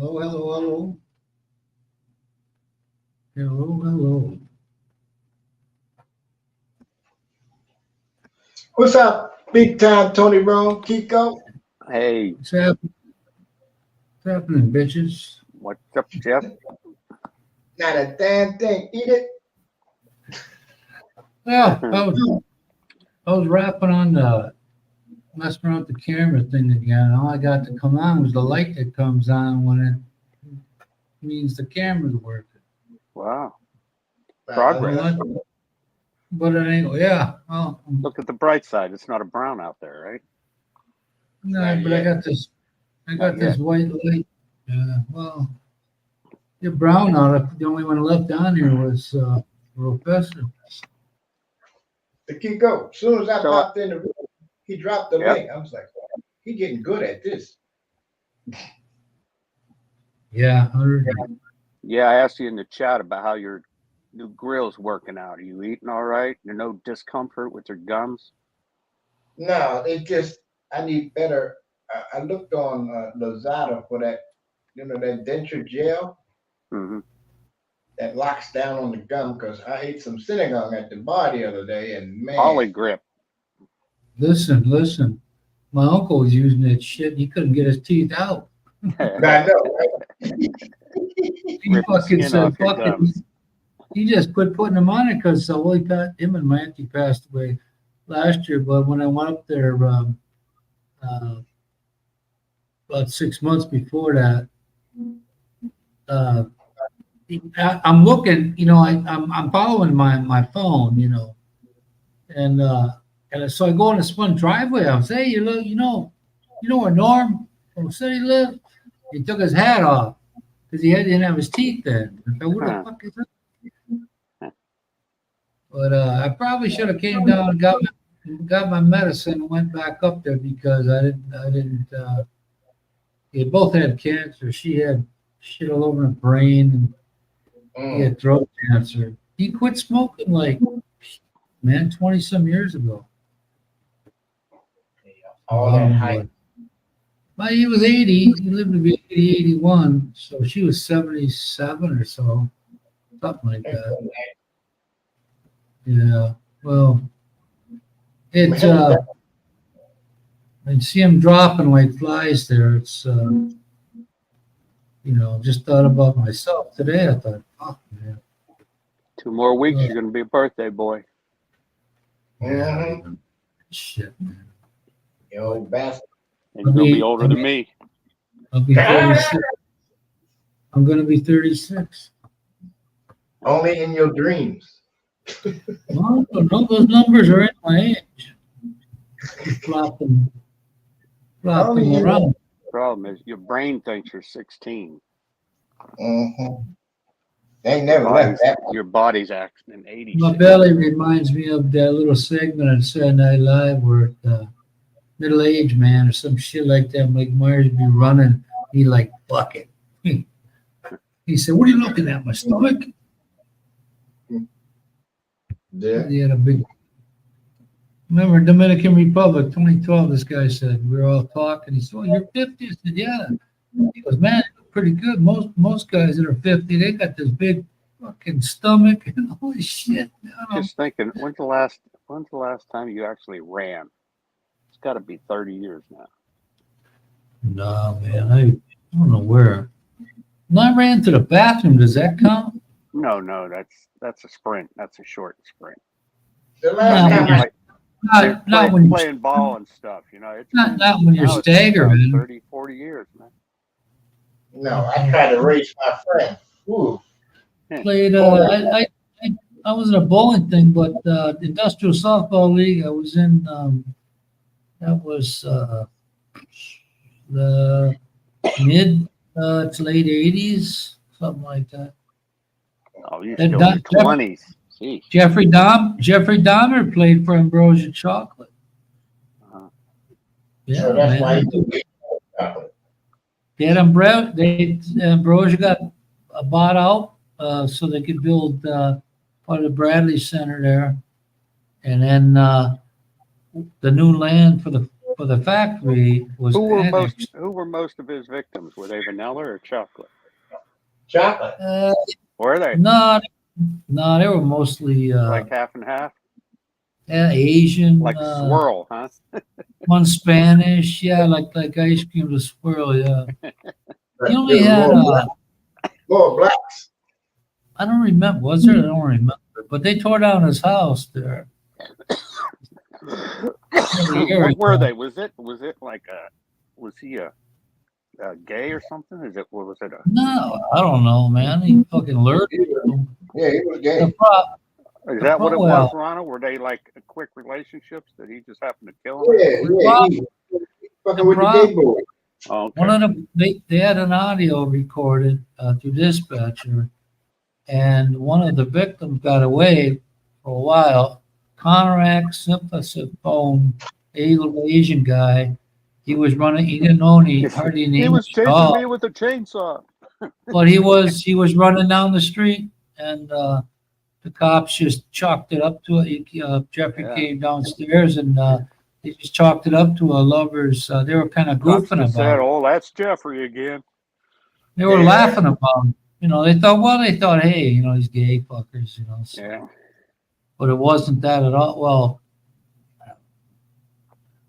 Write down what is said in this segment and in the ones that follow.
Hello, hello, hello. Hello, hello. What's up, big time Tony Rome, Kiko? Hey, What's happening, bitches? what's up, Jeff? Not a damn thing. Eat it. Yeah, I was rapping on the messing around with the camera thing again. All I got to come on was the light that comes on when it means the camera's working. Wow, progress. But anyway, yeah. Well, Look at the bright side. It's not a brown out there, right? no, but I got this. I got Not this yet. white light. Well, you're brown on it. The only one left on here was Professor. The Kiko. As soon as I So- popped in the room, he dropped the Yep. link. I was like, he getting good at this. Yeah, 100. Yeah, I asked you in the chat about how your new grill's working out. Are you eating all right? There's no discomfort with your gums? No, it just I need better. I looked on Lazada for that, that denture gel Mm-hmm. that locks down on the gum because I ate some Senegal at the bar the other day and man, Polygrip. Listen. My uncle was using that shit. He couldn't get his teeth out. I know. Right? He Rip the fucking skin said, off your "Fuck it." gums. He just quit putting them on it because him and my auntie passed away last year. But when I went up there about 6 months before that, I'm looking. I'm following my phone. And so I go in this one driveway. I was, hey, you know where Norm from City lived? He took his hat off because he didn't have his teeth in. I thought, who the Huh. fuck is that? But I probably should have came down and got my medicine and went back up there because I didn't. They both had cancer. She had shit all over her brain, and he had throat cancer. He quit smoking 20 some years ago. All that hype. Well, he was 80. He lived to be 80, 81. So she was 77 or so. Something like that. Yeah. Well, it's, I see him dropping like flies there. It's, just thought about myself today. I thought, fuck, man. 2 more weeks, you're going to be a birthday boy. Mhm. Shit, man. You old bastard. And you're going to be older than me. I'll be 36. I'm going to be 36. Only in your dreams. No, those numbers are in my age. Flopping around. Problem is, your brain thinks you're 16. Mm-hmm. They never left that. Your body's acting in 80. My belly reminds me of that little segment on Saturday Night Live where middle-aged man or some shit like that, Mike Myers be running. He like, fuck it. He said, what are you looking at, my stomach? Yeah. He had a big. Remember Dominican Republic, 2012, this guy said, we were all talking. He said, oh, you're 50? I said, yeah. He goes, man, you look pretty good. Most guys that are 50, they got this big fucking stomach and holy shit. Just thinking, when's the last time you actually ran? It's got to be 30 years now. No, man, I don't know where. When I ran to the bathroom, does that count? No, that's a sprint. That's a short sprint. The last No, time I Not when you're playing ball and stuff, It's not when you're now it's been staggering. about 30, 40 years, man. No, I tried to race my friend. Ooh. Played. I was in a bowling thing, but industrial softball league. I was in. That was the mid to late '80s, something like that. Oh, you're And still in your 20s. Jeez. Jeffrey Dahmer played for Ambrosia Chocolate. Uh-huh. Yeah, So that's man. why he did it. Ambrosia got bought out so they could build part of the Bradley Center there, and then the new land for the for the factory was annexed. Who were most of his victims? Were they vanilla or chocolate? Chocolate. Were they No, they were mostly like half and half? Asian, Like swirl, huh? one Spanish, yeah, like ice cream to swirl, yeah. He only There had, were more blacks. I don't remember, was there? I don't remember, but they tore down his house there. What were they? Was it like was he a gay or something? What was it? No, I don't know, man. He fucking lured him. Yeah, he was gay. Is that what it Well, was, Ronald? Were they like quick relationships that he just happened to kill him? Yeah, he fucking with the gay boy. Oh, okay. one of them, they had an audio recorded through dispatcher, and one of the victims got away for a while. Conrack phone, Asian guy. He was running. He didn't know any hardly any He was English at chasing all. me with a chainsaw. But he was running down the street, and the cops just chalked it up to it. Jeffrey Yeah. came downstairs, and they just chalked it up to a lover's. They were kind of Cops goofing just about said, it. "Oh, that's Jeffrey again." They were Yeah. laughing about him. They thought, hey, these gay fuckers, so. Yeah. But it wasn't that at all. Well,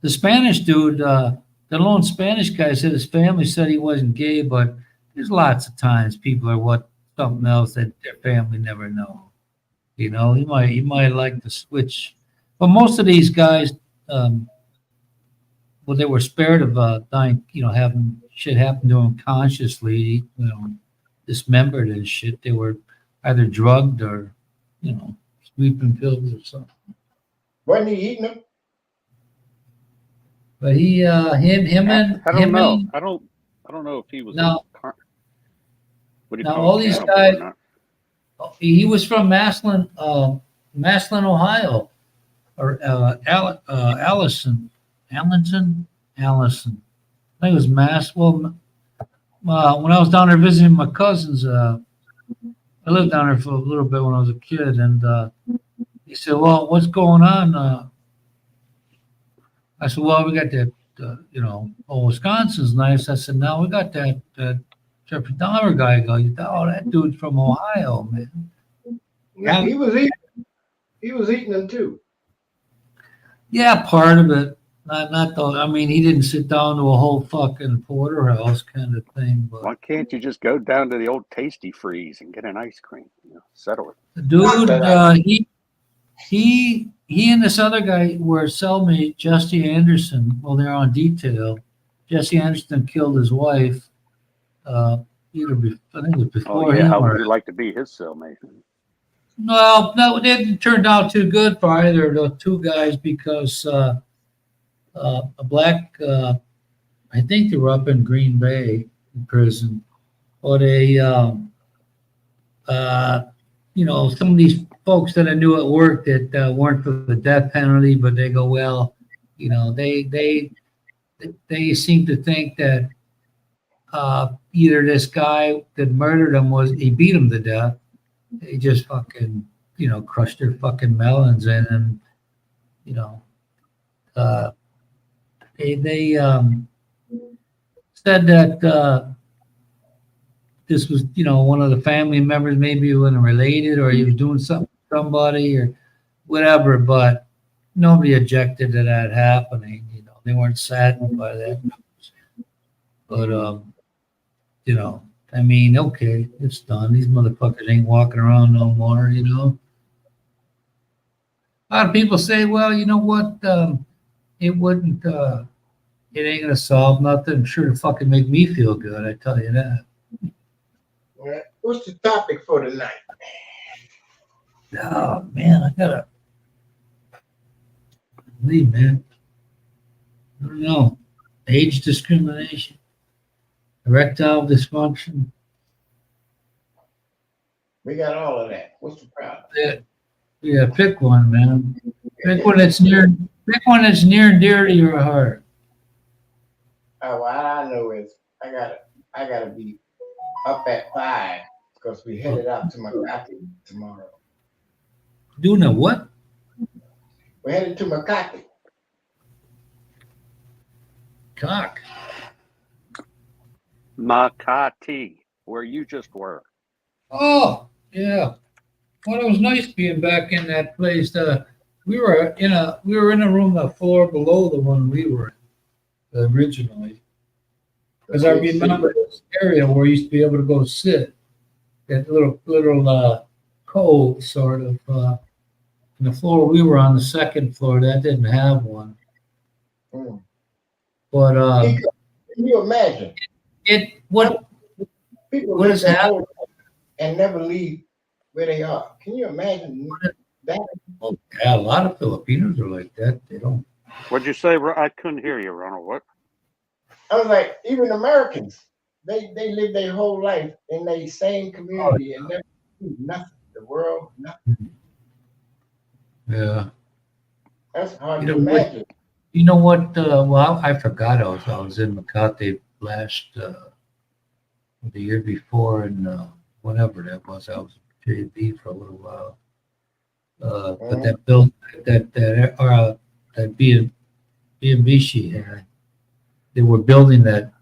the Spanish dude, the lone Spanish guy said his family said he wasn't gay, but there's lots of times people are something else that their family never know. You might like to switch, but most of these guys, they were spared of dying. Having shit happen to them consciously. Dismembered and shit. They were either drugged or, sleeping pills or something. Wasn't he eating them? But him and I don't him know. and I don't know if he was. No. What do you Now, call all it, these cannibal or guys- not? he was from Maslin, Ohio, or Allison. I think it was when I was down there visiting my cousins, I lived down there for a little bit when I was a kid, and he said, "Well, what's going on?" I said, "Well, we got that, Wisconsin's nice." I said, "No, we got that Jeffrey Dahmer guy." Oh, that dude's from Ohio, man. Yeah, he was eating. He was eating them too. Yeah, part of it. Not though. I mean, he didn't sit down to a whole fucking porterhouse kind of thing, but Why can't you just go down to the old Tasty Freeze and get an ice cream? Settle it. the dude, he and this other guy were cellmate, Jesse Anderson. Well, they're on detail. Jesse Anderson killed his wife. I think it was before Oh yeah, him. how would Or, you like to be his cellmate? no, it didn't turn out too good for either of those two guys because a black, I think they were up in Green Bay in prison, but some of these folks that I knew at work that weren't for the death penalty, but they go, well, they seem to think that either this guy that murdered him he beat him to death. They just fucking, crushed their fucking melons in, and they said that this was, one of the family members, maybe he wasn't related or he was doing something with somebody or whatever, but nobody objected to that happening. They weren't saddened by that. But, I mean, okay, it's done. These motherfuckers ain't walking around no more, A lot of people say, well, you know what? It wouldn't, it ain't gonna solve nothing. I'm sure to fucking make me feel good, I tell you that. All right. What's the topic for tonight? Oh, man, I gotta leave, man. I don't know. Age discrimination, erectile dysfunction. We got all of that. What's the problem? Yeah, pick one, man. Pick one that's near and dear to your heart. Oh, what I know is I gotta be up at 5 because we headed out to Makati tomorrow. Doing a what? We're headed to Makati. cock. Makati, where you just were. Oh, yeah. Well, it was nice being back in that place. We were in a room, a floor below the one we were in originally. Because I remember this area where you used to be able to go sit, that little cove sort of. And the floor we were on, the second floor, that didn't have one. Mm. But Can you imagine? People what live is their that? whole life and never leave where they are. Can you imagine that? Oh, yeah, a lot of Filipinos are like that. They don't. What'd you say? I couldn't hear you, Ronald. What? I was like, even Americans, they live their whole life in the same community and never do nothing. The world, nothing. Yeah. That's hard You to know what? imagine. You know what? Well, I forgot I was in Makati last the year before, and whatever that was, I was JB for a little while. But that built that B&B she had, they were building that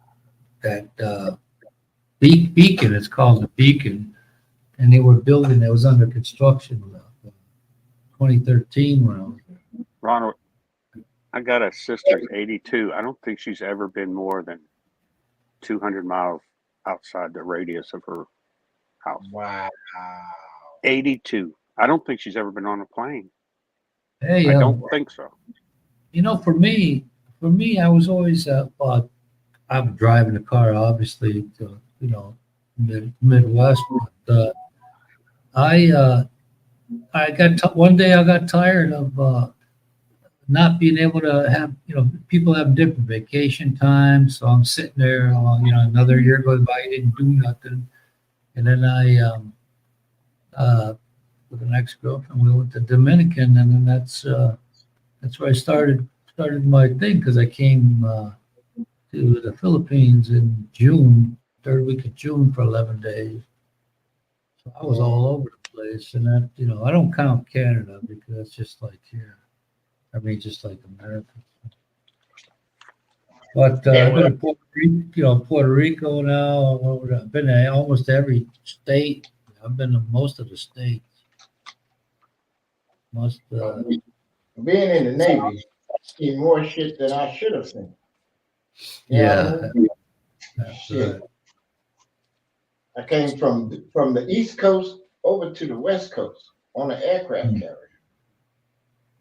beacon. It's called the Beacon, and they were building. It was under construction. 2013 when I was there. Ronald, I got a sister's 82. I don't think she's ever been more than 200 miles outside the radius of her house. Wow. 82. I don't think she's ever been on a plane. Hey, I don't think so. You know, for me, I was always I'm driving a car, obviously, to, Midwest. But one day I got tired of not being able to have, people have different vacation times. So I'm sitting there, another year goes by, didn't do nothing, and then I with an ex-girlfriend, we went to Dominican, and then that's where I started my thing, because I came to the Philippines in June, third week of June, for 11 days. So I was all over the place, and that, I don't count Canada because it's just like here. I mean, just like America. But I've been to Puerto Rico now. I've been to almost every state. I've been to most of the states. Being in the Navy, I've seen more shit than I should have seen. Yeah. Shit. I came from the East Coast over to the West Coast on an aircraft carrier.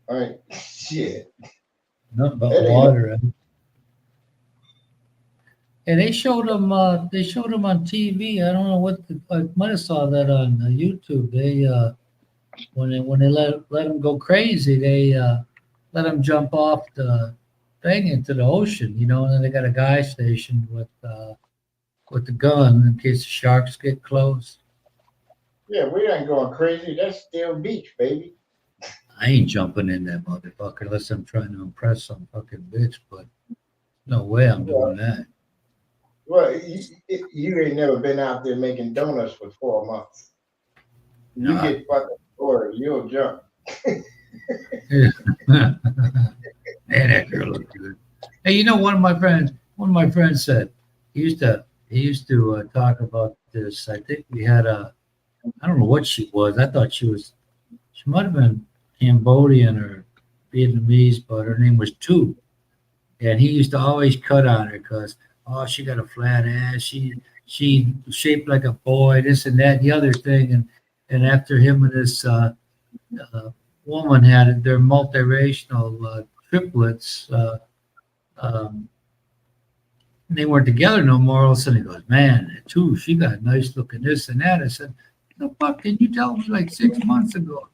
All right, shit. Nothing but water. And they showed them on TV. I don't know I might have saw that on YouTube. They when they let them go crazy, they let them jump off the thing into the ocean, and then they got a guy stationed with the gun in case the sharks get close. Yeah, we ain't going crazy. That's still beach, baby. I ain't jumping in that motherfucker unless I'm trying to impress some fucking bitch, but no way I'm doing that. Well, you ain't never been out there making donuts for 4 months. You get fucking bored, you'll jump. Man, that girl looked good. Hey, one of my friends said he used to talk about this. I think we had I don't know what she was. I thought she might have been Cambodian or Vietnamese, but her name was Tu. And he used to always cut on her because, she got a flat ass. She shaped like a boy, this and that, and the other thing. And after him and this woman had their multiracial triplets, they weren't together no more. All of a sudden he goes, man, Tu, she got nice looking this and that. I said, the fuck did you tell me like 6 months ago?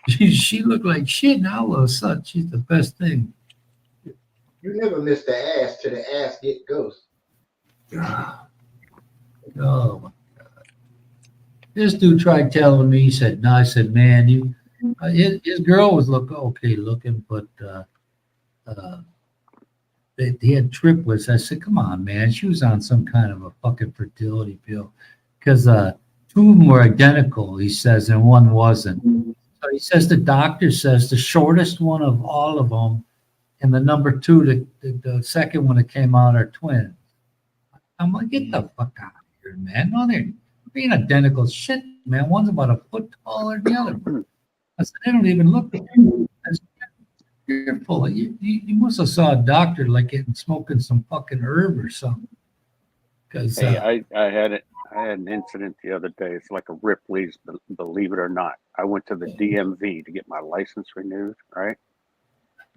She looked like shit. Now all of a sudden she's the best thing. You never miss the ass till the ass get ghost. Oh my God. This dude tried telling me, he said, no, I said, man, his girl was okay looking, but he had triplets. I said, come on, man. She was on some kind of a fucking fertility pill because 2 of them were identical, he says, and one wasn't. So he says the doctor says the shortest one of all of them and the number 2, the second one that came out are twins. I'm like, get the fuck out of here, man. No, they're being identical shit, man. One's about a foot taller than the other one. I said, they don't even look. I said, you're full of, you must have saw a doctor like getting smoking some fucking herb or something. Because Hey, I had an incident the other day. It's like a Ripley's, believe it or not. I went to the DMV to get my license renewed, right?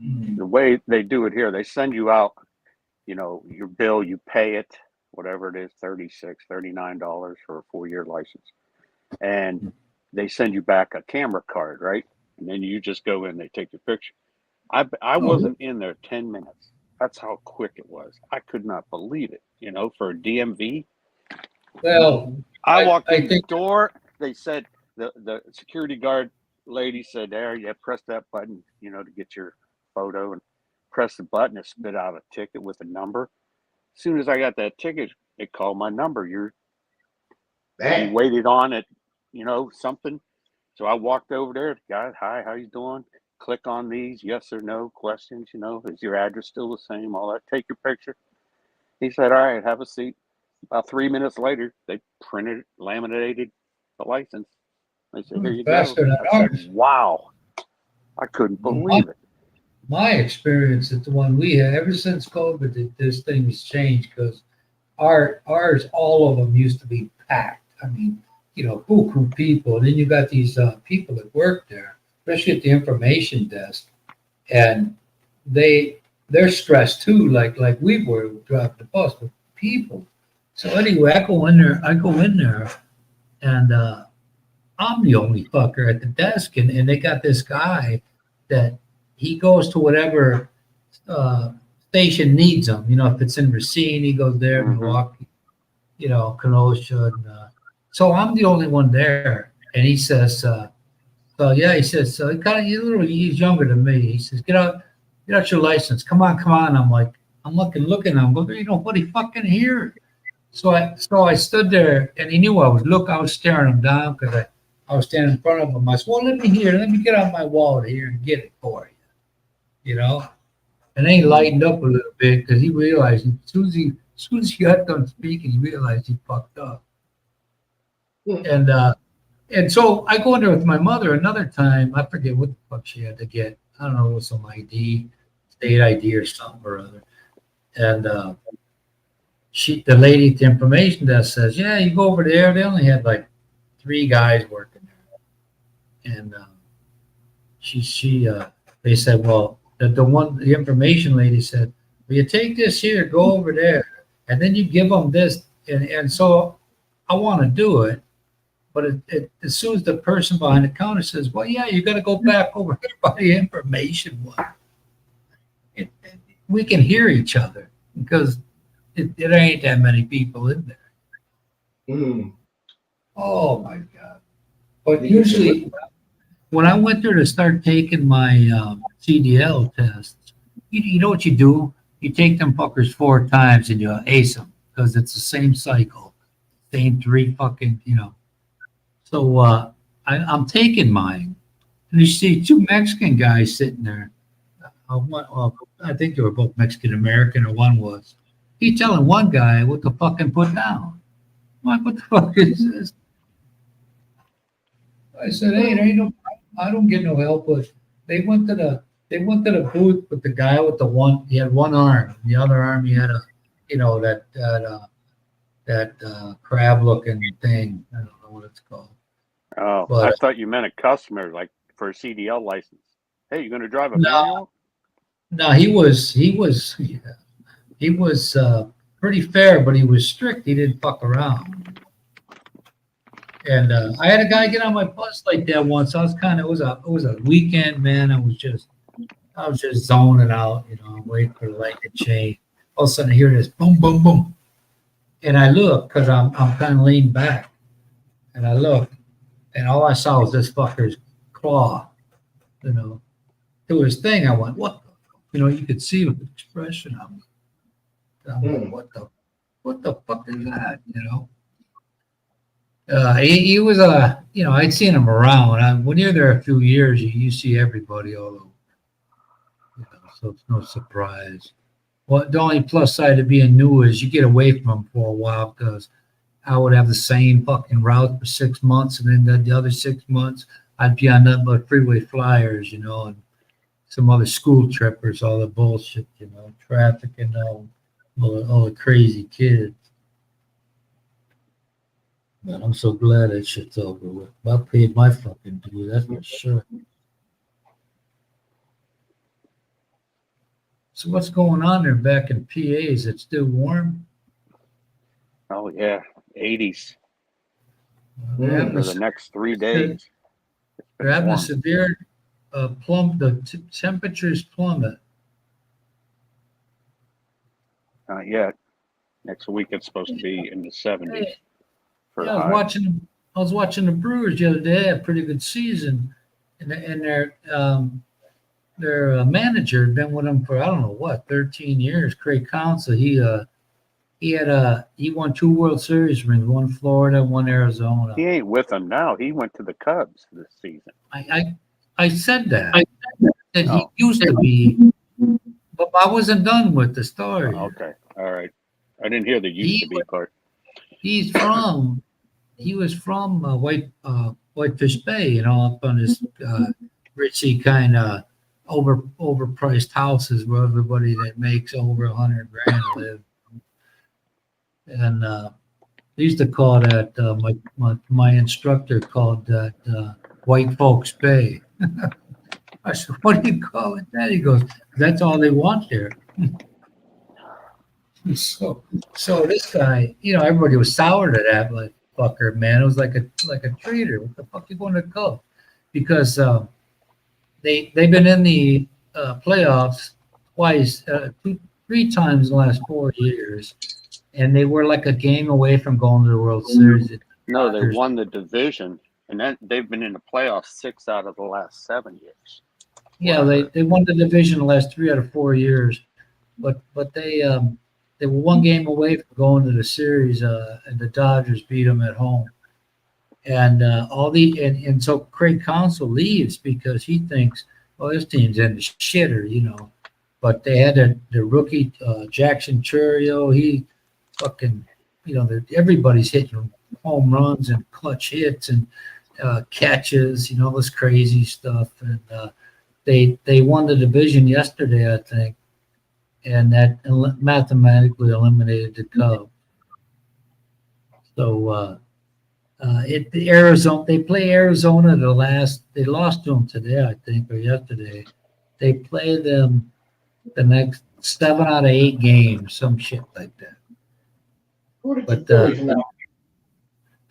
The way they do it here, they send you out, your bill, you pay it, whatever it is, $36, $39 for a 4-year license. And they send you back a camera card, right? And then you just go in, they take your picture. I wasn't in there 10 minutes. That's how quick it was. I could not believe it, for a DMV. well, I walked I in the think- door. They said, the security guard lady said, there, yeah, press that button, to get your photo, and press the button. It spit out a ticket with a number. As soon as I got that ticket, it called my number. You Man, waited on it, something. So I walked over there. The guy, hi, how you doing? Click on these yes or no questions. Is your address still the same? All that. Take your picture. He said, all right, have a seat. About 3 minutes later, they printed, laminated the license. They said, here you go. Faster than I ours. said, wow. I couldn't believe it. My experience is the one we had ever since COVID. This thing has changed because ours, all of them used to be packed. I mean, buku people. And then you got these people that work there, especially at the information desk, and they're stressed too, like we were driving the bus with people. So anyway, I go in there, and I'm the only fucker at the desk, and they got this guy that he goes to whatever station needs him. If it's in Racine, he goes there, Mhm. Milwaukee, Kenosha. And, so I'm the only one there. And he says, he says, he's younger than me. He says, get out your license. Come on. I'm looking. I'm going, there ain't nobody fucking here. So I stood there, and he knew I was staring him down because I was standing in front of him. I said, well, let me get out my wallet here and get it for you. And then he lightened up a little bit because he realized as soon as he got done speaking, he realized he fucked up. And so I go in there with my mother another time. I forget what the fuck she had to get. I don't know, some ID, state ID or something or other. And the lady at the information desk says, yeah, you go over there. They only had like 3 guys working there. And they said, well, the information lady said, well, you take this here, go over there, and then you give them this. And so I want to do it. But as soon as the person behind the counter says, well, yeah, you got to go back over here by the information one. We can hear each other because it ain't that many people in there. Oh, my God. But usually when I went there to start taking my CDL tests, you know what you do? You take them fuckers 4 times and you ace them because it's the same cycle. Same 3 fucking, So I'm taking mine. And you see 2 Mexican guys sitting there. I think they were both Mexican-American, or one was. He telling one guy what to fucking put down. I'm like, what the fuck is this? I said, hey, there ain't no, I don't get no help. But they went to the booth with the guy with he had one arm. The other arm he had that crab-looking thing. I don't know what it's called. Oh, But, I thought you meant a customer, like for a CDL license. Hey, you going to drive a manual? No, he was pretty fair, but he was strict. He didn't fuck around. And I had a guy get on my bus like that once. I was it was a weekend, man. I was just zoning out, waiting for the light to change. All of a sudden I hear this boom, boom, boom. And I look because I'm kind of leaned back. And I look, and all I saw was this fucker's claw, to his thing. I went, what? You could see the expression of him. I'm like, what the fuck is that? He was I'd seen him around. When you're there a few years, you see everybody all over. so it's no surprise. Well, the only plus side of being new is you get away from them for a while because I would have the same fucking route for 6 months, and then the other 6 months I'd be on nothing but freeway flyers, and some other school trippers, all the bullshit, traffic and all the crazy kids. But I'm so glad that shit's over with. I paid my fucking due, that's for sure. So what's going on there back in PA? Is it still warm? Oh yeah, 80s They're having for the a, next 3 days. they're having a Warm. severe temperatures plummet. Not yet. Next week it's supposed to be in the 70s. For Yeah, the I high. was watching the Brewers the other day. They had a pretty good season, and their manager had been with them for I don't know what 13 years. Craig Counsell. He won 2 World Series rings, one Florida, one Arizona. He ain't with them now. He went to the Cubs this season. I said that he Oh. used to be, but I wasn't done with the story. Okay, all right. I didn't hear the used to be part. He was from Whitefish Bay, up on this ritzy kind of overpriced houses where everybody that makes over $100,000 live. And they used to call that my instructor called that White Folks Bay. I said, "What do you call it that?" He goes, "That's all they want there." So this guy, everybody was sour to that like fucker, man. It was like a traitor. What the fuck you going to go? Because they've been in the playoffs twice, 3 times in the last 4 years, and they were like a game away from going to the World Series. No, they won the division, and then they've been in the playoffs 6 out of the last 7 years. Yeah, they won the division the last 3 out of 4 years, but they were 1 game away from going to the series, and the Dodgers beat them at home. And and so Craig Counsell leaves because he thinks, well, this team's in the shitter, But they had the rookie Jackson Chourio. He fucking, everybody's hitting home runs and clutch hits and catches, all this crazy stuff. And they won the division yesterday, I think, and that mathematically eliminated the Cubs. So Arizona, they play Arizona they lost to them today, I think, or yesterday. They play them the next 7 out of 8 games, some shit like that. Who did But, the Phillies know?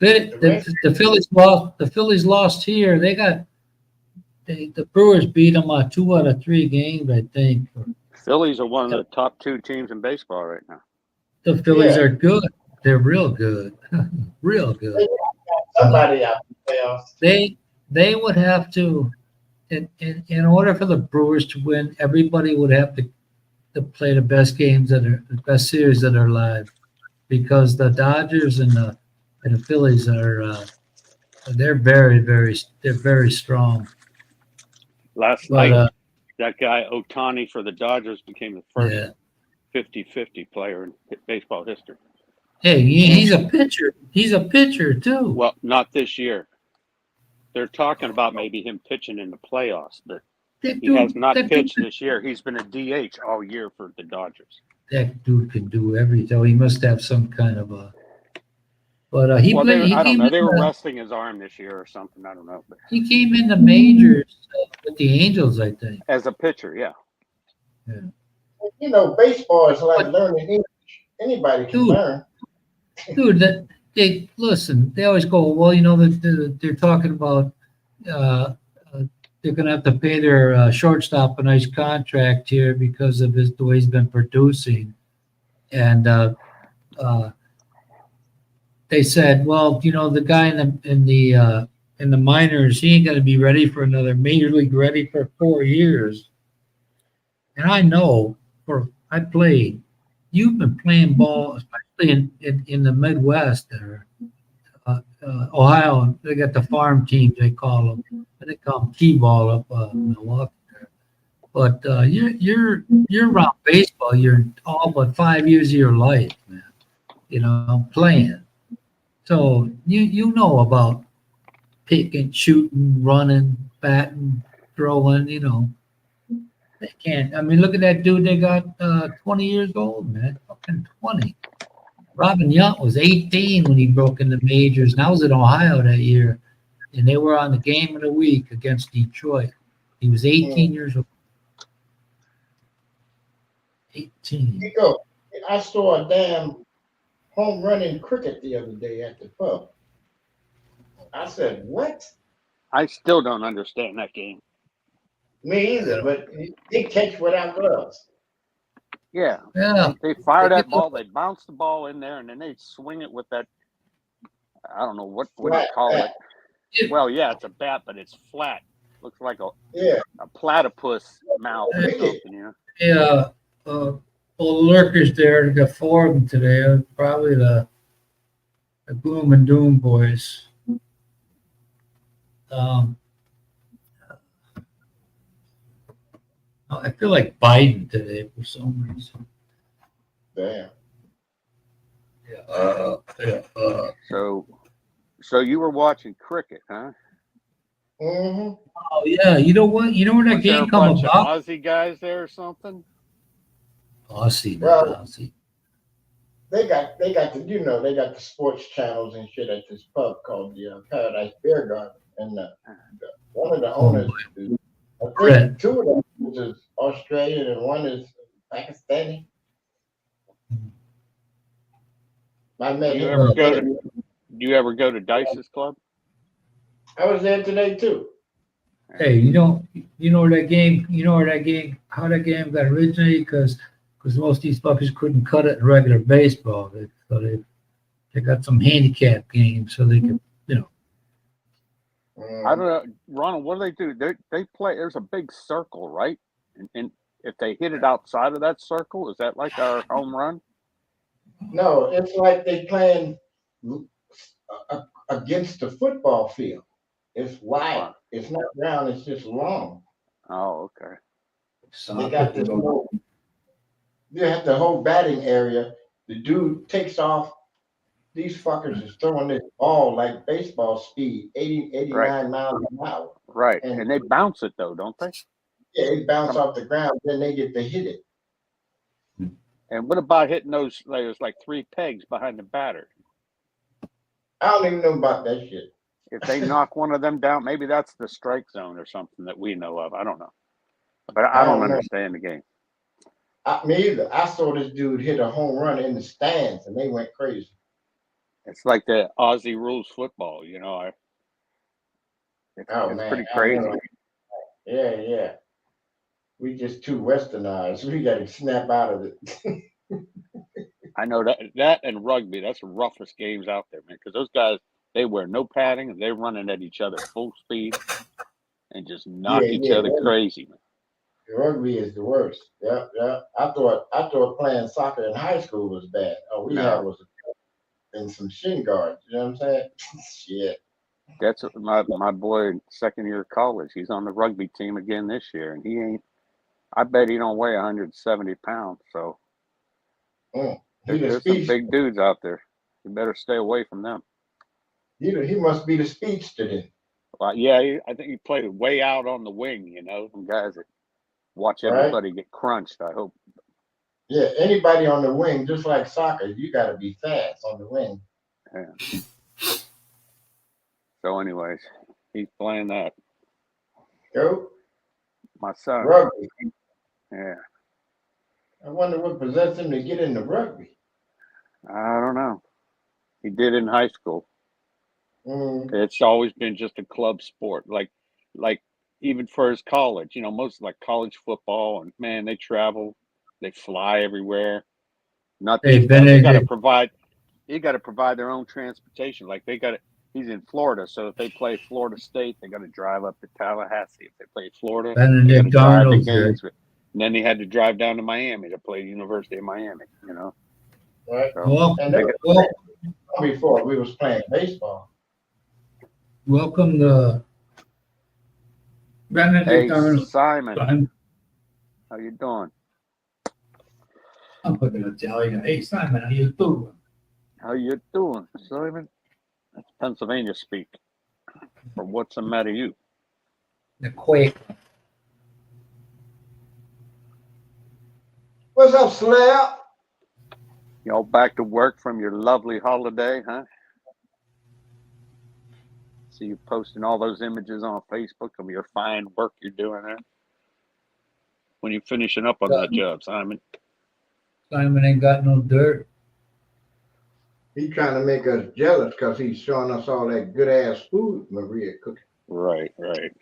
The Phillies lost. The Phillies lost here. The Brewers beat them 2 out of 3 games, I think. Phillies are one of the top 2 teams in baseball right now. The Phillies Yeah. are good. They're real good, real good. Somebody out in the playoffs. They would have to, in order for the Brewers to win, everybody would have to play the best games the best series of their lives, because the Dodgers and the Phillies they're very strong. Last But night, that guy Ohtani for the Dodgers became the first yeah. 50-50 player in baseball history. Hey, he's a pitcher. He's a pitcher too. Well, not this year. They're talking about maybe him pitching in the playoffs, but he has not pitched this year. He's been a DH all year for the Dodgers. That dude can do everything. He must have some kind of a. But I don't know. They were resting his arm this year or something. I don't know. But he came in the majors with the Angels, I think. as a pitcher, yeah. Baseball is like learning English. Anybody can Dude. learn. Dude, they listen. They always go, well, they're talking about they're going to have to pay their shortstop a nice contract here because of the way he's been producing, and they said, well, the guy in the minors, he ain't going to be ready for another major league ready for 4 years. And I know, I played. You've been playing ball, especially in the Midwest there, Ohio. They got the farm teams, they call them. They call them T-ball up in Milwaukee. But you're around baseball. You're all but 5 years of your life, man. You know, playing. So you know about picking, shooting, running, batting, throwing. You know, they can't. I mean, look at that dude. They got 20 years old, man. Fucking 20. Robin Young was 18 when he broke in the majors, and I was in Ohio that year, and they were on the game of the week against Detroit. He was 18 years old. 18. You go. I saw a damn home run in cricket the other day at the pub. I said, "What?" I still don't understand that game. Me either. But he catch without gloves. Yeah, Yeah. they fire They that get ball, they bounce the ball in there, and then they swing it with that. I don't know what do you Flat call bat. it. Well, yeah, it's a bat, but it's flat. Looks like Yeah. a platypus mouth or something, you know. Yeah. All the lurkers there, they got 4 of them today. Probably the Gloom and Doom boys. I feel like Biden today for some reason. Damn. So you were watching cricket, huh? Mm-hmm. Oh yeah, you know what? You know where that Was there a game come bunch about? of Aussie guys there or something? Aussie, Well, Aussie. They got they got the sports channels and shit at this pub called the Paradise Beer Garden, and one of the owners, I think Right. 2 of them is Australian and one is Pakistani. I met Do you him. ever go to Do you ever go to Dice's Club? I was there today too. Hey, you know where that game, how that game got originated? Because most of these fuckers couldn't cut it in regular baseball. So they got some handicap games so they could, I don't know, Ronald. What do? They play. There's a big circle, right? And if they hit it outside of that circle, is that like our home run? No, it's like they playing against the football field. It's wide. It's not round. It's just long. Oh, okay. They got this whole. They have the whole batting area. The dude takes off. These fuckers is throwing this ball like baseball speed, 89 miles an hour. Right. And they bounce it though, don't they? Yeah, they bounce off the ground, then they get to hit it. And what about hitting those? There's like 3 pegs behind the batter. I don't even know about that shit. If they knock one of them down, maybe that's the strike zone or something that we know of. I don't know. But I don't understand the game. Me either. I saw this dude hit a home run in the stands, and they went crazy. It's like the Aussie rules football, you know. It's pretty crazy. Yeah. We just too westernized. We got to snap out of it. I know that and rugby, that's the roughest games out there, man. Because those guys, they wear no padding and they're running at each other full speed and just knock each other crazy, man. Rugby is the worst. Yeah. I thought playing soccer in high school was bad. All we had was and some shin guards. You know what I'm saying? Shit. That's my boy in 2nd year of college. He's on the rugby team again this year, and he ain't. I bet he don't weigh 170 pounds. So there's some big dudes out there. You better stay away from them. He must be the speedster then. Well, yeah, I think he played way out on the wing. You know, some guys that watch everybody get crunched. I hope. Yeah, anybody on the wing, just like soccer, you got to be fast on the wing. Yeah. So, anyways, he's playing that. Go. My son. Rugby. Yeah. I wonder what possessed him to get into rugby. I don't know. He did in high school. It's always been just a club sport. Like even for his college, you know, most like college football, and man, they travel, they fly everywhere. Nothing. They got to provide. You got to provide their own transportation. Like he's in Florida, so if they play Florida State, they got to drive up to Tallahassee. If they play Florida, Benedict Arnold. And then he had to drive down to Miami to play University of Miami. You know. Right. So, before we was playing baseball. Welcome to Benedict Arnold. Simon. How you doing? I'm looking to tell you, hey Simon, how you doing? How you doing, Simon? That's Pennsylvania speak. Or what's the matter you? The quake. What's up, Slab? Y'all back to work from your lovely holiday, huh? See you posting all those images on Facebook of your fine work you're doing there. When you finishing up on that job, Simon? Simon ain't got no dirt. He's trying to make us jealous because he's showing us all that good ass food Maria cooking. Right, right.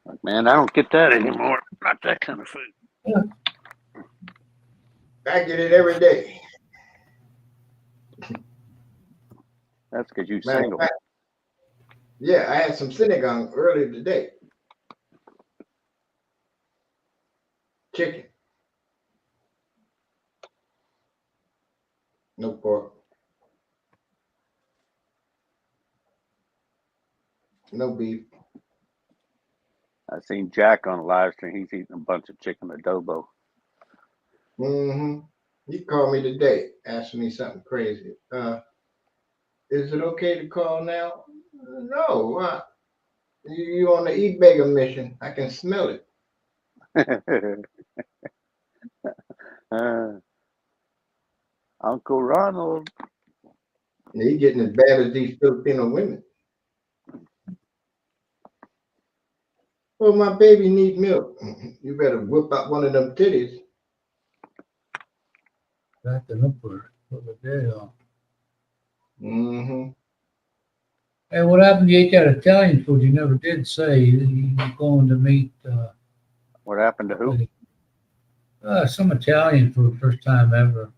Like, man, I don't get that anymore. Not that kind of food. I get it every day. That's because you Matter of single. fact, yeah, I had some sinigang earlier today. Chicken. No pork. No beef. I seen Jack on the live stream. He's eating a bunch of chicken adobo. Mm-hmm. He called me today, asked me something crazy. Is it okay to call now? No. You on the eat beggar mission. I can smell it. Uncle Ronald. He getting as bad as these Filipino women. Oh, my baby need milk. You better whip out one of them titties. Back to Newport. Over there. Mm-hmm. Hey, what happened? You ate that Italian food? You never did say you were going to meet What happened to who? some Italian food, first time ever.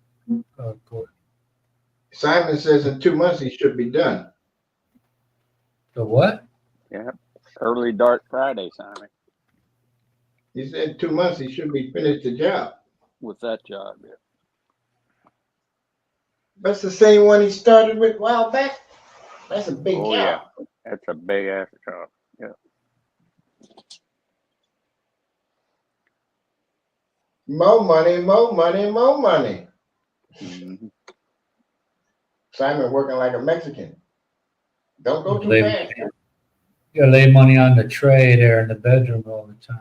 Of course. Simon says in 2 months he should be done. So what? Yeah. Early Dark Friday, Simon. He said 2 months he should be finished the job. With that job, yeah. That's the same one he started with a while back. That's a big Oh, job. yeah. That's a big ass job. Yeah. More money, more money, more money. Mm-hmm. Simon working like a Mexican. Don't go too Labor. fast. You gotta lay money on the tray there in the bedroom all the time.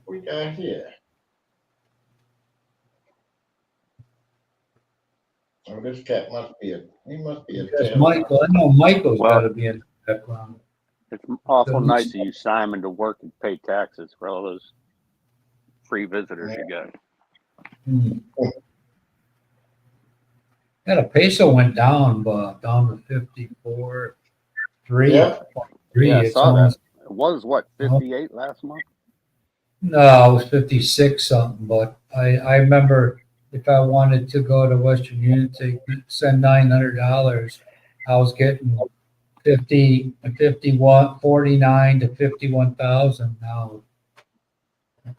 We got here. Oh, this cat must be a That's tail. Michael. I know Michael's Well- gotta be in the background. It's awful nice of you, Simon, to work and pay taxes for all those free visitors you got. Yeah, the peso went down, but down to 54, 3. Yeah. Yeah, I It's saw that. almost, It was what, 58 last month? no, it was 56 something, but I remember if I wanted to go to Western Union to send $900, I was getting 51, 49 to 51,000 now.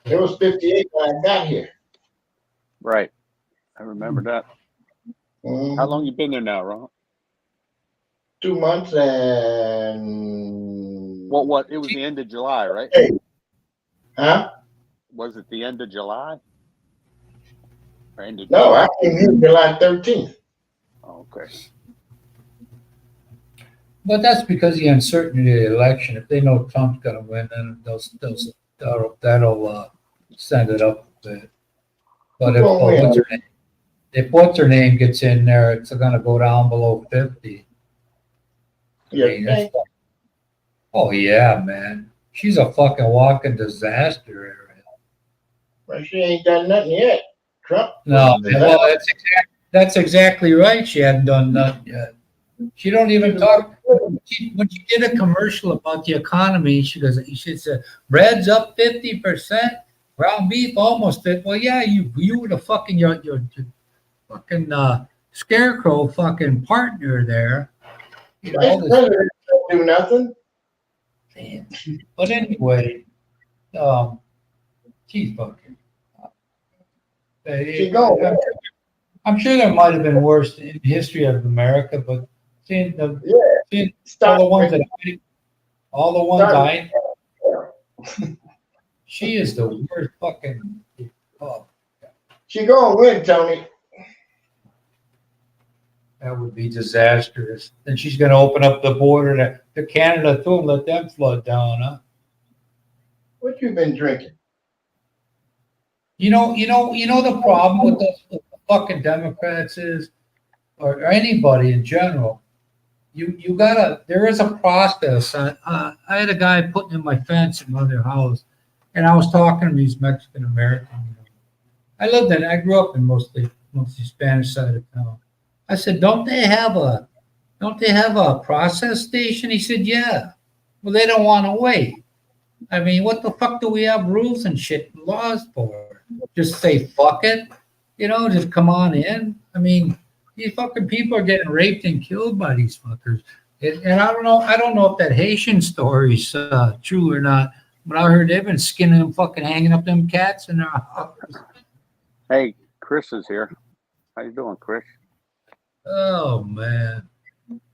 It was 58 when I got here. Right. I remember that. Mhm. How long you been there now, Ron? 2 months and What? It was the end of July, right? Huh? Was it the end of July? Or end of No, June? I came here July 13th. Oh, okay. But that's because of the uncertainty of the election. If they know Trump's gonna win, then that'll send it up a bit. But Who gonna win? if what's her name gets in there, it's gonna go down below 50. Yeah, I mean, oh yeah, man. She's a fucking walking disaster area. well, she ain't done nothing yet. Trump. No, well, that's exactly right. She hadn't done nothing yet. She don't even talk. When she did a commercial about the economy, she said, bread's up 50%, ground beef almost 50. Well, yeah, you were the fucking your fucking scarecrow fucking partner there. You know, all Vice this, President don't do nothing. but anyway, she's fucking. She go. I'm sure there might have been worse in the history of America, but seeing all Stop. the ones that all the ones Start- I she is the worst fucking. Oh, She gonna win, Tony. that would be disastrous. Then she's going to open up the border to Canada too and let them flood down, huh? What you been drinking? You know the problem with the fucking Democrats is, or anybody in general. You gotta. There is a process. I had a guy putting in my fence in another house, and I was talking to these Mexican Americans. I grew up in mostly Spanish side of town. I said, don't they have a process station? He said, yeah. Well, they don't want to wait. I mean, what the fuck do we have rules and shit and laws for? Just say fuck it, just come on in. I mean, these fucking people are getting raped and killed by these fuckers. And I don't know if that Haitian story's true or not, but I heard they've been skinning them, fucking hanging up them cats in their house. Hey, Chris is here. How you doing, Chris? Oh man,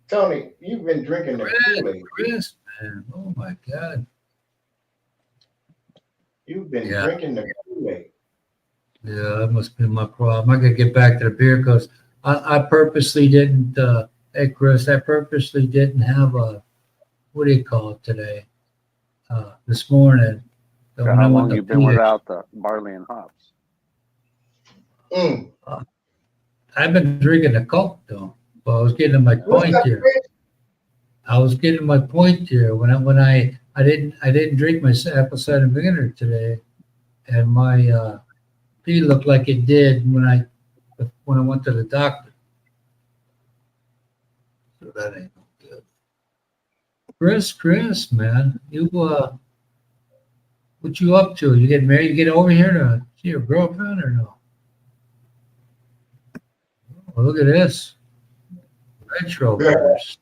Tony, you've been drinking the Kool-Aid. Chris, man, oh my God. You've been Yeah. drinking the Kool-Aid. Yeah, that must be my problem. I gotta get back to the beer because I purposely didn't. Hey, Chris, I purposely didn't have a what do you call it today? This morning. So when I How went long to you been pee, without the barley and hops? Mm. I've been drinking the Coke though. Well, I was getting to my What's point up, here. Chris? I was getting to my point here when I didn't drink my apple cider vinegar today, and my pee looked like it did when I went to the doctor. So that ain't no good. Chris, man, you what you up to? You get married? You get over here to see your girlfriend or no? Oh, look at this retro Yeah. verse.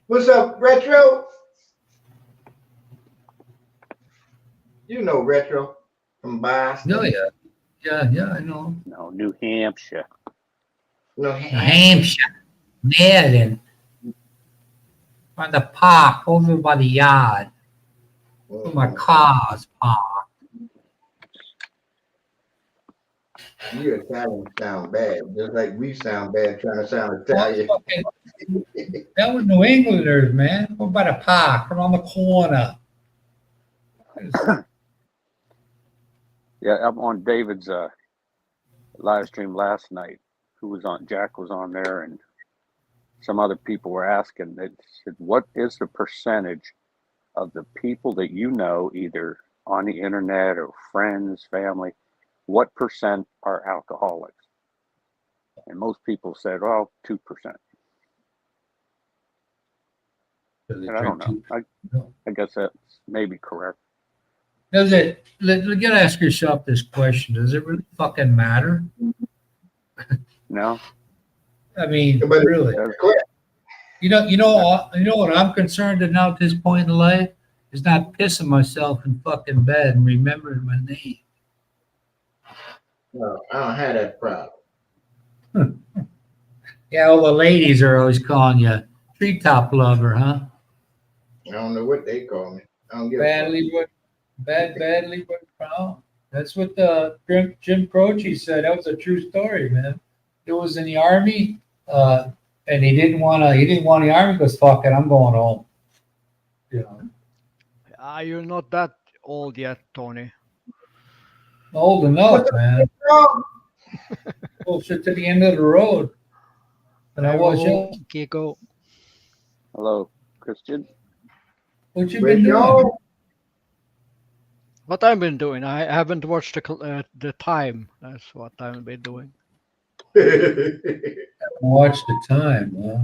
What's up, Retro? You know Retro from Boston. Oh yeah, I know. No, New Hampshire. No, New Hampshire, Maryland, on the park over by the yard, where my car's parked. You Italian sound bad, just like we sound bad trying to sound Italian. That was New Englanders, man. Over by the park, around the corner. Yeah, I'm on David's live stream last night. Jack was on there, and some other people were asking. They said, "What is the percentage of the people that you know, either on the internet or friends, family? What percent are alcoholics?" And most people said, "Well, 2%." And I don't know. I guess that's maybe correct. Does it? You gotta ask yourself this question: does it really fucking matter? No, I mean, But- really? You know what I'm concerned about now at this point in life is not pissing myself in fucking bed and remembering my name. No, I don't have that problem. Yeah, all the ladies are always calling you treetop lover, huh? I don't know what they call me. I don't give a fuck. Badly, but proud. That's what Jim Croce said. That was a true story, man. It was in the army, and he didn't want the army. He goes, fuck it, I'm going home. You know, You're not that old yet, Tony. old enough, man. Closer to the end of the road than I was Hello, young. Kiko. hello, Christian. What you Where's been doing? y'all? What I've been doing? I haven't watched the time. That's what I've been doing. Watch the time, huh?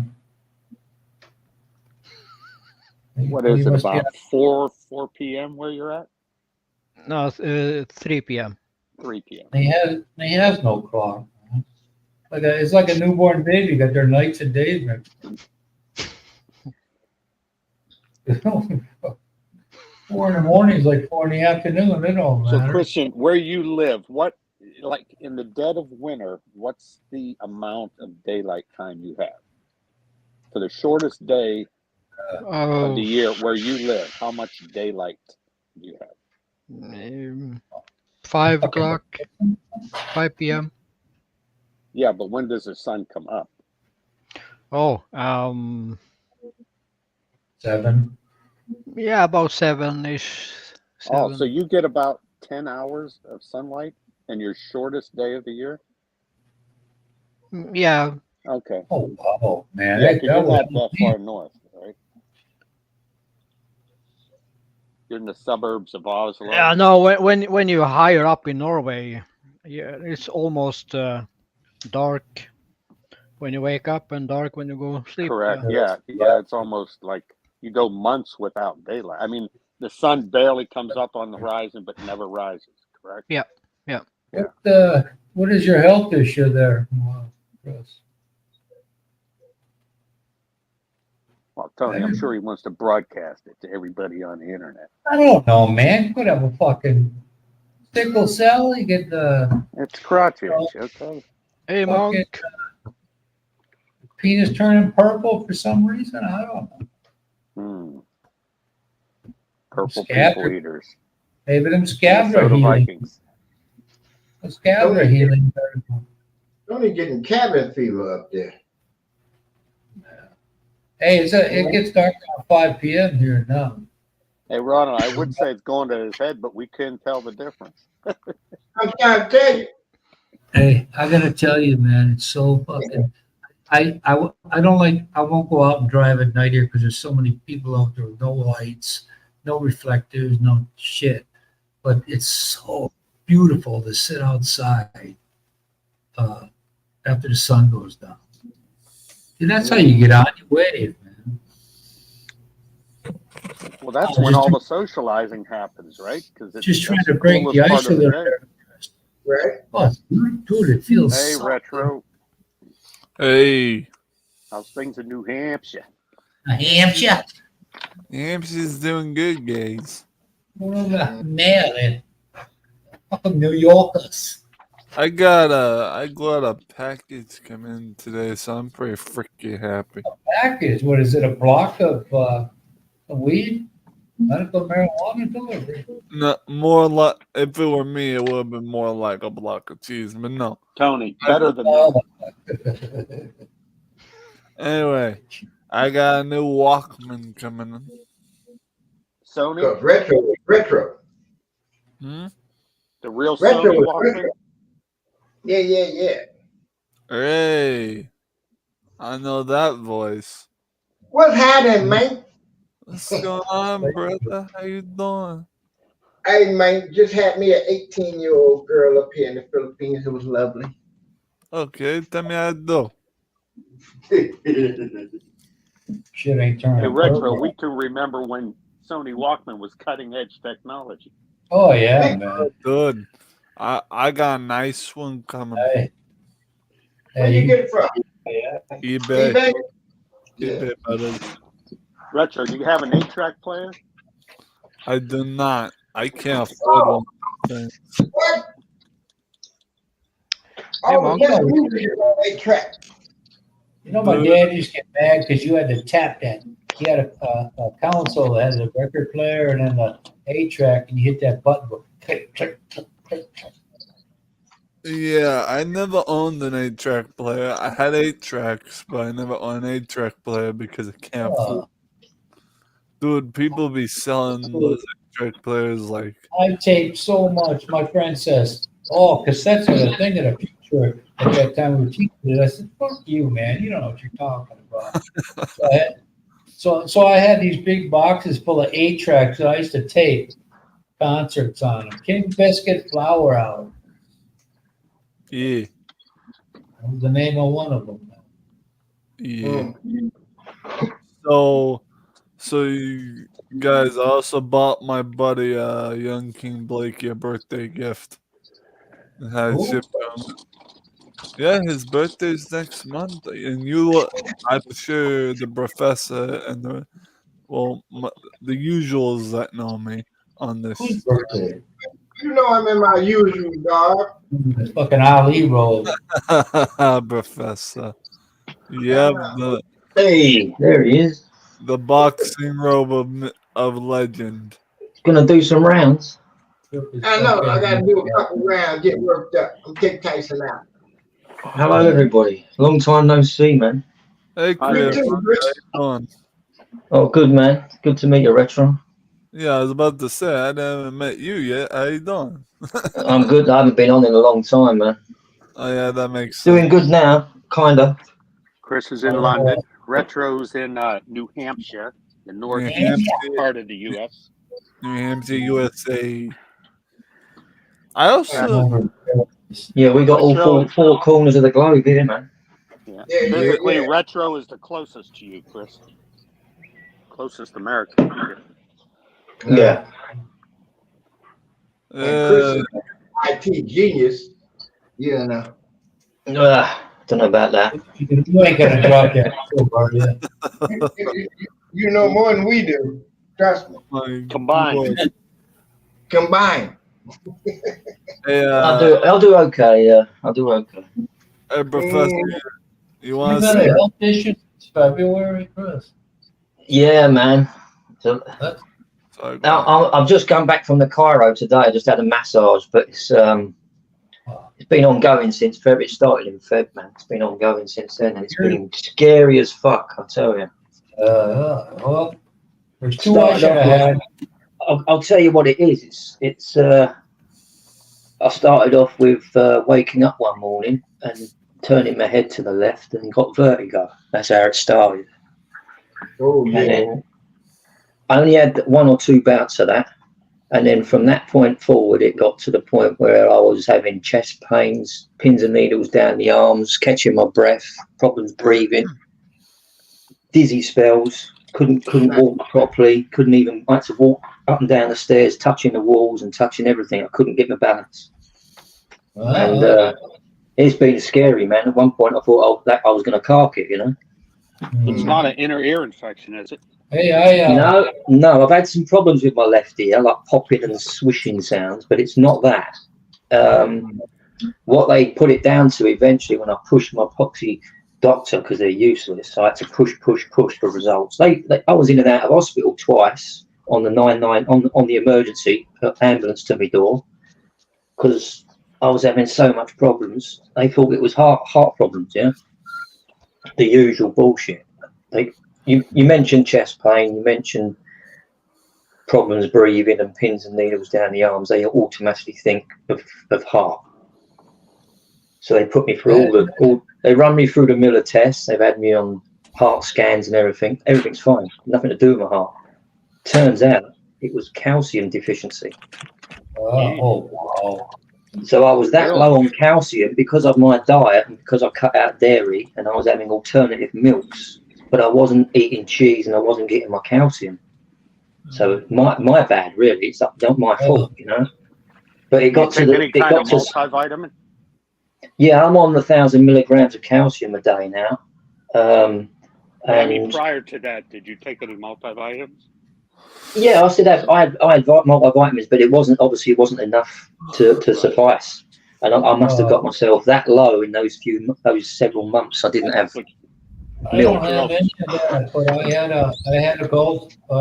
What is You it, must be about 4 p.m. where you're at? No, it's 3 p.m. 3 p.m. He has no clock. Man. It's like a newborn baby. Got their nights and days. Man. 4 in the morning is like 4 in the afternoon. It don't So, matter. Christian, where you live, what like in the dead of winter, what's the amount of daylight time you have? For the shortest day of Oh, the year where you live, how much daylight do you have? 5 o'clock, 5 p.m. Yeah, but when does the sun come up? Oh, 7. yeah, about 7-ish. Oh, so 7. you get about 10 hours of sunlight in your shortest day of the year? Yeah, Okay. Oh, wow, man. Yeah, That because you're was not that far north, right? You're in the suburbs of Oslo. yeah. No, when you're higher up in Norway, yeah, it's almost dark when you wake up and dark when you go to sleep. Correct. Yeah. Yeah. It's almost like you go months without daylight. I mean, the sun barely comes up on the horizon, but never rises. Correct. Yeah. Yeah. What is your health issue there, Chris? Well, Tony, I'm sure he wants to broadcast it to everybody on the internet. I don't know, man. Could have a fucking sickle cell. You get the It's crotch itch. Okay. Hey, fucking Monk. penis turning purple for some reason. I don't know. Purple Scab- people eaters. Maybe them scabs are Minnesota healing. Vikings. The scabs are healing. Only getting cabin fever up there. Hey, it gets dark around 5 p.m. here now. Hey, Ronald, I would say it's going to his head, but we couldn't tell the difference. I'm trying to tell you. Hey, I gotta tell you, man, it's so fucking. I don't like. I won't go out and drive at night here because there's so many people out there with no lights, no reflectors, no shit. But it's so beautiful to sit outside after the sun goes down. See, that's how you get on your wave, man. Well, that's Oh, when just- all the socializing happens, right? Because Just trying to break the ice a little bit. Right? Oh, dude, it feels Hey, so Retro. Hey, How's things in New Hampshire? good. Hampshire. Hampshire's doing good, guys. Nail it. Fucking New Yorkers. I got a package coming today, so I'm pretty freaking happy. Package, what is it, a block of weed? Medical marijuana delivery? No, more like if it were me, it would have been more like a block of cheese, but no. Tony, better than that. Oh, Anyway, I got a new Walkman coming in. Sony, Because retro. Hmm? the real Retro Sony was Walkman. retro. Yeah. Hey, I know that voice. What's happening, man? What's going on, brother? How you doing? Hey, man, just had me an 18-year-old girl up here in the Philippines. It was lovely. Okay, tell me how to do. shit ain't turning Hey, Retro, purple. we can remember when Sony Walkman was cutting edge technology. Oh, yeah, man. Good. I got a nice one coming. Hey. Where you get it from? eBay. eBay? Yeah. eBay, brother. Retro, do you have an 8-track player? I do not. I can't afford one. What? Hey, All Monk. the best music is on 8-track. You know, my dad used to get mad because you had to tap that. He had a console that had a record player and then the 8-track, and you hit that button. Go, click, click, click, click, click. Yeah, I never owned an 8-track player. I had 8 tracks, but I never owned an 8-track player because I can't afford. Dude, people be selling those 8-track players like. I taped so much. My friend says, "Oh, cassettes are the thing of the future." At that time, we were teaching it. I said, "Fuck you, man! You don't know what you're talking about." So I had these big boxes full of 8-tracks that I used to tape concerts on them. King Biscuit Flower Hour. Yeah, That was the name of one of them. yeah. So you guys, I also bought my buddy, Young King Blakey, a birthday gift. And had it Who? shipped to him. Yeah, his birthday's next month, and I'm sure the professor and the usuals that know me on this. Whose birthday? You know I'm in my usual garb. It's fucking Ali roll. Professor. Yep, Hey, there he is. the boxing robe of legend. Gonna do some rounds. I know. I got to do a couple rounds, get worked up. I'm kick Tyson out. Hello, everybody. Long time no see, man. Hey, Me Chris. too, Chris. How you doing? Oh, good, man. Good to meet you, Retro. Yeah, I was about to say, I haven't met you yet. How you doing? I'm good. I haven't been on in a long time, man. Oh, yeah, that makes Doing sense. good now, kinda. Chris is in London. Retro's in New Hampshire, the northeast part of the U.S. New Hampshire, USA. I also, Yeah, we got all four corners of the globe here, man. Yeah. Yeah, yeah, Physically, yeah. Retro is the closest to you, Chris. Closest American. Yeah. And Chris is an IT genius. You know. Don't know about that. You ain't gonna drop that so hard, yeah. You know more than we do. Trust me. my Combined. God. Combined. Hey, I'll do okay. Yeah, I'll do okay. hey, Professor, you You've want to had a say? health issue since February, Chris. Yeah, man. So, Sorry, now, I've just come back from the Cairo today. I just had a massage, but it's been ongoing since Feb. It started in Feb, man. It's been ongoing since then, and it's been scary as fuck. I tell you. Well, there's two I should have had. I'll tell you what it is. It's I started off with waking up one morning and turning my head to the left and got vertigo. That's how it started. Oh, And yeah. then I only had one or two bouts of that. And then from that point forward, it got to the point where I was having chest pains, pins and needles down the arms, catching my breath, problems breathing, dizzy spells, couldn't walk properly, I had to walk up and down the stairs, touching the walls and touching everything. I couldn't get my balance. And it's been scary, man. At one point, I thought I was going to cark it, you know. It's not an inner ear infection, is it? Hey, No, I've had some problems with my left ear, like popping and swishing sounds, but it's not that. What they put it down to eventually, when I pushed my epoxy doctor, because they're useless, I had to push for results. I was in and out of hospital twice on the 99 on the emergency ambulance to my door because I was having so much problems. They thought it was heart problems, yeah, the usual bullshit. You mentioned chest pain, you mentioned problems breathing and pins and needles down the arms. They automatically think of heart. So they put me through they run me through the Miller tests. They've had me on heart scans and everything. Everything's fine. Nothing to do with my heart. Turns out it was calcium deficiency. Oh, wow. So I was that low on calcium because of my diet and because I cut out dairy and I was having alternative milks, but I wasn't eating cheese and I wasn't getting my calcium. So my bad, really. It's not my fault, you know. But it got to the multivitamin. Yeah, I'm on 1,000 milligrams of calcium a day now. And prior to that, did you take any multivitamins? Yeah, I said I had multivitamins, but it wasn't enough to suffice. And I must have got myself that low in those several months. I didn't have I don't have any of that, but I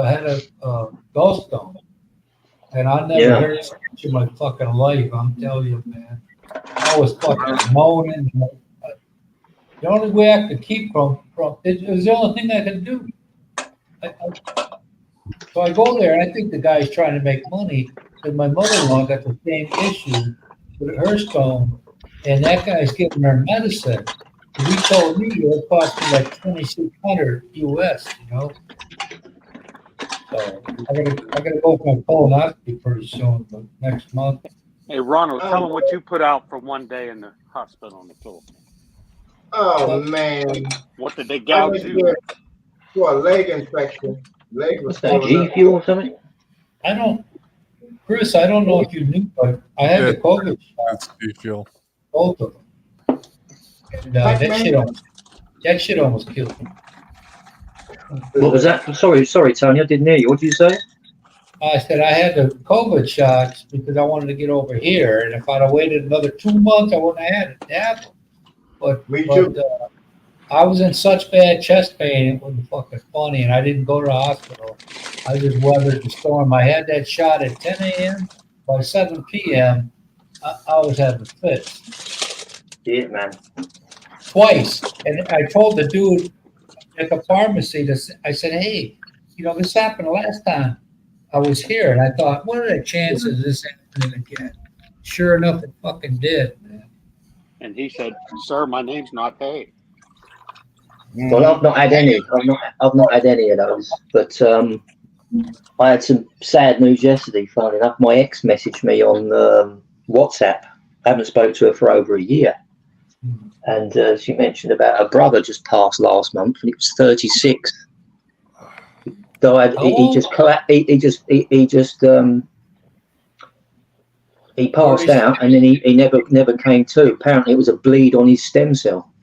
had a gallstone, and I never heard such in my fucking life. I'm telling you, man. I was fucking moaning. The only way I could keep from it was the only thing I could do. So I go there, and I think the guy's trying to make money, because my mother-in-law got the same issue with her stone, and that guy's giving her medicine. He told me it cost me like $2,600 US, you know. So I gotta go for my colonoscopy pretty soon, but next month. Hey, Ronald, tell them what you put out for one day in the hospital on the Philippines. Oh, man. What did they gouge you? For a leg infection. Leg was G Fuel or something? Chris, I don't know if you knew, but I had the COVID That's G Fuel. both of them. And, that shit almost killed me. What was that? Sorry, Tony, I didn't hear you. What did you say? I said I had the COVID shots because I wanted to get over here, and if I'd have waited another 2 months, I wouldn't have had it. Yeah, but Me too. I was in such bad chest pain, it wasn't fucking funny, and I didn't go to the hospital. I just weathered the storm. I had that shot at 10 a.m. By 7 p.m., I was having fits Yeah, man. twice, and I told the dude at the pharmacy, I said, hey, this happened the last time I was here, and I thought, what are the chances of this happening again? Sure enough, it fucking did, man. And he said, "Sir, my name's not paid." Well, I've not had any. I've not had any of those. But I had some sad news yesterday. Funny enough, my ex messaged me on WhatsApp. I haven't spoke to her for over a year, and she mentioned about her brother just passed last month, and he was 36. Died. He passed out, and then he never came to. Apparently, it was a bleed on his stem cell.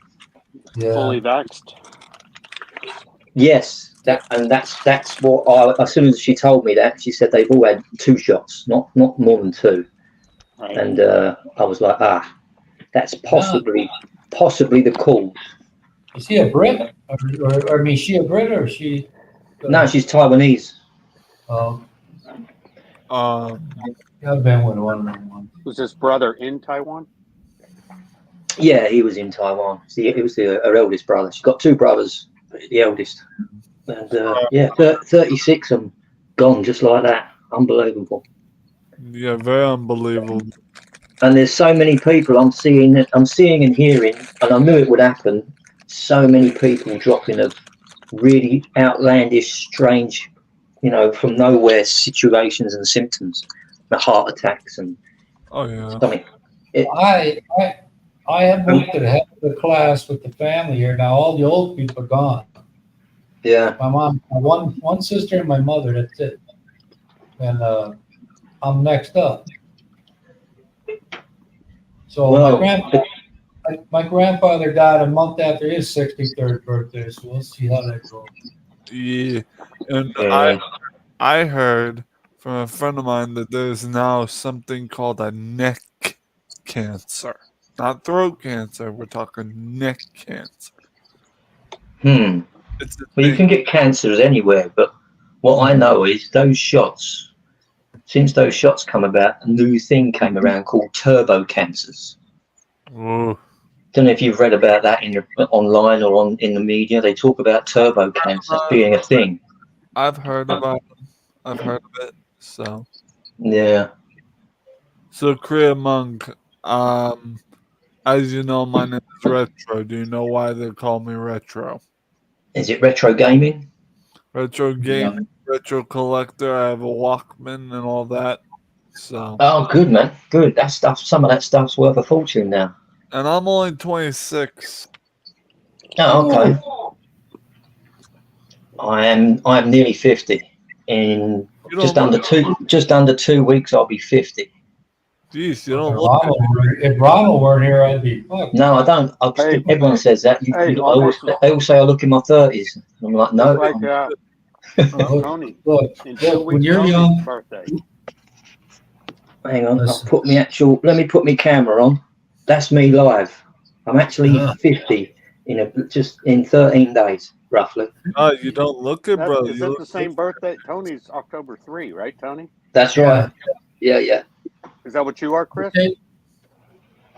Yeah. Fully vaxxed. Yes, that's what as soon as she told me that, she said they've all had 2 shots, not more than 2. Right. And I was like, that's possibly the cause. Is he a Brit? Or I mean, she a Brit or is she? No, she's Taiwanese. I've been with one of them ones. Was his brother in Taiwan? Yeah, he was in Taiwan. See, it was her eldest brother. She's got 2 brothers, the eldest. And 36 and gone just like that. Unbelievable. Yeah, very unbelievable. And there's so many people I'm seeing and hearing, and I knew it would happen. So many people dropping of really outlandish, strange, from nowhere situations and symptoms, the heart attacks and Oh yeah. something. I have moved to the head of the class with the family here. Now all the old people are gone. Yeah. My mom, one sister and my mother, that's it. And I'm next up. So Well, my grandfather died a month after his 63rd birthday, so we'll see how that goes. Yeah, and Yeah. I heard from a friend of mine that there's now something called a neck cancer, not throat cancer. We're talking neck cancer. It's a Well, you thing. can get cancers anywhere, but what I know is those shots. Since those shots come about, a new thing came around called turbo cancers. Whoa. Don't know if you've read about that online or in the media. They talk about turbo cancer being a thing. I've heard about it. I've heard of it. So Yeah. Korea Monk. As you know, my name is Retro. Do you know why they call me Retro? Is it retro gaming? Retro game, retro collector. I have a Walkman and all that. So. Oh, good man, good. That stuff. Some of that stuff's worth a fortune now. And I'm only 26. Oh, okay. I am nearly 50. In just under 2 weeks, I'll be 50. Jeez, you don't look. If Ronald weren't here, I'd be fucked. No, I don't. Hey. Everyone says that. They all say I look in my 30s. I'm like, no. Like Tony. Look, In 2 when weeks, you're Tony's young, birthday. Hang on. Listen. Let me put my camera on. That's me live. I'm actually 50 just in 13 days, roughly. Oh, you don't look it, bro. Is that the same birthday? Tony's October 3, right, Tony? That's right. Yeah. Is that what you are, Chris? Okay.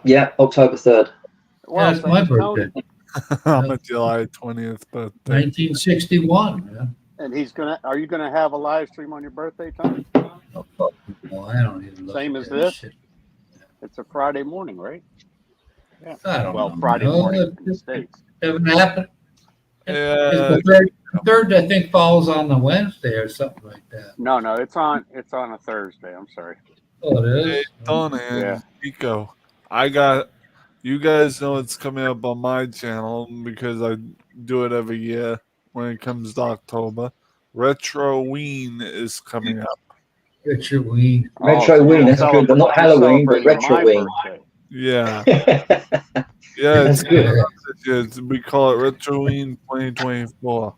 Yeah, October 3rd. Well, That's my thanks, Tony. birthday. I'm a July 20th birthday. 1961. Yeah. And are you gonna have a live stream on your birthday, Tony? Oh, fuck. Well, I don't even look Same at as that this? shit. It's a Friday morning, right? I don't Well, know. Friday No, morning it in the States. haven't happened. Yeah. The third, I think, falls on the Wednesday or something like that. No, it's on a Thursday. I'm sorry. Oh, it Hey, is? Tony and Yeah. Nico, you guys know it's coming up on my channel because I do it every year when it comes to October. Retroween is coming up. Richard Ween. Retroween, that's good, but not Halloween, but Retroween. Yeah. That's Yeah, it's good. we call it Retroween 2024.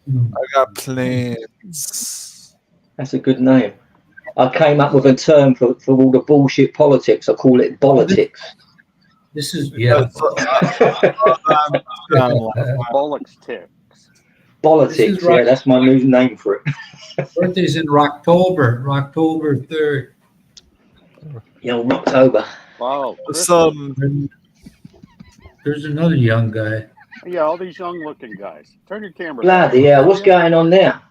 I got plans. That's a good name. I came up with a term for all the bullshit politics. I call it politics. This is, yeah. Bullocks ticks. Politics, right. yeah, that's my new name for it. Birthday's in October 3rd. Yeah, October. Wow. There's another young guy. Yeah, all these young-looking guys. Turn your camera. Bloody yeah, what's going on there?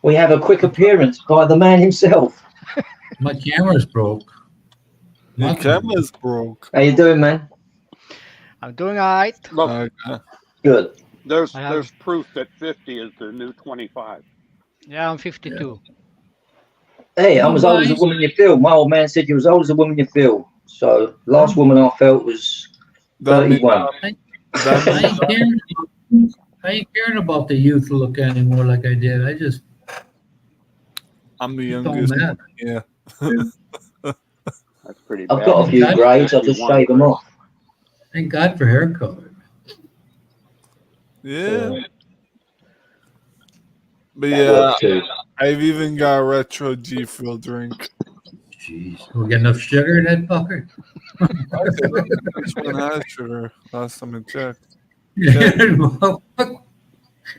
We have a quick appearance by the man himself. My camera's broke. Your camera's broke. How you doing, man? I'm doing all right. Look, Okay. Good. there's proof that 50 is the new 25. Yeah, I'm 52. Hey, I'm as old as the woman you feel. My old man said you're as old as the woman you feel. So last woman I felt was That means, 31. I ain't caring about the youth look anymore like I did. I just I'm the don't youngest. matter. Yeah. That's pretty bad. I've got a few grades. I just shave them off. Thank God for hair color. Yeah. But That yeah, works too. I've even got a retro G Fuel drink. Jeez, we get enough sugar in that fucker. Which one has sugar? Last time I checked.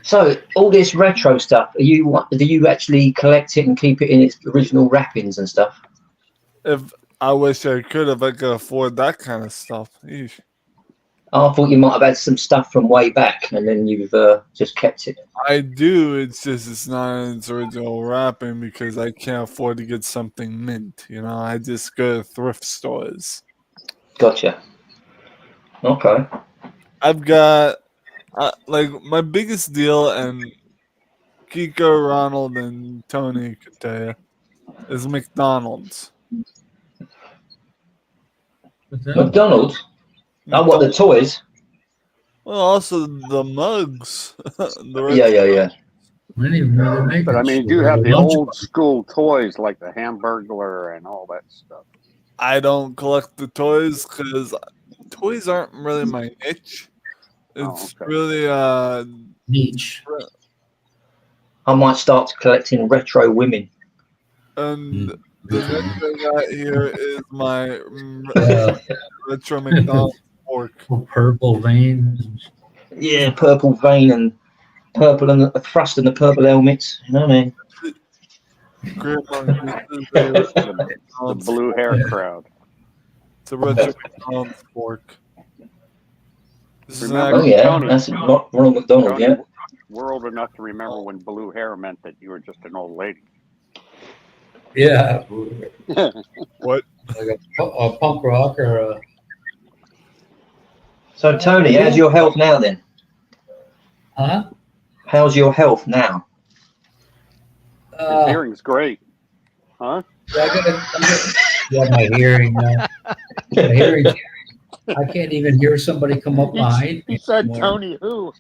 So all this retro stuff, do you actually collect it and keep it in its original wrappings and stuff? If I wish I could, if I could afford that kind of stuff. Eesh. I thought you might have had some stuff from way back and then you've just kept it. I do. It's just it's not in its original wrapping because I can't afford to get something mint. You know, I just go to thrift stores. Gotcha. Okay. I've got like my biggest deal, and Kiko, Ronald, and Tony could tell you, is McDonald's. McDonald's? Oh, what, the toys? Well, also the mugs. Yeah. I didn't even know they make But I it. mean, you have the old school toys like the Hamburglar and all that stuff. I don't collect the toys because toys aren't really my niche. It's okay. really niche. I might start collecting retro women. and the next thing I got here is my retro McDonald's fork. Purple veins. Yeah, purple vein and purple and the thrust and the purple helmets. You know what I mean? The blue hair crowd. It's a retro McDonald's fork. This is Remember- Oh yeah, Tony. that's Ronald McDonald. Tony, Yeah. We're old enough to remember when blue hair meant that you were just an old lady. Yeah. What? Like a punk rock or a. So Tony, how's your health now then? Huh? How's your health now? His hearing's great. Huh? Yeah, my hearing. My hearing. I can't even hear somebody come up behind He me. said anymore. Tony who?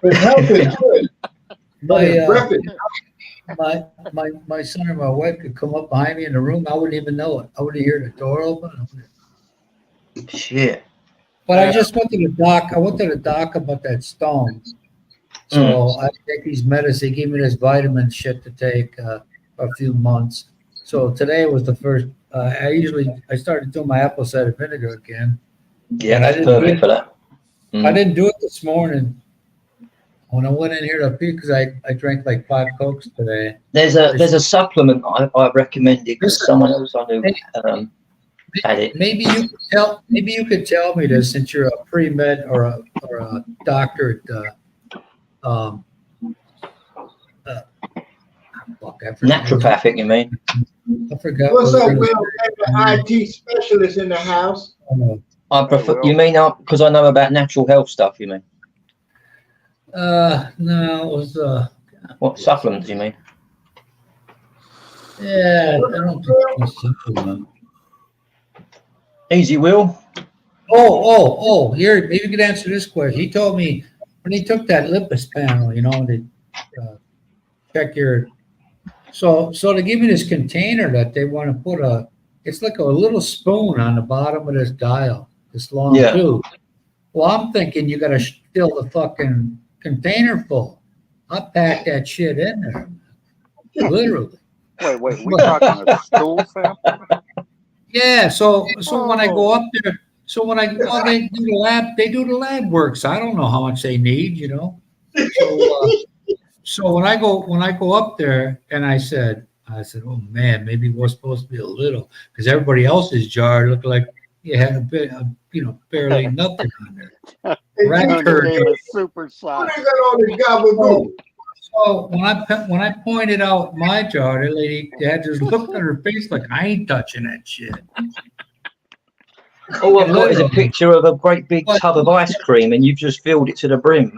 His health is good. My, His breath is my son or my wife could come up behind me in the room. I wouldn't even know it. I would hear the door open. Shit. But I just went to the doc. I went to the doc about that stone. So I take these medicines. They gave me this vitamin shit to take a few months. So today was the first. I started doing my apple cider vinegar again. Yeah, I that's didn't perfect do- for that. I didn't do it this morning. When I went in here to pee, because I drank like 5 Cokes today. There's a supplement I recommended because someone else I knew had it. Maybe you could tell me this since you're a pre-med or a doctor at fuck, I forgot. Naturopathic, you mean? I forgot. What's what up, it Will? was. The IT specialist in the house. I prefer. Will. You mean because I know about natural health stuff? You mean No, it was what supplements? You mean? yeah. I don't think it was supplement. Easy, Will. Oh! Here, maybe you could answer this question. He told me when he took that lipus panel, they check your. So they give me this container that they want to put it's like a little spoon on the bottom of this dial, this long Yeah. tube. Well, I'm thinking you got to fill the fucking container full. I packed that shit in there. literally. Wait, we talking a stool sample? Yeah, so when I go Oh. up there, they do the lab work. So I don't know how much they need, you know. So when I go up there, and I said, oh man, maybe we're supposed to be a little, because everybody else's jar looked like you had a bit, barely nothing on there. Rat Tony turd. gave a super shot. What they got all this gabagoo? So when I pointed out my jar, the lady had just looked at her face like, I ain't touching that shit. All I've got is a picture of a great big tub of ice cream, and you've just filled it to the brim.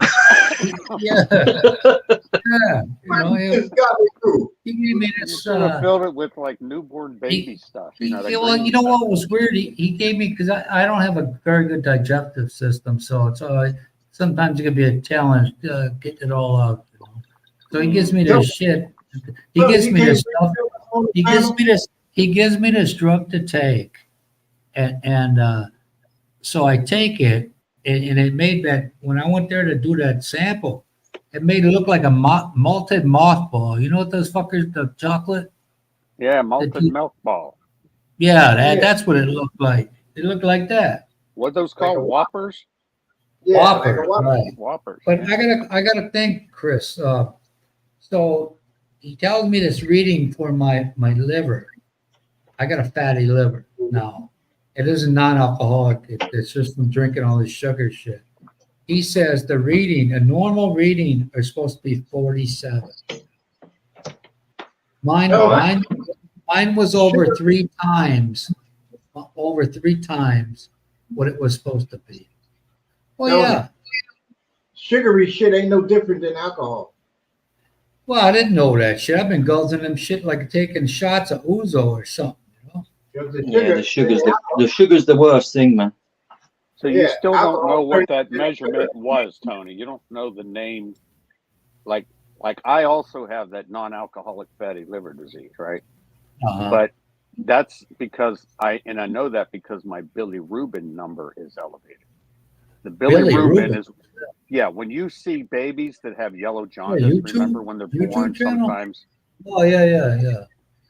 Yeah, yeah. It's gabagoo. He gave me You this. should have filled it with like newborn baby stuff. You know, You know what was weird? He gave me, because I don't have a very good digestive system, so it's sometimes it can be a challenge getting it all out. You know? So he gives me this shit. He gives me this stuff. He gives me this drug to take, and so I take it, and it made that when I went there to do that sample, it made it look like a malted mothball. You know what those fuckers, the chocolate? Yeah, malted milk ball. Yeah, that's what it looked like. It looked like that. What those called? Whoppers? Yeah, Whopper, like a Whopper. right? Whoppers. But I gotta thank Chris. So he tells me this reading for my liver. I got a fatty liver now. It isn't non-alcoholic. It's just from drinking all this sugar shit. He says a normal reading is supposed to be 47. Mine was over three times what it was supposed to be. Well, yeah. Sugary shit ain't no different than alcohol. Well, I didn't know that shit. I've been guzzling them shit like taking shots of Ouzo or something. Yeah, the sugar's the worst thing, man. So you Yeah, still don't know alcohol- what that measurement was, Tony. You don't know the name. Like I also have that non-alcoholic fatty liver disease, right? Uh-huh. But that's because I know that because my bilirubin number is elevated. The bilirubin is, when you see babies that have yellow jaundice, remember when they're born sometimes? Oh, yeah.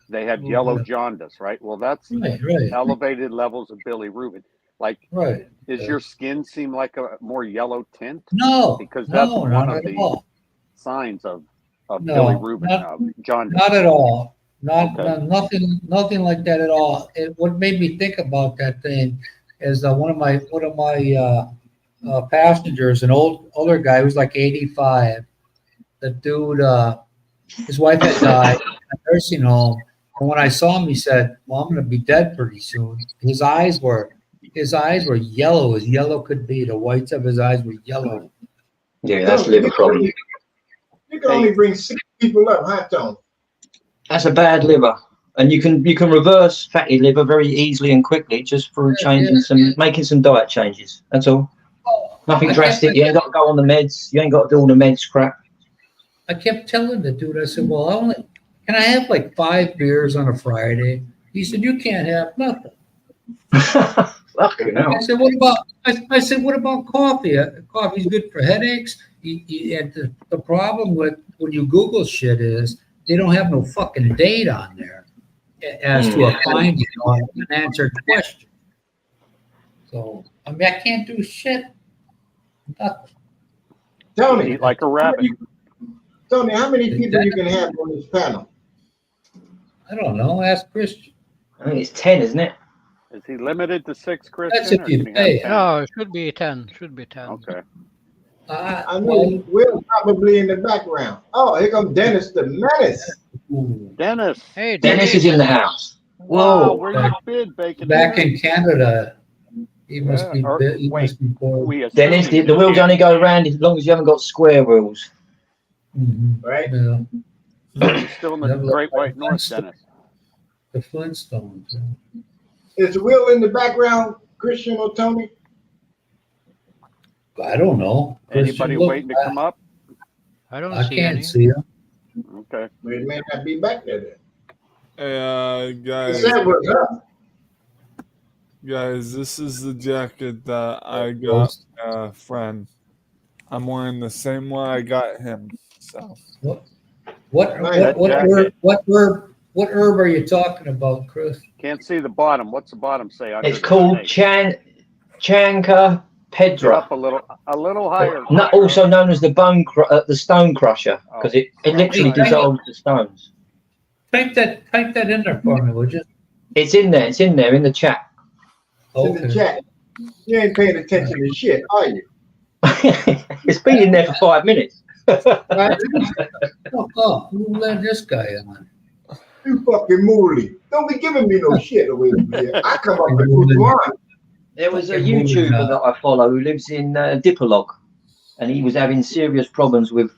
They have yellow jaundice, right? Well, that's Right. elevated levels of bilirubin. Like, Right. does your skin seem like a more yellow tint? No. Because that's one not of at the all. signs of No, bilirubin, jaundice. Not at all. Okay. Nothing like that at all. What made me think about that thing is one of my passengers, an older guy who was like 85. The dude, his wife had died in a nursing home. And when I saw him, he said, "Well, I'm going to be dead pretty soon." His eyes were yellow as yellow could be. The whites of his eyes were yellow. Yeah, that's liver problem. You can only bring 6 people up, huh, Tony? That's a bad liver, and you can reverse fatty liver very easily and quickly just through making some diet changes. That's all. Nothing drastic. You ain't got to go on the meds. You ain't got to do all the meds crap. I kept telling the dude, I said, "Well, can I have like 5 beers on a Friday?" He said, "You can't have nothing." Fucking hell. I said, "What about coffee? Coffee's good for headaches." And the problem with when you Google shit is they don't have no fucking date on there as to a finding or an answered question. So I can't do shit. Nothing. Tony, Eat like a rabbit. Tony, how many people you can have on this panel? I don't know. Ask Christian. I think it's 10, isn't it? Is he limited to 6, Christian? That's if or you can he have pay. 10? No, it should be 10. Okay. I know Will probably in the background. Oh, here comes Dennis the Menace. Dennis. Hey, Dennis is in the house. Wow, Whoa. where you been, Bacon? Back in Canada, he must be. He wait. must be bored. We assume Dennis, he's the in wheels Canada. only go around as long as you haven't got square wheels. Mhm. Right? Yeah, So he's still in the Yeah, look Great like White North, Dennis. the Flintstones. Yeah. Is Will in the background, Christian or Tony? I don't know. Anybody Christian, look, waiting to come up? I don't I see can't any. see him. Okay. Well, it may not be back there then. Hey, He guys, said what's up. this is the jacket that I got friend. I'm wearing the same one I got him. So What? What Right, what herb are you talking about, Chris? Can't see the bottom. What's the bottom say? Under It's the called snake? Chanca Get pedra. up a little higher. Also known as the stone crusher, because it literally Hey, dissolves the stones. Type that in there for me, would you? It's in there. It's in there in the chat. In the chat. You ain't paying attention to shit, are you? It's been in there for 5 minutes. Fuck off. Who let this guy on? You fucking mooly. Don't be giving me no shit away from here. I come up with good one. There was a Fucking moving YouTuber on. that I follow who lives in Dipolog, and he was having serious problems with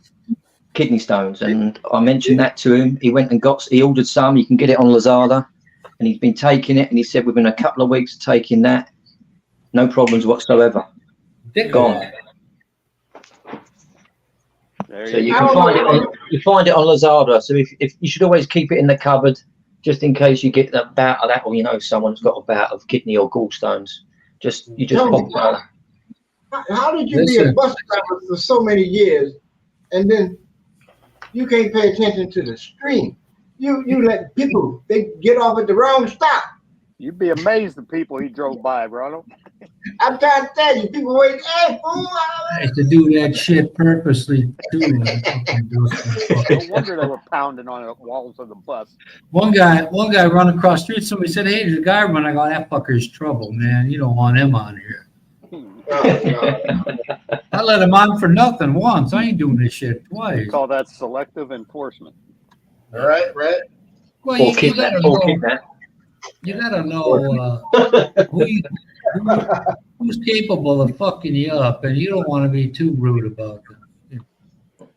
kidney stones. And I mentioned that to him. He went and he ordered some. You can get it on Lazada, and he's been taking it. And he said within a couple of weeks of taking that, no problems whatsoever. Gone. There So you you go. can find it. You find it on Lazada. So if you should always keep it in the cupboard, just in case you get a bout of that, or you know someone's got a bout of kidney or gallstones. You just pop it on. How did you be a Listen. bus driver for so many years and then you can't pay attention to the stream? You let people, they get off at the wrong stop. You'd be amazed the people he drove by, Ronald. I'm trying to tell you, people wait, hey, fool. I used to do that shit purposely too. No wonder they were pounding on the walls of the bus. One guy run across the street. Somebody said, "Hey, there's a guy running." I go, "That fucker's trouble, man. You don't want him on here." I let him on for nothing once. I ain't doing this shit twice. Call that selective enforcement. Right. Well, Or you kidnap. gotta Or know. kidnap. You gotta know who's capable of fucking you up, and you don't want to be too rude about them.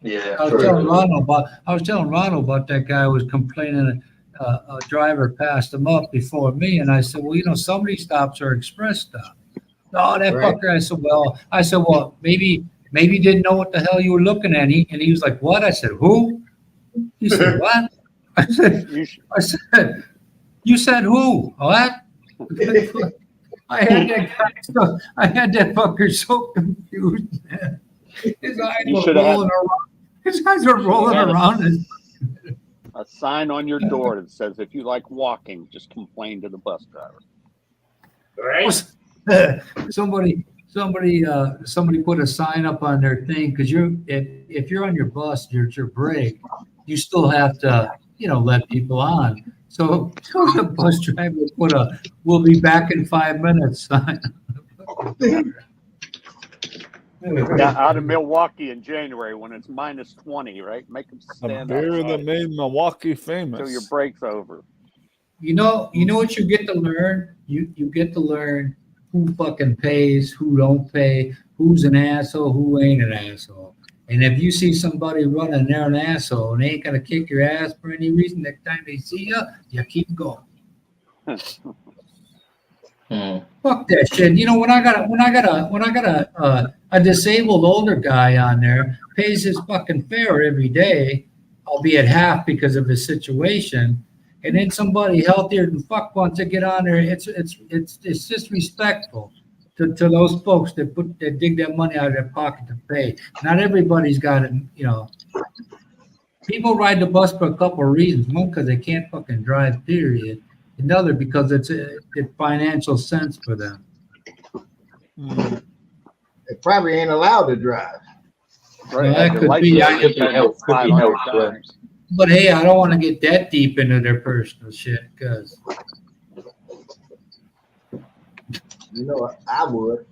Yeah. I was telling Ronald about that guy who was complaining. A driver passed him up before me, and I said, "Well, you know, some of these stops are express stops." Oh, that Right. fucker! I said, "Well, maybe you didn't know what the hell you were looking at." And he was like, "What?" I said, "Who?" He said, "What?" I said, "You said who? What?" I had that fucker so confused, man. His eyes You were should have had- rolling around. His eyes were rolling had a- around. A sign on your door that says, if you like walking, just complain to the bus driver. Right. Somebody put a sign up on their thing because if you're on your bus, your break, you still have to let people on. So the bus driver put a "We'll be back in 5 minutes" sign. Yeah, out of Milwaukee in January when it's minus 20, right? Make them The stand beer that outside made Milwaukee until famous. your break's over. You know what you get to learn? You get to learn who fucking pays, who don't pay, who's an asshole, who ain't an asshole. And if you see somebody running, they're an asshole, and they ain't gonna kick your ass for any reason. Next time they see you keep going. Fuck that shit. You know, when I got a disabled older guy on there, pays his fucking fare every day, albeit half because of his situation, and then somebody healthier than fuck wants to get on there, it's disrespectful to those folks that dig that money out of their pocket to pay. Not everybody's got it, People ride the bus for a couple of reasons. One, because they can't fucking drive, period. Another, because it's financial sense for them. They probably ain't allowed to drive. Well, that could be- could be help, yeah. But hey, I don't want to get that deep into their personal shit, because I would.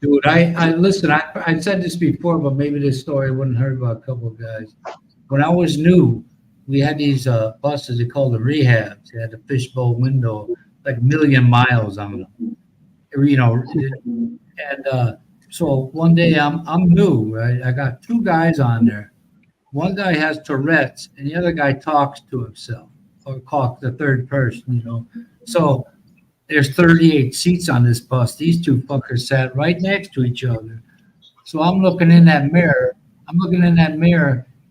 dude, I listen. I said this before, but maybe this story I wouldn't heard about a couple of guys. When I was new, we had these buses. They called them rehabs. They had the fishbowl window, like 1 million miles on them. And so one day I'm new, right? I got two guys on there. One guy has Tourette's, and the other guy talks to himself, or calls the third person. So there's 38 seats on this bus. These two fuckers sat right next to each other. So I'm looking in that mirror.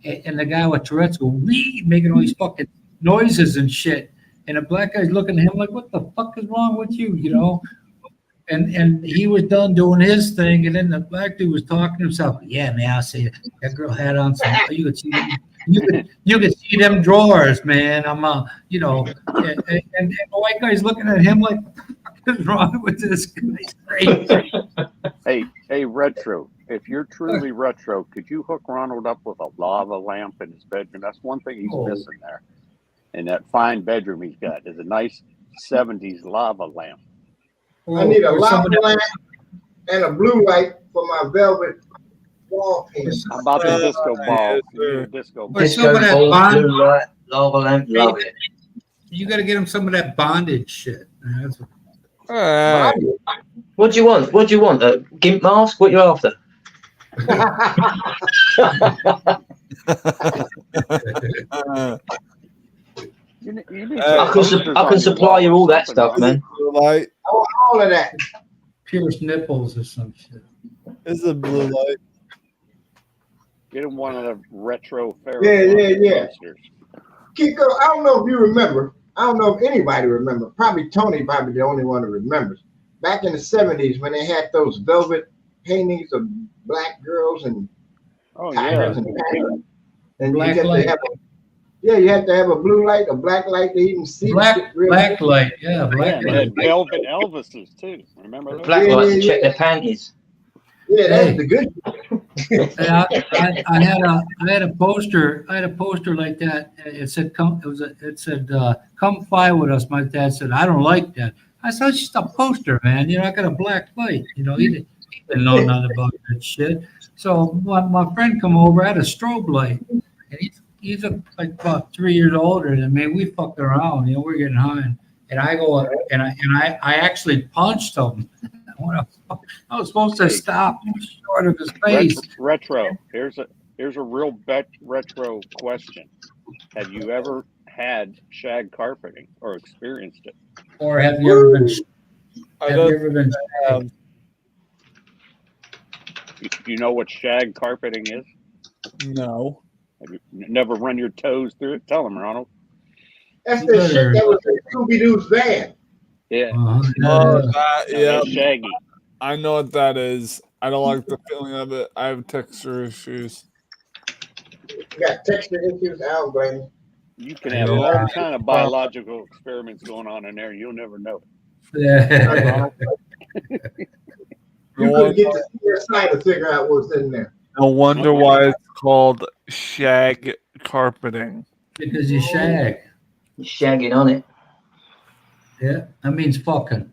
And the guy with Tourette's go, "Wee," making all these fucking noises and shit. And the black guy's looking at him like, "What the fuck is wrong with you?" And he was done doing his thing, and then the black dude was talking to himself. "Yeah, man, I see it. That girl had on some. You could see you could see them drawers, man. You know, and the white guy's looking at him like, what is wrong with this guy? He's crazy. Hey, retro. If you're truly retro, could you hook Ronald up with a lava lamp in his bedroom? That's one thing he's missing there. And that fine bedroom he's got is a nice 70s lava lamp. I need a Or lava somebody- lamp and a blue light for my velvet wall paint. How about the disco ball? yes, You need a sir. disco Or ball. some of that Disco ball, bond- blue light, lava lamp, love it. You got to get him some of that bondage shit. That's what- Hey, What do you want? What do you want? A gimp mask? What you after? You need I some I can supply you all that stuff, man. blue light. All of that. Pierce nipples or some shit. It's a blue light. Get him one of the retro Pharaoh Yeah. posters. Kiko, I don't know if you remember. I don't know if anybody remember. Probably Tony, probably the only one who remembers. Back in the 70s when they had those velvet paintings of black girls and Oh tigers yeah. and panthers. And Black you had light. to have you had to have a blue light, a black light to even see. Black light. Yeah, Yeah, black they light. had velvet Elvises too. Remember those? Black lights to check their panties. Yeah, that's the good. And I had a poster. I had a poster like that. It said, "Come." It said, "Come fly with us." My dad said, "I don't like that." I said, "It's just a poster, man. You know, I got a black light. You know, he didn't know nothing about that shit." So my friend come over. I had a strobe light, and he's like about 3 years older than me. We fucked around. You know, we're getting high, and I go and I actually punched him. I was supposed to stop short of his face. Retro. Here's a real retro question. Have you ever had shag carpeting or experienced it? Or have you ever been? I Have you don't ever been? have. You know what shag carpeting is? No. Have you never run your toes through it? Tell them, Ronald. That's the shit that was in Scooby-Doo's van. Yeah. Oh, that, No, yeah. that's shaggy. I know what that is. I don't like the feeling of it. I have texture issues. You got texture issues. I don't blame you. You can have all kind of biological experiments going on in there. You'll never know. Yeah. You couldn't get the CSI to figure out what's in there. No wonder why it's called shag carpeting. Because you shag. You're shagging on it. Yeah, that means fucking.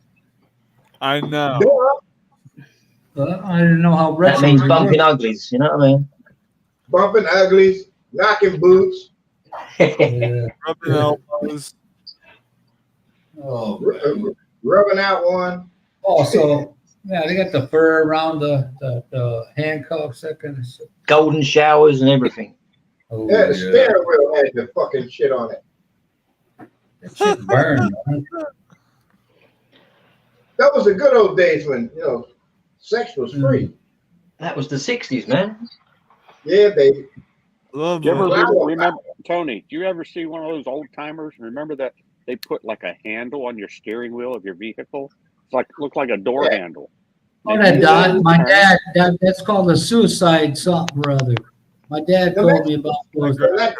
I know. Duh. Well, I didn't know how That retro means it bumping worked. uglies. You know what I mean? Bumping uglies, knocking boots, Yeah. Rubbing elbows. Oh, rubbing out one. so yeah, they got the fur around the handcuffs, that kind of shit. Golden showers and everything. Oh, Yeah, the steering wheel had the fucking shit on it. That shit burned. Man. That was the good old days when, sex was free. That was the 60s, man. Yeah, baby. Love Do you ever it. remember, Tony? Do you ever see one of those old timers? Remember that they put like a handle on your steering wheel of your vehicle? It's looked like a door handle. Oh, that Don, my dad, that's called a suicide something or other. My dad told me about those. That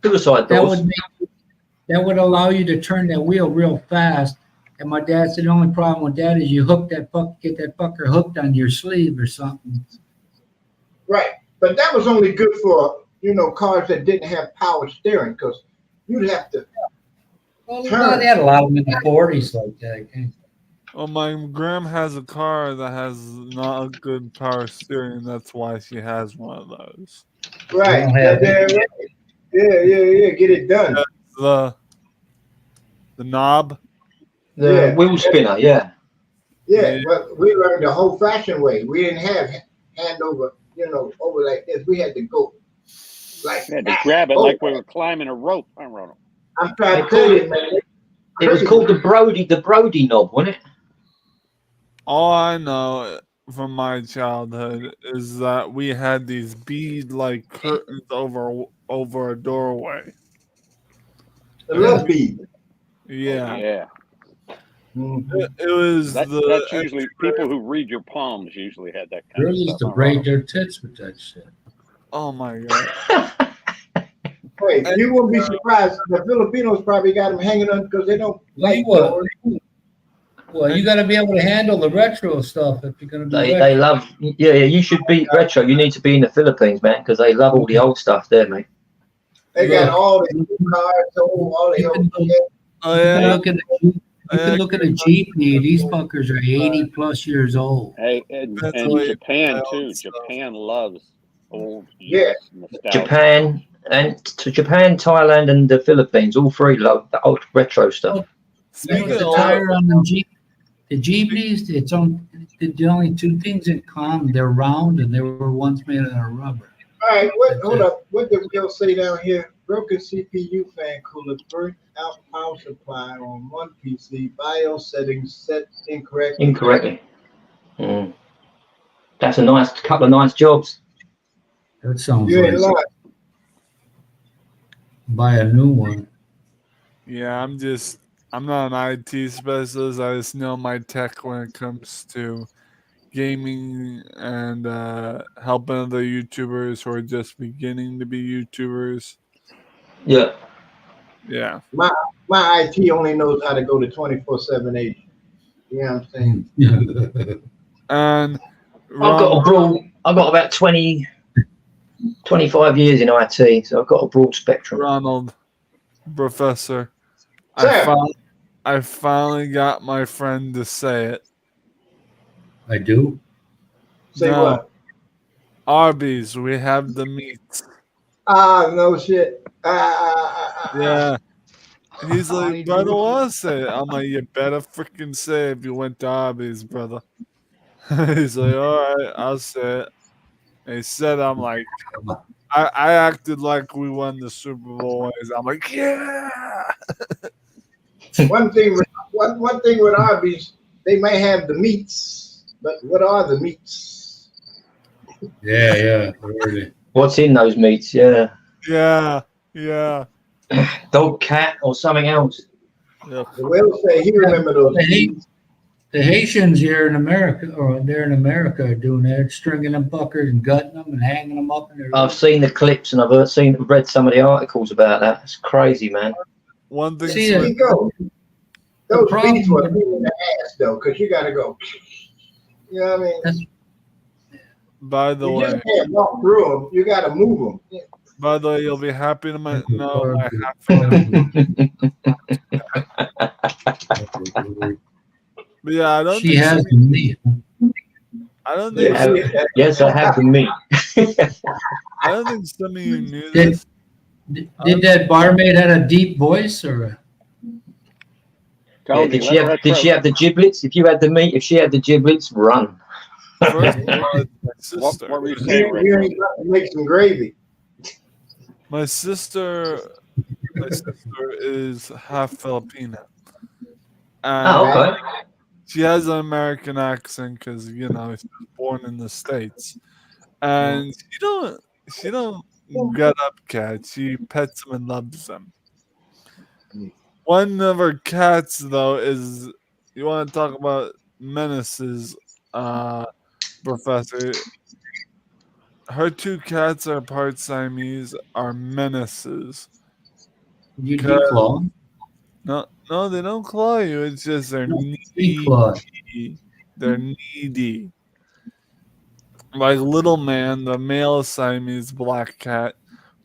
Suicide doors. would allow you to turn that wheel real fast. And my dad said the only problem with that is you get that fucker hooked on your sleeve or something. Right. But that was only good for, cars that didn't have power steering because you'd have to. Well, they had a lot of them in the 40s like that. I think. Well, my gram has a car that has not a good power steering. That's why she has one of those. Right. don't have Yeah. Get it done. The knob. The Yeah. wheel spinner, yeah. Yeah, but we learned the whole fashioned way. We didn't have hand over, over like this. We had to go like You had to that. grab it Oh, like we were climbing a rope. I Ronald. I'm trying to tell you, man. It was called the Brody knob, wasn't it? All I know from my childhood is that we had these bead-like curtains over a doorway. The love bead. Yeah, Yeah. it was That's usually people who read your palms usually had that kind Girls of used stuff. to braid their tits with that shit. Oh my god. Wait, you won't be surprised. The Filipinos probably got them hanging on because they don't like Well, doors. well, you got to be able to handle the retro stuff if you're going to be They retro. love. Yeah, you should be retro. You need to be in the Philippines, man, because they love all the old stuff there, mate. They got Look. all the new cars, all the You can old look- shit. Oh you can yeah. look at the, you can look at a Jeepney. These fuckers are 80 plus years old. Hey, and That's why you Japan buy too. old stuff. Japan loves old Yeah. US nostalgia. Japan Thailand, and the Philippines, all three love the old retro stuff. You know, Speaking the of tire on the Jeepneys, it's on the only two things in common. They're round and they were once made out of rubber. All right, hold up. What did Will say down here? Broken CPU fan cooler, burnt out power supply on one PC, BIOS settings set incorrectly. Incorrectly. That's a couple of nice jobs. That sounds You ain't like lying. buy a new one. Yeah, I'm not an IT specialist. I just know my tech when it comes to gaming and helping other YouTubers who are just beginning to be YouTubers. Yeah. Yeah. My IT only knows how to go to 24/7/8. You know what I'm saying? And I've got about 20, 25 years in IT, so I've got a broad spectrum. Ronald, Professor, Sir. I finally got my friend to say it. I do. Say No. what? Arby's, we have the meats. Ah, no shit. Yeah. He's I like, need brother, to- want to say it? I'm like, you better freaking say it if you went to Arby's, brother. He's like, all right, I'll say it. And he said, I'm like, I acted like we won the Super Bowl. I'm like, yeah. One thing with Arby's, they may have the meats, but what are the meats? Yeah. Really. What's in those meats? Yeah. Yeah. Dog, cat, or something else. Yep. Will say he remember those meats. The Haitians here in America, or there in America, are doing that, stringing them fuckers and gutting them and hanging them up in their. I've seen the clips and I've read some of the articles about that. It's crazy, man. One thing. See, There you go. Those problem meats were with- pain in the ass though, because you gotta go. You know what I mean? By the You way, just can't walk through them. You gotta move them. you'll be happy to know I have. But yeah, I don't She think has the meat. I don't think Yeah. Yes, I have the meat. I don't think some of you knew Did- this. Did that barmaid had a deep voice or? Yeah, did she have the giblets? If you had the meat, if she had the giblets, run. First of all, it's my What sister. were you You saying, you Retro? ain't got to make some gravy. My sister is half Filipino. And Oh, okay. she has an American accent because she was born in the States. And she don't gut up cats. She pets them and loves them. One of her cats though is, you want to talk about menaces, Professor. Her two cats are part Siamese, are menaces. You declaw? No, they don't claw you. It's just they're Declaw. needy. They're needy. Like Little Man, the male Siamese black cat,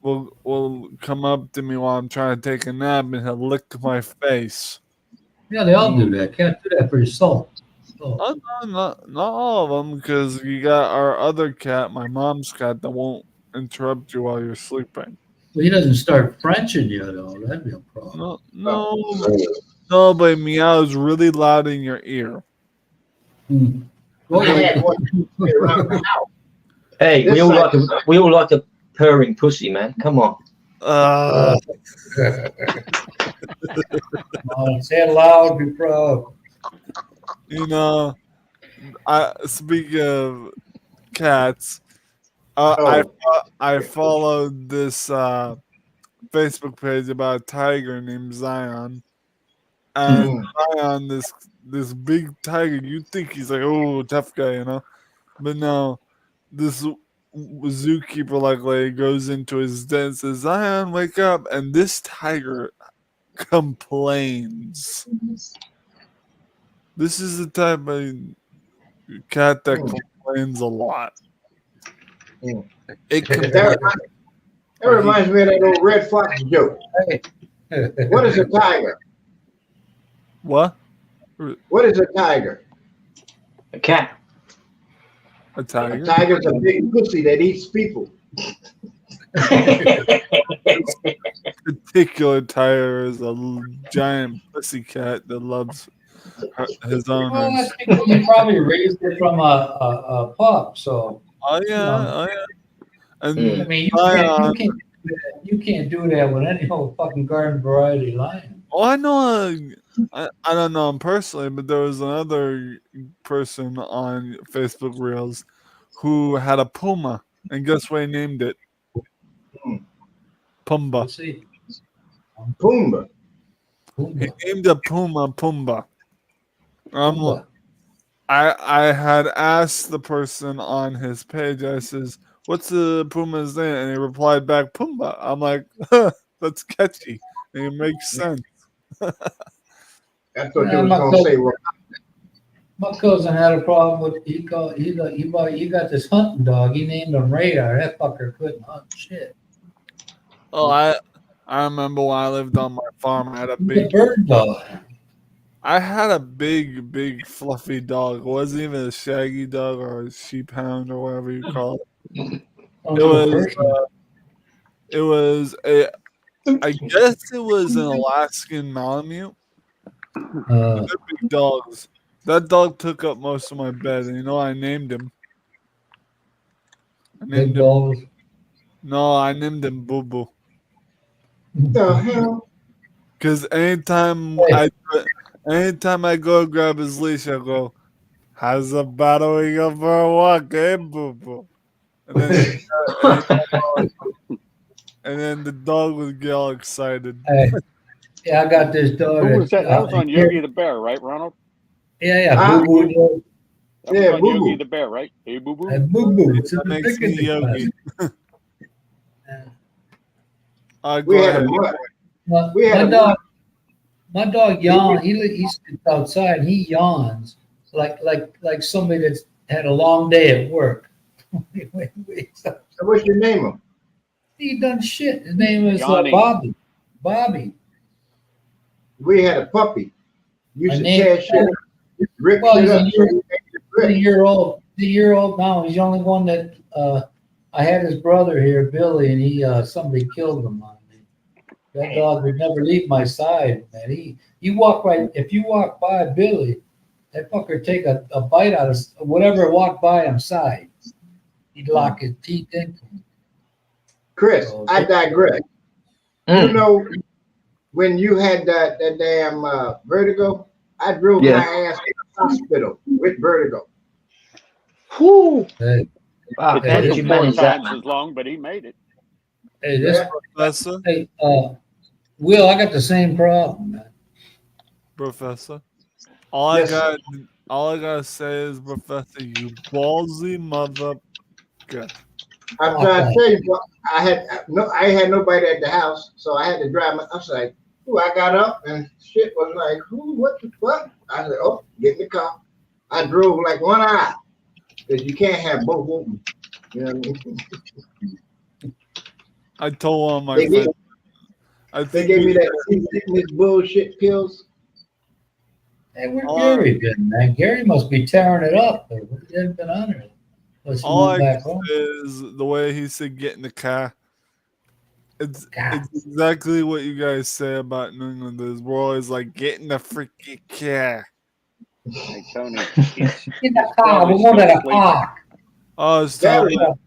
will come up to me while I'm trying to take a nap and he'll lick my face. Yeah, they all do that. Can't do that for your soul. Oh. Oh, no, not all of them, because you got our other cat, my mom's cat, that won't interrupt you while you're sleeping. Well, he doesn't start Frenching you though. That'd be a problem. No, but he meows really loud in your ear. Oh, I had one around the house. Hey, we all like a purring pussy, man. Come on. Say it loud, be proud. I speak of cats. I followed this Facebook page about a tiger named Zion, and Zion, this big tiger. You think he's like, oh, tough guy, but no, this zookeeper like lady goes into his den and says, Zion, wake up. And this tiger complains. This is the type of cat that complains a lot. Mm. It can That reminds me of that old Red Fox joke. What is a tiger? what? What is a tiger? A cat. A A tiger? tiger's a big pussy that eats people. Particular tiger is a giant pussy cat that loves his Well, owners. I think you probably raised it from a pup, so Oh yeah. And I mean you can't do that with any old fucking garden variety lion. oh, I know. I don't know him personally, but there was another person on Facebook Reels who had a puma, and guess what he named it? Pumba. Let's see. Pumbaa. He named a puma Pumba. I had asked the person on his page. I says, "What's the puma's name?" And he replied back, "Pumba." I'm like, "That's catchy. And it makes sense." That's what you was gonna say. Well, My cousin had a problem with he got this hunting dog. He named him Radar. That fucker couldn't hunt shit. Oh, I remember when I lived on my farm. I had a He's a big bird dog. big fluffy dog. It wasn't even a shaggy dog or a sheep hound or whatever you call it. It was a. I guess it was an Alaskan Malamute. They're big dogs. That dog took up most of my bed, and you know I named him. Big dogs. No, I named him Boo Boo. the hell? Because anytime I go grab his leash, I go, "How's about we go for a walk, eh, Boo Boo?" And then the dog would get all excited. Hey, yeah, I got this dog. Who was that? That was on Yogi the Bear, right, Ronald? Yeah, Boo Boo. That was Yeah, on Boo Yogi Boo. the Bear, right? Hey, Boo Boo. Boo Boo. That makes me Yogi. We had a mutt. We had My dog yawns. He sits outside. And he yawns like somebody that's had a long day at work. So what's your name? He done shit. His name is Yanni. Bobby. Bobby. We had a puppy. Used I to named- tear shit up. Rip Well, shit he's a up. year- So we made it He's a rip. year old. He's a year old now. He's the only one that I had his brother here, Billy, and he somebody killed him on me. That dog would never leave my side, man. You walk right if you walk by Billy, that fucker take a bite out of whatever walked by him side. He'd lock his teeth in. Chris, I digress. You Mm. know, when you had that damn vertigo, I drove Yeah. my ass to the hospital with vertigo. Whew. Hey, Wow, It how took did him you 4 manage that, times man? as long, but he made it. hey, this Yeah. Professor, hey, Will, I got the same problem, man. Professor. All Yes, I gotta say is, Professor, you ballsy mother. I'm trying to tell you, but I had nobody at the house, so I had to drive. I was like, ooh, I got up and shit was like, ooh, what the fuck? I said, oh, get in the car. I drove like one eye because you can't have both open. You know what I mean? I told one of my They gave, friends. I they think gave me that seasickness bullshit pills. Hey, where Gary been, man? Gary must be tearing it up. He hasn't been on it. Unless he all went I back home. is the way he said get in the car. It's God. it's exactly what you guys say about New Englanders. We're always like, get in the freaking car. Hey, Tony. He's, In the car, probably we want still to sleeping. park.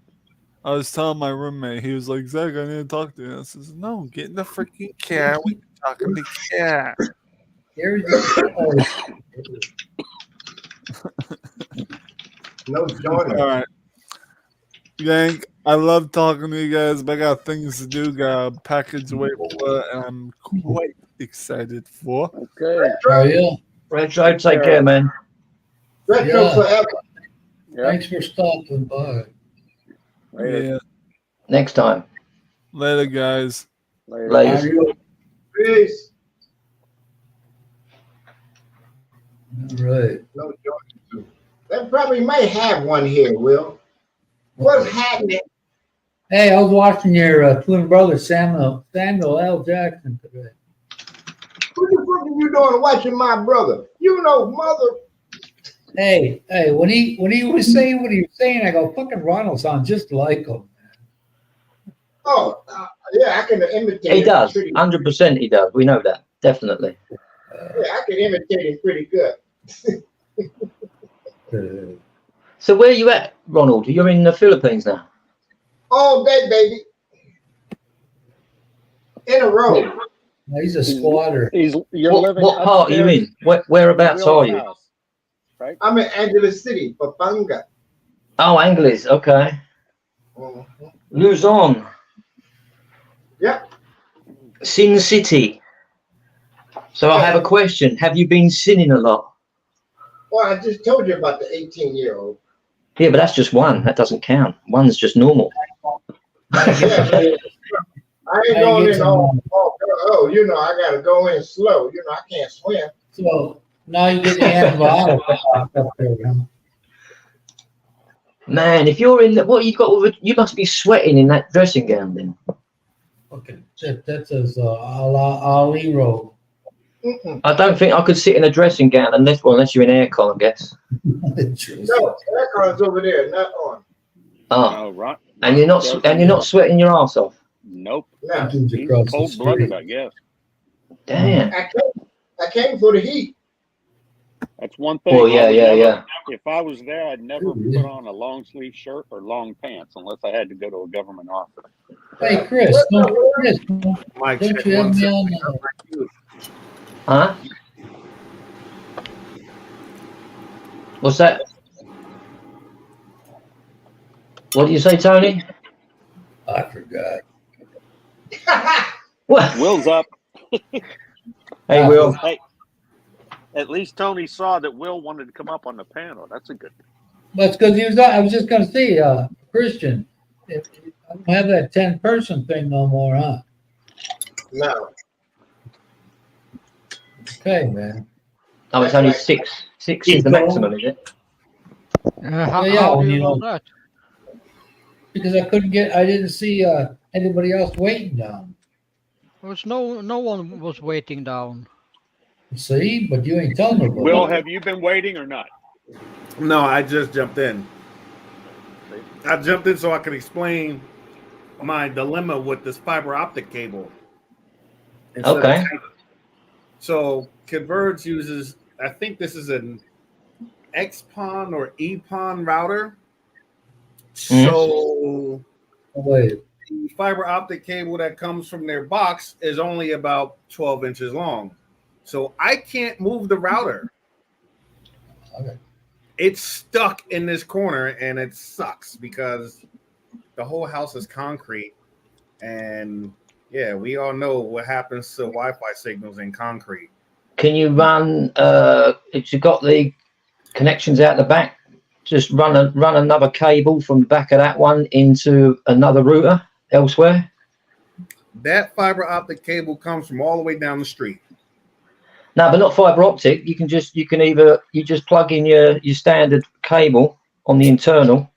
I was telling my roommate, he was like, Zach, I need to talk to you. I says, no, get in the freaking car. We can talk in the car. Gary's No joint. All right. Yank, I love talking to you guys, but I got things to do. Got a package to wait for, and I'm quite excited for. Okay. How are you? Retro, take care, man. Retro Yeah. forever. Yeah. Thanks for stopping by. Yeah. Next time. Later, guys. Later. Peace. All right. No joke. They probably might have one here, Will. What's happening? Hey, I was watching your twin brother Samuel L. Jackson today. What the fuck are you doing watching my brother? You know, mother. Hey, when he was saying what he was saying, I go, fucking Ronald sounds just like him. Oh, yeah, I can imitate He him does. pretty- 100% he does. We know that. Definitely. Yeah, I can imitate him pretty good. So where are you at, Ronald? You're in the Philippines now? All day, baby. In a row. He's a squatter. You're What living part are you upstairs in? Whereabouts Will's are you? house, right? I'm in Angeles City, Papanga. Oh, Angeles. Okay. Mhm. Luzon. Yep. Sin City. So I have a question. Have you been sinning a lot? Well, I just told you about the 18-year-old. Yeah, but that's just one. That doesn't count. One's just normal. Yeah, I ain't going in oh, you know, I gotta go in slow. You know, I can't swim. So now you get the antibiotic up there, huh? Man, if you're in the, what you got, you must be sweating in that dressing gown then. Okay, that says Ali roll. Mm-mm. I don't think I could sit in a dressing gown unless you're in aircon, I guess. No, that car's over there, not on. Oh, Oh, right. and you're not sweating your ass off. Nope. No, Dudes He's across the cold-blooded, street. I guess. Damn. I came for the heat. That's one thing. Well, yeah. If I was there, I'd never put on a long sleeve shirt or long pants unless I had to go to a government office. Hey, Chris, don't Mike, you check have one me second. on? Huh? What's that? What do you say, Tony? I forgot. What? Will's up. Hey, Will. Hey, at least Tony saw that Will wanted to come up on the panel. That's a good thing. That's because he was. I was just going to say, Christian, if I don't have that 10-person thing no more, huh? No. Okay, man. Oh, it's only six. Six is the maximum, is it? How, Yeah, how when do you you know know- that? Because I didn't see anybody else waiting down. No one was waiting down. See, but you ain't telling nobody. Will, have you been waiting or not? No, I just jumped in. I jumped in so I could explain my dilemma with this fiber optic cable. Instead of Okay. So Converge uses, I think this is an XPON or EPON router. So Wait. the fiber optic cable that comes from their box is only about 12 inches long. So I can't move the router. Okay. It's stuck in this corner and it sucks because the whole house is concrete. And yeah, we all know what happens to Wi-Fi signals in concrete. Can you run? If you've got the connections out the back, just run another cable from the back of that one into another router elsewhere. That fiber optic cable comes from all the way down the street. No, but not fiber optic. You just plug in your standard cable on the internal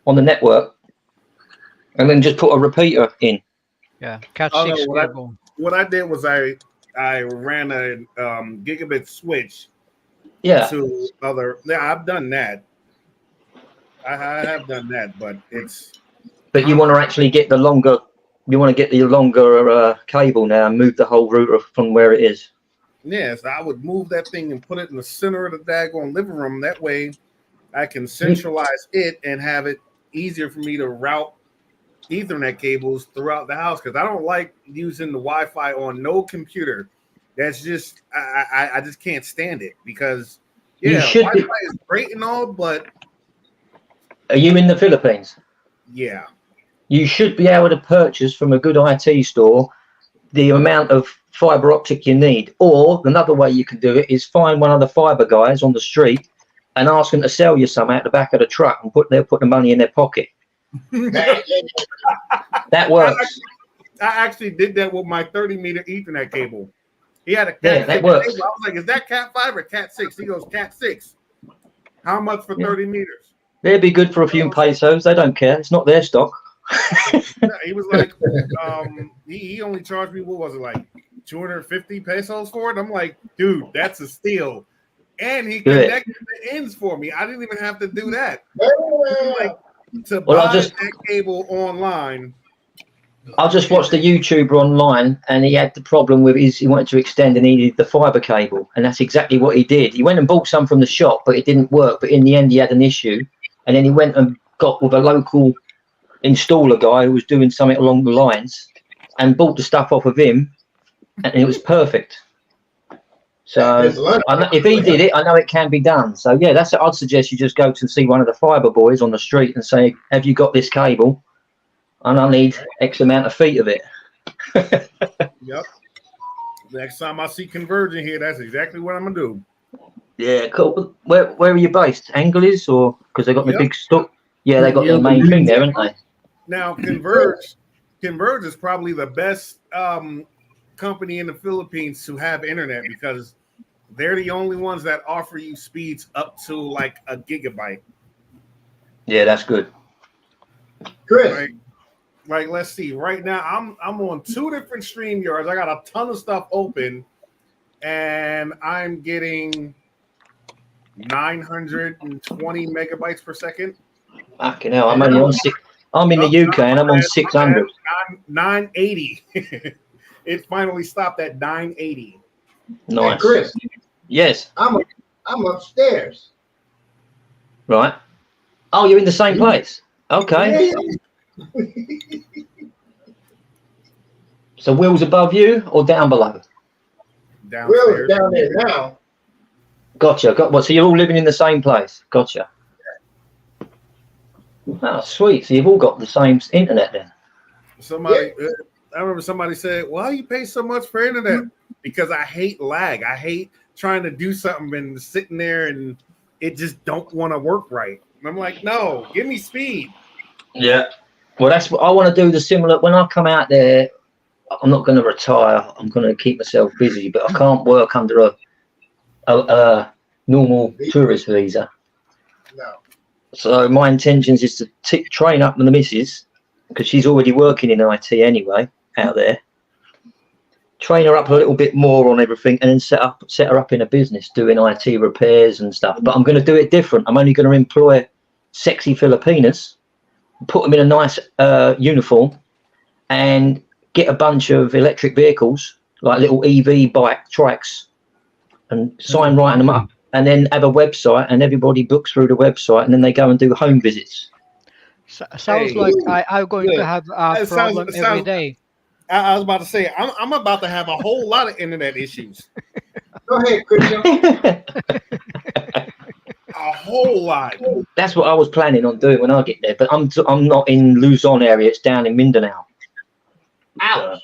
on the network, and then just put a repeater in. Yeah, Cat Oh, no, 6 what I- cable. What I did was I ran a gigabit switch Yeah. to other. Yeah, I've done that. I have done that, but it's But you want to actually get the longer. You want to get the longer cable now and move the whole router from where it is. yes. I would move that thing and put it in the center of the daggone living room. That way, I can centralize it and have it easier for me to route Ethernet cables throughout the house because I don't like using the Wi-Fi on no computer. That's just I just can't stand it because You yeah, should Wi-Fi be- is great and all, but Are you in the Philippines? yeah, You should be able to purchase from a good IT store the amount of fiber optic you need. Or another way you can do it is find one of the fiber guys on the street and ask them to sell you some out the back of the truck and they'll put the money in their pocket. That works. I actually did that with my 30-meter Ethernet cable. He had a Cat Yeah, 6 that works. cable. I was like, is that Cat 5 or Cat 6? He goes, Cat 6. How much for 30 meters? They'd be good for a few pesos. They don't care. It's not their stock. He was like, he only charged me, what was it, like 250 pesos for it? I'm like, dude, that's a steal. And he Good. connected the ends for me. I didn't even have to do that. Yeah. Like, to Well, buy that cable online. I just watched a YouTuber online, and he had the problem with he wanted to extend and he needed the fiber cable, and that's exactly what he did. He went and bought some from the shop, but it didn't work. But in the end, he had an issue, and then he went and got with a local installer guy who was doing something along the lines, and bought the stuff off of him, and it was perfect. So if he did it, I know it can be done. So yeah, that's it. I'd suggest you just go to see one of the fiber boys on the street and say, "Have you got this cable? And I need X amount of feet of it." Yep. Next time I see Convergent here, that's exactly what I'm gonna do. Yeah, cool. Where are you based? Angeles, or because they got the Yep. big stock? Yeah, they got the main thing there, haven't they? Now, Converge is probably the best company in the Philippines to have internet because they're the only ones that offer you speeds up to like a gigabyte. Yeah, that's good. Chris, Right? Like, let's see. Right now, I'm on 2 different StreamYards. I got a ton of stuff open, and I'm getting 920 megabytes per second. Fucking hell, I'm only on 6. I'm in the UK and I'm on 600. 980. It finally stopped at 980. hey, Nice. Chris, Yes. I'm upstairs. Right. Oh, you're in the same place. Okay. Yeah. So Will's above you or down below? Will's Downstairs. down there now. Gotcha. So you're all living in the same place. Gotcha. Oh, sweet. So you've all got the same internet then. Somebody, I remember somebody said, "Why you pay so much for internet?" Because I hate lag. I hate trying to do something and sitting there and it just don't want to work right. And I'm like, no, give me speed. Yeah. Well, that's what I want to do. The similar when I come out there, I'm not going to retire. I'm going to keep myself busy, but I can't work under a normal tourist visa. No. So my intentions is to train up the missus because she's already working in IT anyway out there. Train her up a little bit more on everything, and then set her up in a business doing IT repairs and stuff. But I'm going to do it different. I'm only going to employ sexy Filipinas, put them in a nice uniform, and get a bunch of electric vehicles, like little EV bike trikes, and sign writing them up, and then have a website, and everybody books through the website, and then they go and do home visits. Sounds Hey. like I'm going to Good. have a It problem sounds- every day. I was about to say, I'm about to have a whole lot of internet issues. Go ahead, Chris. A whole lot. That's what I was planning on doing when I get there, but I'm not in Luzon area. It's down in Mindanao. Ouch.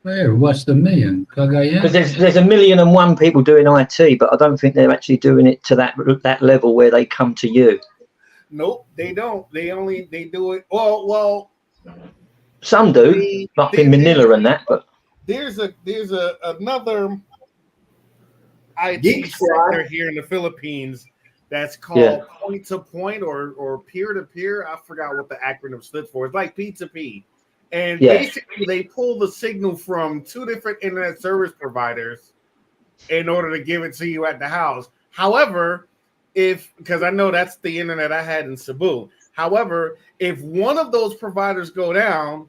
Where? What's the million? Cagayan? Because there's 1,000,001 people doing IT, but I don't think they're actually doing it to that level where they come to you. Nope, they don't. They do it. Well, Some do, like in Manila and that, but there's another IT Geek Squad. sector here in the Philippines that's called Yeah. point to point or peer to peer. I forgot what the acronym stood for. It's like P2P. And Yeah. basically they pull the signal from 2 different internet service providers in order to give it to you at the house. However, because I know that's the internet I had in Cebu. However, if one of those providers go down,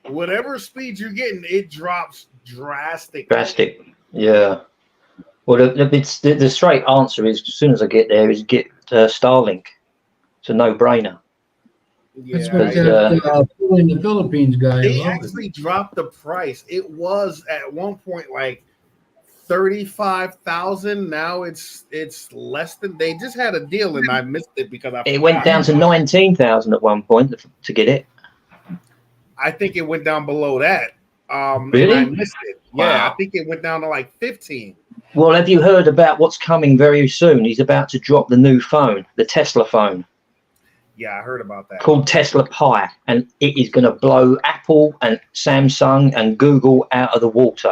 whatever speed you're getting, it drops drastically. drastic. Yeah. Well, the straight answer is as soon as I get there is get Starlink. It's a no-brainer. That's Yeah, what that in the Philippines guy. they loved it. actually dropped the price. It was at one point like 35,000. Now it's less than. They just had a deal and I missed it because It went down to 19,000 at one point to get it. I think it went down below that. Really? and I missed it. Yeah, Wow. I think it went down to like 15. Well, have you heard about what's coming very soon? He's about to drop the new phone, the Tesla phone. Yeah, I heard about that. called Tesla Pi, and it is going to blow Apple and Samsung and Google out of the water.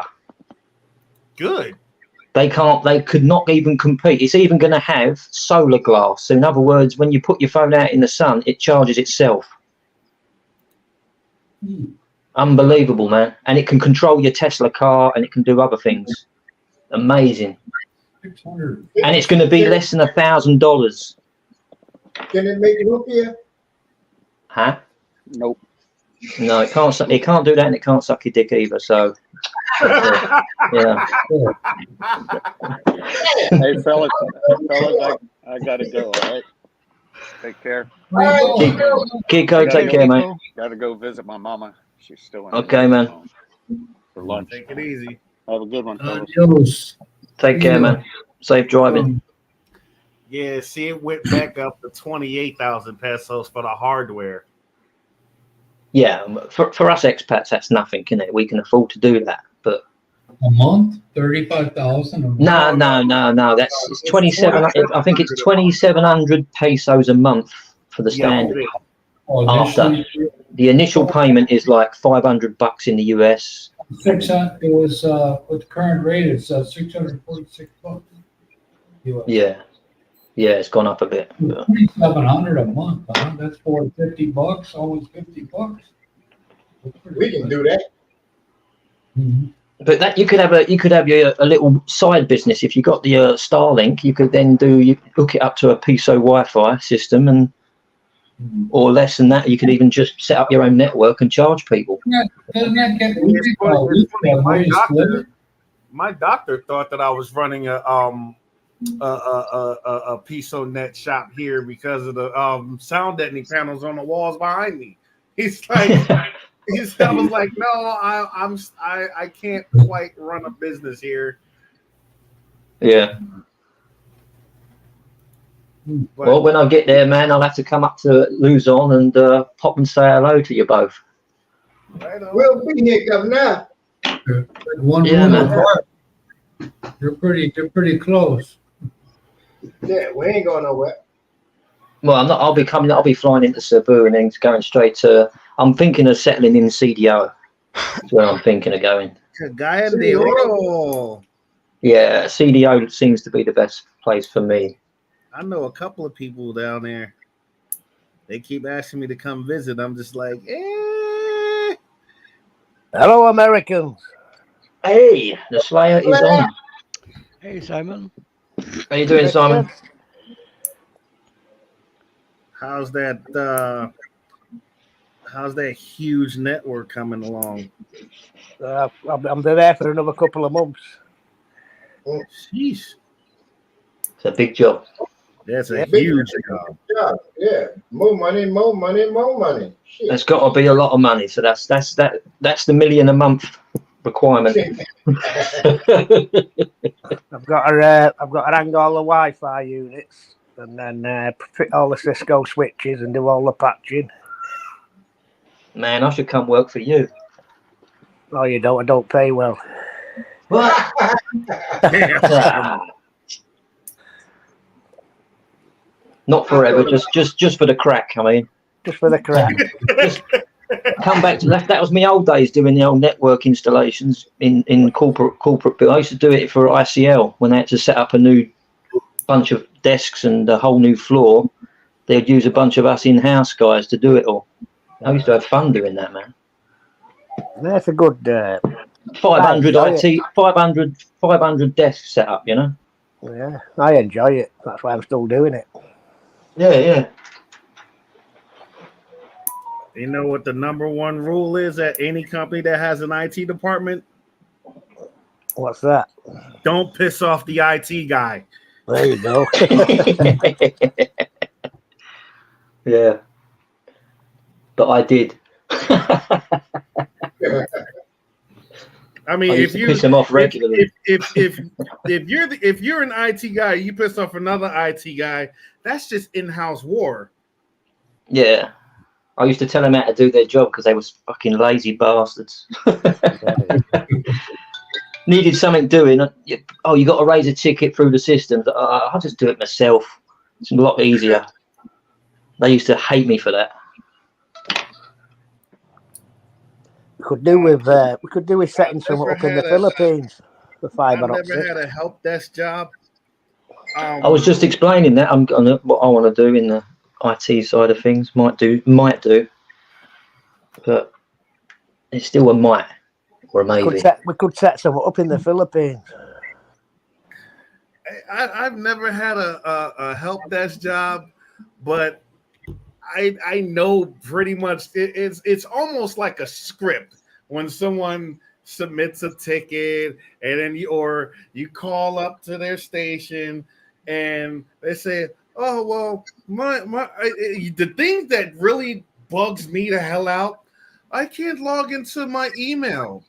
Good. They could not even compete. It's even going to have solar glass. So in other words, when you put your phone out in the sun, it charges itself. Unbelievable, man. And it can control your Tesla car, and it can do other things. Amazing. 600. And it's going to be less than $1,000. Can it make rupiah? Huh? Nope. No, it can't. It can't do that, and it can't suck your dick either. So, yeah. Hey, fellas, I gotta go. All right. Take care. Kiko, take care, mate. Gotta go visit my mama. She's still in. Okay, man. For lunch. Take it easy. Have a good one, fellas. Adios. Take care, man. Safe driving. Yeah, see, it went back up to 28,000 pesos for the hardware. Yeah, for us expats, that's nothing, can it? We can afford to do that, but A month, 35,000. no. It's 27. I think it's 2,700 pesos a month for the standard. After the initial payment is like $500 in the US. 600. It was with the current rate, it's $646. Yeah, it's gone up a bit. But 2,700 a month. Huh? That's $450. Almost $50. We can do that. Mhm. But that you could have a little side business if you got the Starlink. You could then hook it up to a piso Wi-Fi system, and or less than that, you could even just set up your own network and charge people. Doesn't that get It's funny, weird? my doctor thought that I was running a PisoNet shop here because of the sound deadening panels on the walls behind me. He's like, I was like, no, I can't quite run a business here. Yeah. But Well, when I get there, man, I'll have to come up to Luzon and pop and say hello to you both. right on. We'll be here, Governor. One Yeah, room man. apart. They're pretty close. Yeah, we ain't going nowhere. Well, I'm not. I'll be flying into Cebu and then going straight to. I'm thinking of settling in CDO. That's where I'm thinking of going. Cagayan de Oro. Yeah, CDO seems to be the best place for me. I know a couple of people down there. They keep asking me to come visit. I'm just like, eh. Hello, Americans. Hey, the Slayer is on. Hey, Simon. How you doing, Simon? How's that huge network coming along? I'm there for another couple of months. Sheesh. It's a big job. That's a Yeah. huge job. Yeah, more money, more money, more money. Shit. There's got to be a lot of money. So that's the $1 million a month requirement. I've got to hang all the Wi-Fi units and then fit all the Cisco switches and do all the patching. Man, I should come work for you. Oh, you don't? I don't pay well. What? Not forever, just for the crack. I mean, Just for the crack. just come back to that. That was my old days doing the old network installations in corporate bill. I used to do it for ICL when they had to set up a new bunch of desks and a whole new floor. They'd use a bunch of us in-house guys to do it all. I used to have fun doing that, man. That's a good. 500 Right, IT, 500 desks set up, you know. Yeah, I enjoy it. That's why I'm still doing it. Yeah. You know what the number one rule is at any company that has an IT department? What's that? Don't piss off the IT guy. There you go. Yeah. But I did. I mean, I if used to you piss them off regularly. if you're an IT guy, you piss off another IT guy. That's just in-house war. Yeah. I used to tell them how to do their job because they was fucking lazy bastards. Needed something doing. Oh, you got to raise a ticket through the system. I'll just do it myself. It's a lot easier. They used to hate me for that. We could do with setting some Never up in the had a- Philippines for I've fiber never optic. had a help desk job. I was just explaining that I'm gonna what I want to do in the IT side of things. Might do, but it's still a might or a maybe. We could set some up in the Philippines. I've never had a help desk job, but I know pretty much it's almost like a script when someone submits a ticket and then you call up to their station and they say, oh well, the thing that really bugs me the hell out, I can't log into my email.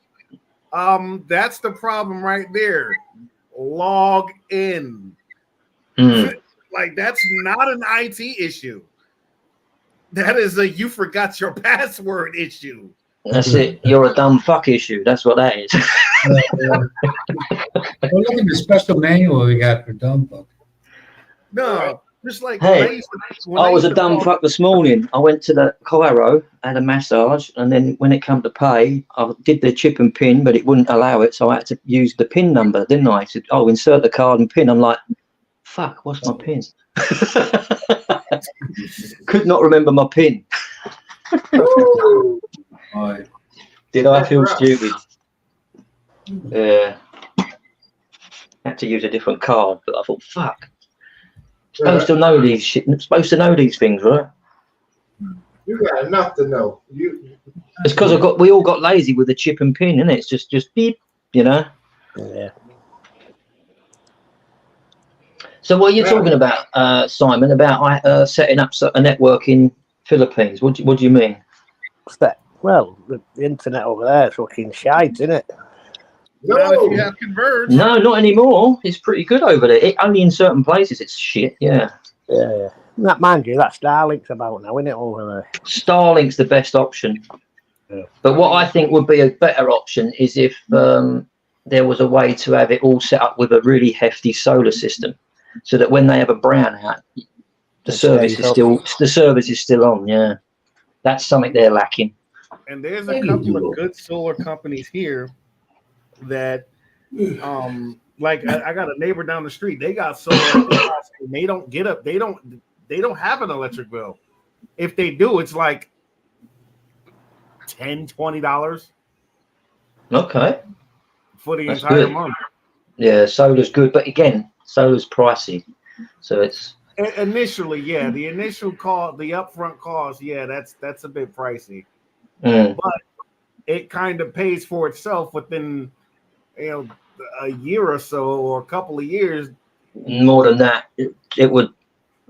That's the problem right there. Log in. Like that's not an IT issue. That is a you forgot your password issue. That's it. You're a dumb fuck issue. That's what that is. Well, look at the special manual we got for dumb fuck. No, just like Hey, I was a dumb fuck this morning. I went to the Cairo, had a massage, and then when it came to pay, I did the chip and pin, but it wouldn't allow it, so I had to use the pin number, didn't I? It said, oh, insert the card and pin. I'm like, fuck, what's my pin? Could not remember my pin. Did I feel stupid? Yeah. Had to use a different card, but I thought, fuck. Supposed to know these shit. Supposed to know these things, right? You got enough to know. It's because we all got lazy with the chip and pin, and it's just beep, you know. Yeah. So what are you talking about, Simon? About setting up a network in Philippines? What do you mean? Well, the internet over there is fucking shite, isn't it? Not if you have Converge. No, not anymore. It's pretty good over there. Only in certain places it's shit. Yeah. Yeah. That, mind you, that Starlink's about now, isn't it, over there? Starlink's the best option. Yeah. But what I think would be a better option is if there was a way to have it all set up with a really hefty solar system, so that when they have a brownout, the service is still on. Yeah, that's something they're lacking. And there's a couple of good solar companies here that, like I got a neighbor down the street. They got solar. And they don't get up. They don't have an electric bill. If they do, it's like $10-$20. Okay. For the That's entire good. month. Yeah, solar's good, but again, solar's pricey, so it's initially, yeah, the initial the upfront cost, yeah, that's a bit pricey, Mm. but it kind of pays for itself within a year or so or a couple of years. More than that. It would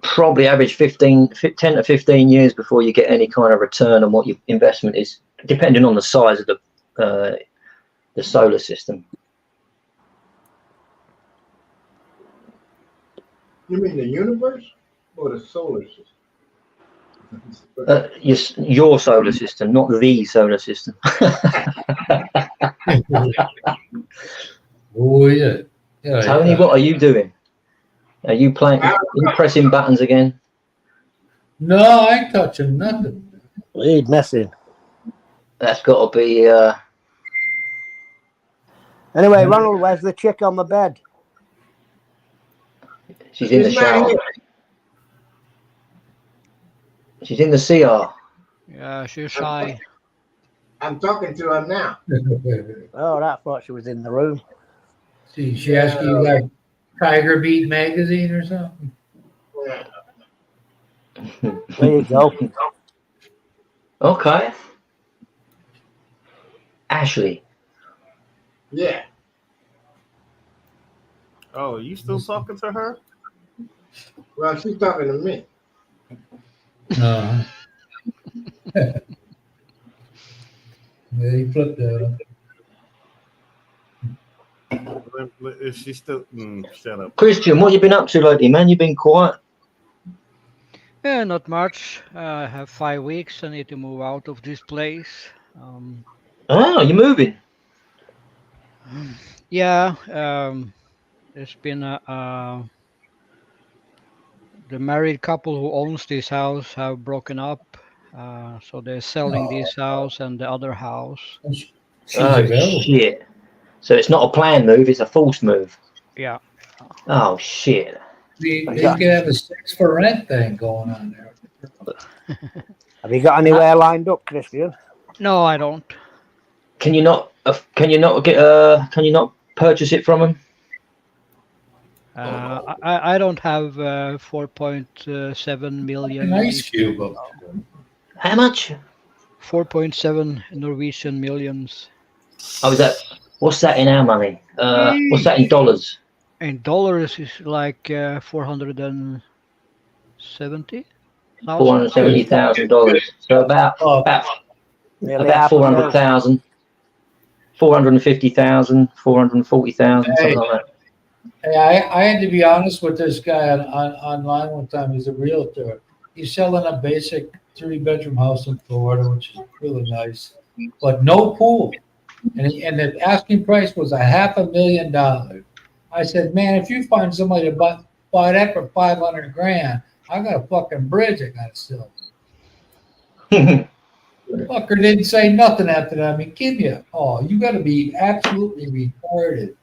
probably average 10 to 15 years before you get any kind of return on what your investment is, depending on the size of the solar system. You mean the universe or the solar system? Your solar system, not the solar system. Oh yeah. Tony, what are you doing? Are you playing? Are you pressing buttons again? No, I ain't touching nothing. Weird messing. That's got to be. Anyway, Ronald, where's the chick on the bed? She's in the shower. She's in the CR. Yeah, she's shy. I'm talking to her now. Oh, I thought she was in the room. See, she asked you like Tiger Beat magazine or something. There you go. Okay. Ashley. Yeah. Oh, are you still talking to her? Well, she's talking to me. Yeah, he flipped that. Is she still? Shut up. Christian, what you been up to lately, man? You've been quiet. Yeah, not much. I have 5 weeks. I need to move out of this place. Oh, you're moving. Yeah, it's been the married couple who owns this house have broken up. So they're selling this house and the other house. She's Oh available. shit! So it's not a planned move; it's a forced move. Yeah. Oh shit! They could have a 6 for rent thing going on there. Have you got anywhere lined up, Christian? No, I don't. Can you not? Can you not get? Can you not purchase it from them? I don't have 4.7 million. Nice cube up How much? 4.7 Norwegian millions. Oh, is that? What's that in our money? What's that in dollars? In dollars is like 470. $470,000. So about Nearly about half a million. 400,000, 450,000, 440,000, Hey. something like that. Hey, I had to be honest with this guy online one time. He's a realtor. He's selling a basic 3-bedroom house in Florida, which is really nice, but no pool. And the asking price was $500,000. I said, man, if you find somebody to buy that for $500,000, I got a fucking bridge I got to sell. The fucker didn't say nothing after that. I mean, give you. Oh, you got to be absolutely retarded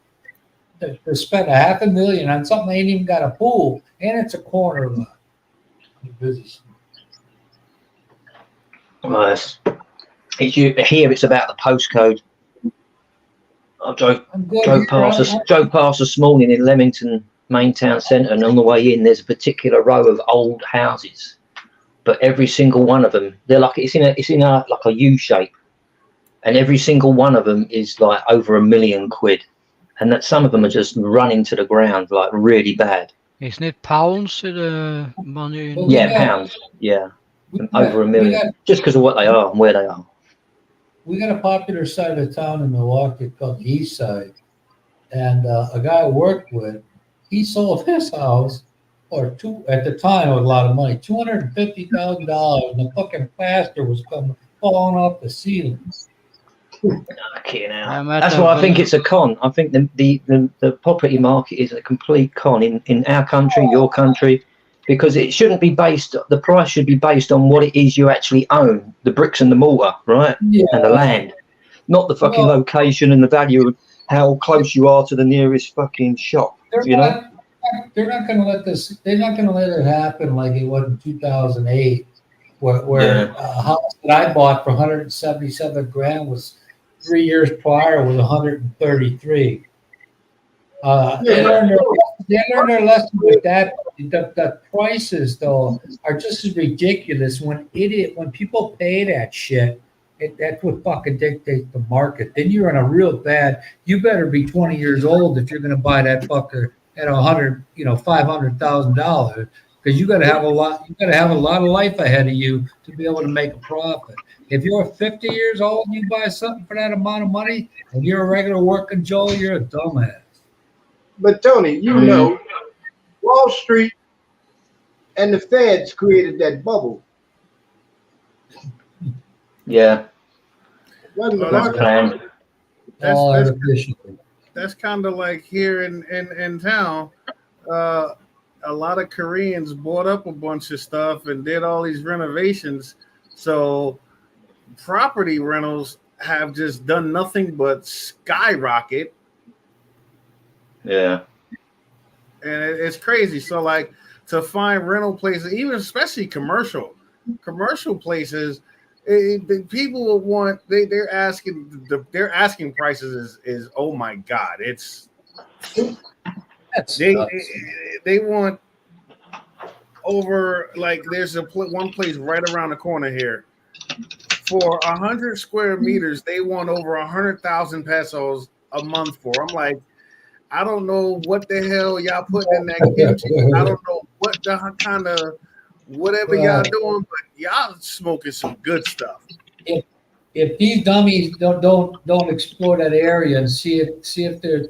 to spend $500,000 on something that ain't even got a pool, and it's a corner lot. Business. Well, here it's about the postcode. I drove past this morning in Leamington main town centre, and on the way in there's a particular row of old houses, but every single one of them, they're like it's in a like a U shape, and every single one of them is like over £1 million, and that some of them are just running to the ground like really bad. Isn't it pounds the money? Well, Yeah, pounds. Yeah, over £1 million, just because of what they are and where they are. We got a popular side of town in Milwaukee called the East Side, and a guy I worked with, he sold his house at the time it was a lot of money, $250,000, and the fucking plaster was falling off the ceilings. That's why I think it's a con. I think the property market is a complete con in our country, your country, because it shouldn't be based. The price should be based on what it is you actually own, the bricks and the mortar, right, Yeah. and the land, not the fucking location and the value of how close you are to the nearest fucking shop. You know, they're not going to let this. They're not going to let it happen like it was in 2008, where a house that I bought for $177,000 was 3 years prior was 133. They learned their lesson with that. The prices though are just as ridiculous when people pay that shit. That's what fucking dictates the market. Then you're in a real bad. You better be 20 years old if you're going to buy that fucker at $500,000, because you got to have a lot. You got to have a lot of life ahead of you to be able to make a profit. If you're 50 years old and you buy something for that amount of money and you're a regular working Joe, you're a dumbass. But Tony, you know, Wall Street and the Feds created that bubble. yeah. Wasn't the That's market? planned. All That's artificial. that's kind of like here in town. A lot of Koreans bought up a bunch of stuff and did all these renovations. So property rentals have just done nothing but skyrocket. Yeah. And it's crazy. So like to find rental places, even especially commercial places, people will want their asking prices is oh my god, it's they want over, like there's one place right around the corner here for 100 square meters they want over 100,000 pesos a month for. I'm like, I don't know what the hell y'all putting in that kitchen. I don't know what the kind of whatever y'all doing, but y'all smoking some good stuff. If these dummies don't explore that area and see if they're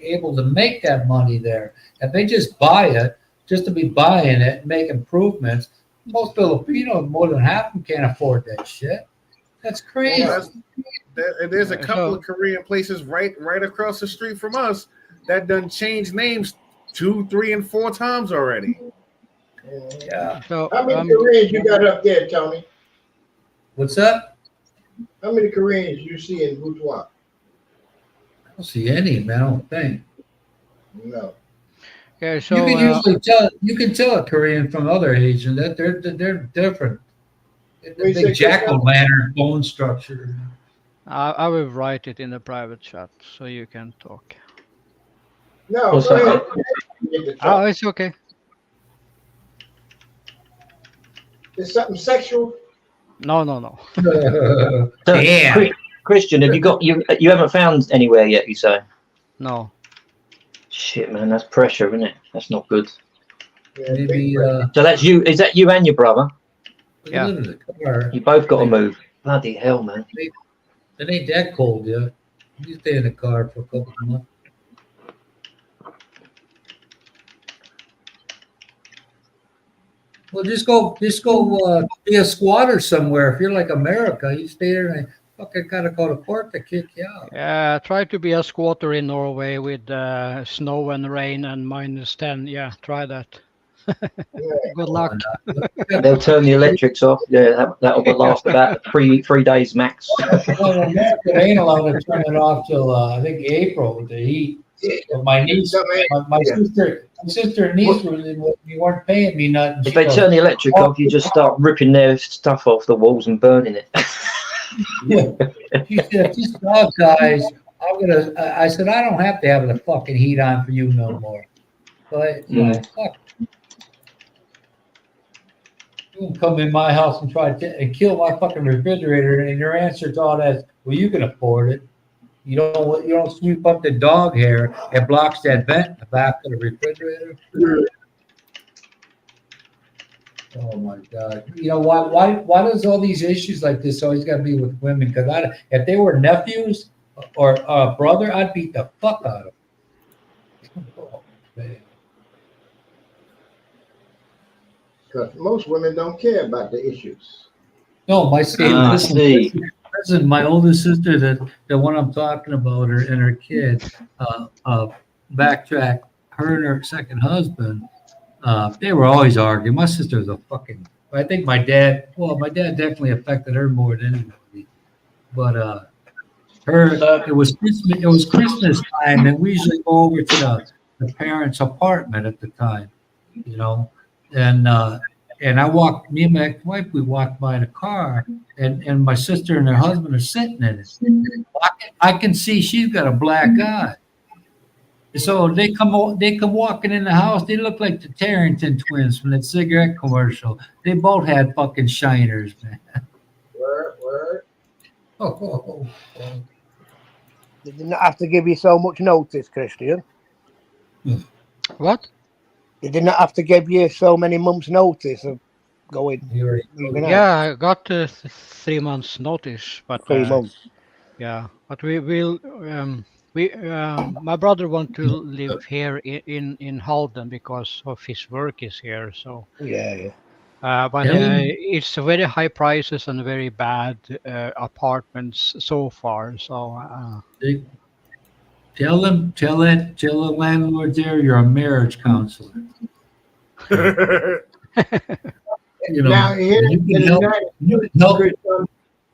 able to make that money there, if they just buy it just to be buying it and make improvements, most Filipinos, more than half of them, can't afford that shit. That's crazy. Well, there's a couple of Korean places right across the street from us that done changed names 2, 3, and 4 times already. Yeah. So How many Koreans you got up there, Tony? What's up? How many Koreans you see in Boudoir? I don't see any, man. I don't think. No. yeah, so You can usually tell. You can tell a Korean from other Asian that they're different. The What you big say, jack o' lantern bone structure. I will write it in the private chat so you can talk. No, What's go that? ahead. Get to Oh, talk. it's okay. Is something sexual? No, no, no. So, Damn. Christian, have you haven't found anywhere yet? You say? No. Shit, man, that's pressure, isn't it? That's not good. Yeah, Maybe big pressure. So that's you. Is that you and your brother? Yeah. live in the car. You both got to move. Bloody hell, man. It ain't that cold yet. You stay in the car for a couple of months. Well, just go be a squatter somewhere. If you're like America, you stay there and fucking gotta go to court to kick you out. Yeah, try to be a squatter in Norway with snow and rain and -10. Yeah, try that. Good luck. They'll turn the electrics off. Yeah, that'll last about three days max. Well, in America, they ain't allowed to turn it off till I think April with the heat. But my niece, my sister and niece you weren't paying me nothing. If they turn the electric off, you just start ripping their stuff off the walls and burning it. She said, if this dog dies, I said, I don't have to have the fucking heat on for you no more. But fuck. You can come in my house and try and kill my fucking refrigerator, and your answer to all that is, well, you can afford it. You don't sweep up the dog hair. It blocks that vent in the back of the refrigerator. Oh my God! You know why does all these issues like this always got to be with women? Because if they were nephews or a brother, I'd beat the fuck out of them. Oh, man. Because most women don't care about the issues. No, my see. listen, my oldest sister, the one I'm talking about, her and her kid, backtrack, her and her second husband, they were always arguing. My sister was a fucking. I think my dad definitely affected her more than anybody. But it was Christmas time, and we usually go over to the parents' apartment at the time, you know, and me and my ex-wife, we walked by the car, and my sister and her husband are sitting in it. I can see she's got a black eye. So they come walking in the house. They look like the Tarrington twins from that cigarette commercial. They both had fucking shiners, man. Word. Oh. They did not have to give you so much notice, Christian. What? They did not have to give you so many months' notice of going. Moving out. Yeah, I got 3 months notice, but 3 months. yeah, but we will. My brother want to live here in Halden because of his work is here. So Yeah. but Really? it's very high prices and very bad apartments so far. So Tell the landlord there you're a marriage counselor. You know, Now, here you in can the help. United You can help. States,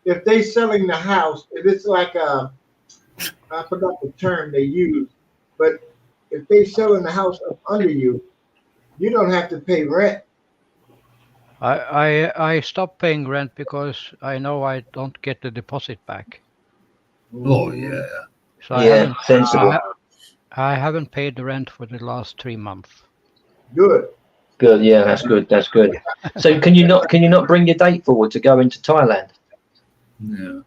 if they selling the house, if it's like I forgot the term they use, but if they selling the house up under you, you don't have to pay rent. I stopped paying rent because I know I don't get the deposit back. Oh yeah. So I Yeah, haven't sensible. I haven't paid the rent for the last 3 months. Good. Good. Yeah, that's good. That's good. So can you not bring your date forward to go into Thailand? Yeah.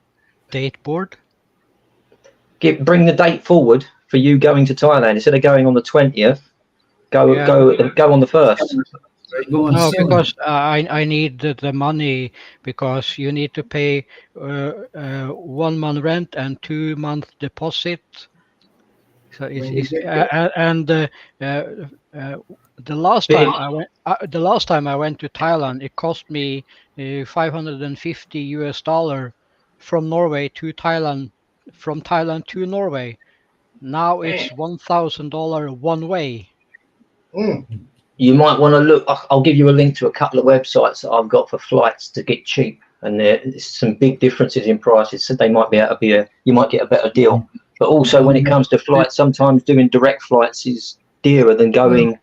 Date board? Bring the date forward for you going to Thailand instead of going on the 20th. Go on the 1st. Going No, sooner. because I need the money because you need to pay 1 month rent and 2 month deposit. So the last time I went to Thailand, it cost me $550 from Norway to Thailand, from Thailand to Norway. Now it's $1,000 one way. you might want to look. I'll give you a link to a couple of websites that I've got for flights to get cheap, and there's some big differences in prices. So they might be able to you might get a better deal. But also, when it comes to flights, sometimes doing direct flights is dearer than going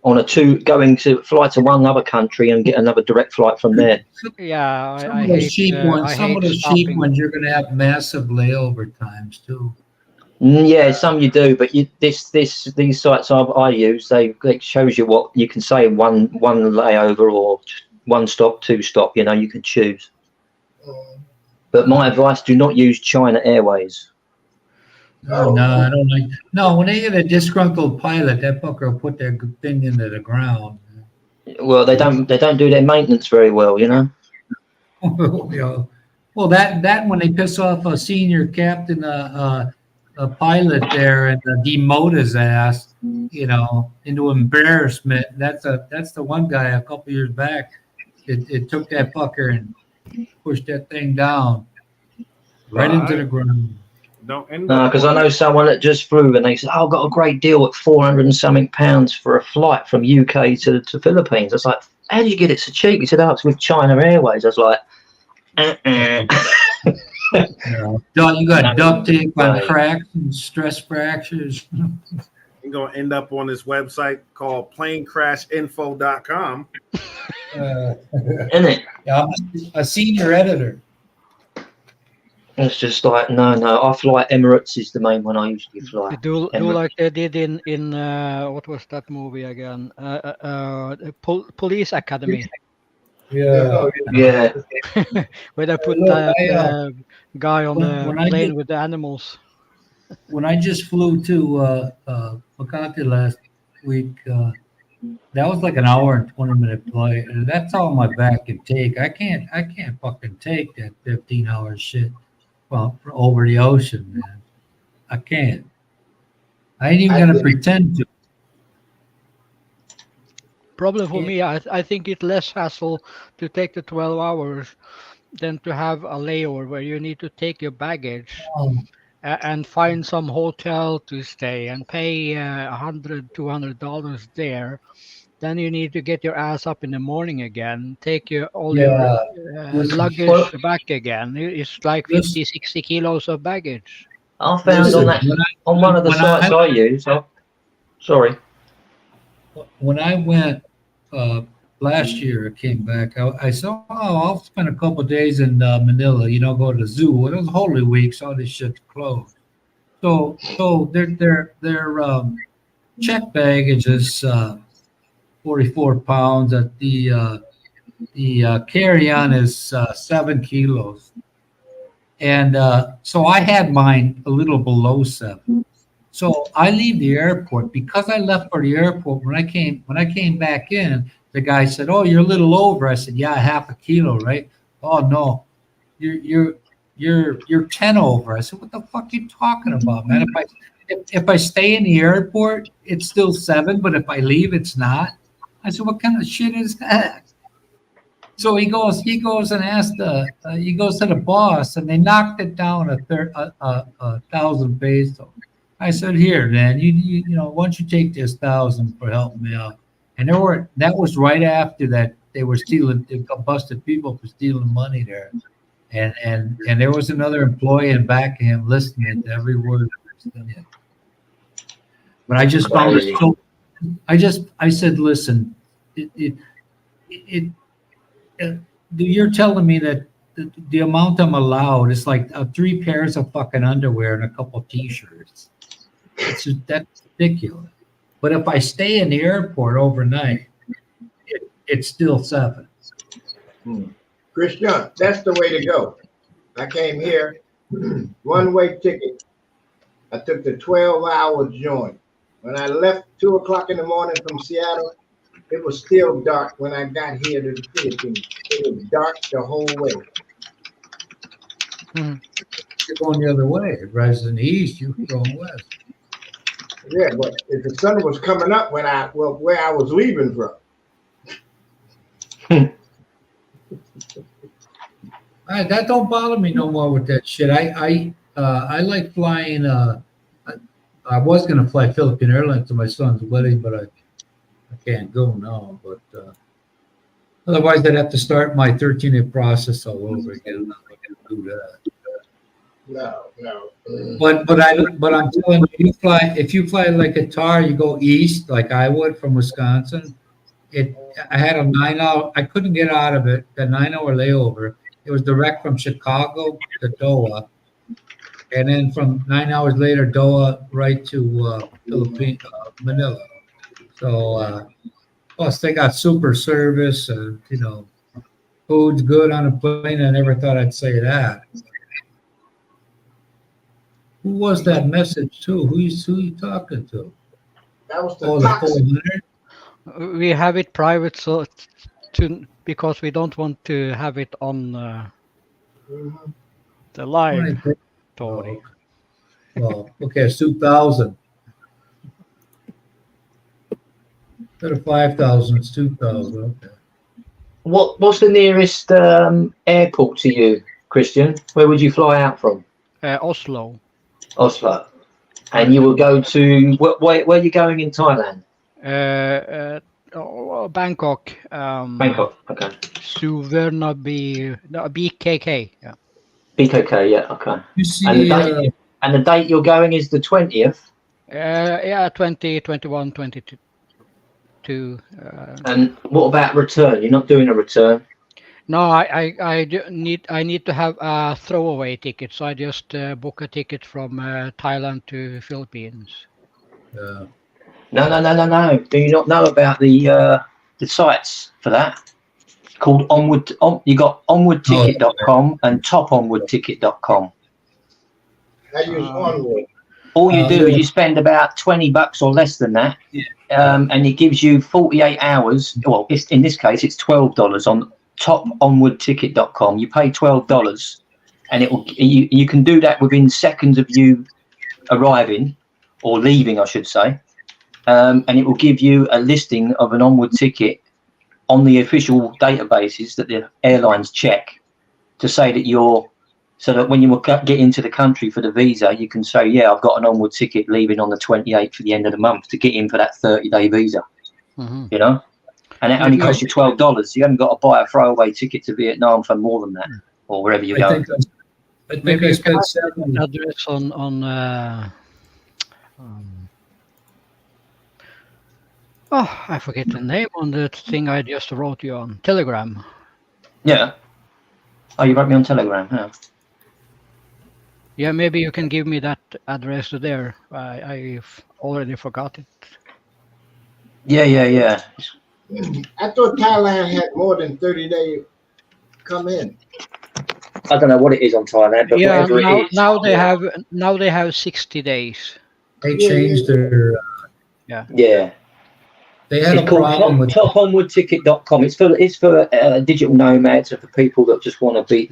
to fly to one other country and get another direct flight from there. Yeah, Some I of those hate, cheap ones, I some of hate those cheap stopping. ones, you're going to have massive layover times too. Yeah, some you do, but these sites I use, it shows you what you can say one layover or one stop, two stop. You know, you can choose. But my advice: do not use China Airways. No, I don't like. No, when they get a disgruntled pilot, that fucker will put their thing into the ground. Well, they don't do their maintenance very well. You know. You know, well, that when they piss off a senior captain, a pilot there, and demote his ass, you know, into embarrassment. That's the one guy a couple years back. It took that fucker and pushed that thing down right into the ground. Don't end No, up. because I know someone that just flew and they said, "Oh, I got a great deal at £400 and something for a flight from UK to Philippines." I was like, "How did you get it so cheap?" He said, "Oh, it's with China Airways." I was like, You got duct tape on cracks and stress fractures. You're gonna end up on this website called planecrashinfo.com. Isn't it? Yeah, I'm a senior editor. It's just like, no. I fly Emirates is the main one I usually fly. Do Emirates. like they did in what was that movie again? Police Academy, Yeah. Yeah. where they put Look, that guy on when the I plane did- with the animals. When I just flew to Makati last week, that was like an hour and 20-minute flight, and that's all my back can take. I can't fucking take that 15-hour shit over the ocean, man. I can't. I ain't even gonna pretend to. Problem for me, I think it's less hassle to take the 12 hours than to have a layover where you need to take your baggage and find some hotel to stay and pay $100, $200 there. Then you need to get your ass up in the morning again, take your Listen, luggage back again. It's like 50, 60 kilos of baggage. I found Listen, on one of the sites I use. Sorry. When I went last year, I came back. I saw, I'll spend a couple of days in Manila. You know, go to the zoo. It was Holy Week, so all this shit's closed. So their check baggage is 44 pounds. At the carry-on is 7 kilos, and so I had mine a little below 7. So I leave the airport because I left for the airport. When I came back in, the guy said, "Oh, you're a little over." I said, "Yeah, half a kilo, right?" "Oh no, you're 10 over." I said, "What the fuck are you talking about, man? If I stay in the airport, it's still 7, but if I leave, it's not." I said, "What kind of shit is that?" So he goes and asks he goes to the boss, and they knocked it down a 1,000 pesos. I said, "Here, man, you know, why don't you take this 1,000 for helping me out?" And that was right after that they got busted people for stealing money there, and there was another employee in back of him listening to every word. But I just found it so. I said, "Listen, you're telling me that the amount I'm allowed is like 3 pairs of fucking underwear and a couple T-shirts. That's ridiculous. But if I stay in the airport overnight, it's still 7." Christian, that's the way to go. I came here, one-way ticket. I took the 12-hour joint. When I left 2 o'clock in the morning from Seattle, it was still dark when I got here to the Philippines. It was dark the whole way. You're going the other way. If it rises in the east, you're going west. Yeah, but if the sun was coming up where I was leaving from. That don't bother me no more with that shit. I like flying. I was gonna fly Philippine Airlines to my son's wedding, but I can't go now, but otherwise I'd have to start my 13-day process all over again. I'm not going to do that. No. But I'm telling you, if you fly like a TAR, you go east like I would from Wisconsin. I had a 9-hour. I couldn't get out of it. The 9-hour layover. It was direct from Chicago to Doha, and then from 9 hours later, Doha right to Manila. So plus they got super service, and food's good on a plane. I never thought I'd say that. Who was that message to? Who you talking to? That was the Oh, the toxic. 400? We have it private, so because we don't want to have it on the live, Right. Tony. Well, okay, it's 2,000. Instead of 5,000, it's 2,000. Okay. What's the nearest airport to you, Christian? Where would you fly out from? Oslo. Oslo. And you will go to where are you going in Thailand? Bangkok. Bangkok. Okay. BKK. Yeah. BKK. Yeah. Okay. You see, And the date you're going is the 20th. 20, 21, 22. And what about return? You're not doing a return. No, I need to have a throwaway ticket, so I just book a ticket from Thailand to Philippines. No. Do you not know about the sites for that? It's called Onward. You got onwardticket.com and toponwardticket.com. I use Onward. All you do is you spend about $20 or less than that, and it gives you 48 hours. Well, in this case, it's $12 on toponwardticket.com. You pay $12, and you can do that within seconds of you arriving or leaving, I should say, and it will give you a listing of an Onward ticket on the official databases that the airlines check to say that so that when you get into the country for the visa, you can say, yeah, I've got an Onward ticket leaving on the 28th for the end of the month to get in for that 30-day visa. Mm-hmm. And it only costs you $12. You haven't got to buy a throwaway ticket to Vietnam for more than that, or wherever you go. I think I spent 7. Address on I forget the name on the thing I just wrote you on Telegram. Yeah. Oh, you wrote me on Telegram, huh? Yeah, maybe you can give me that address there. I've already forgot it. Yeah. I thought Thailand had more than 30 days come in. I don't know what it is on Thailand, but Yeah, whatever it is. now they have 60 days. They changed their. Yeah. They had It's a called problem with. toponwardticket.com. It's for digital nomads and for people that just want to beat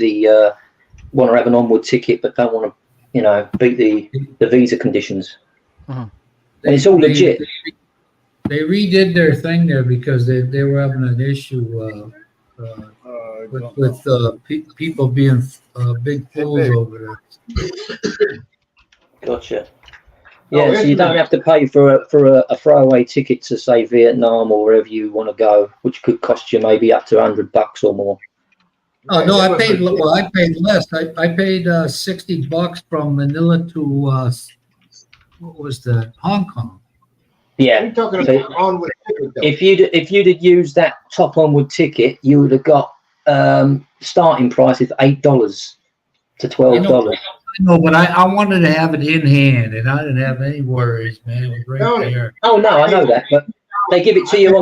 want to have an onward ticket but don't want to, beat the visa conditions. And it's all legit. They redid their thing there because they were having an issue with people being big fools over there. Gotcha. Yeah, so you don't have to pay for a throwaway ticket to say Vietnam or wherever you want to go, which could cost you maybe up to $100 or more. Oh no, I paid less. I paid $60 from Manila to what was that? Hong Kong. Yeah. We're talking about Onward ticket, though. If you'd have used that top onward ticket, you would have got starting price of $8 to $12. No, but I wanted to have it in hand, and I didn't have any worries, man. It was right there. Oh no, I know that, but they give it to you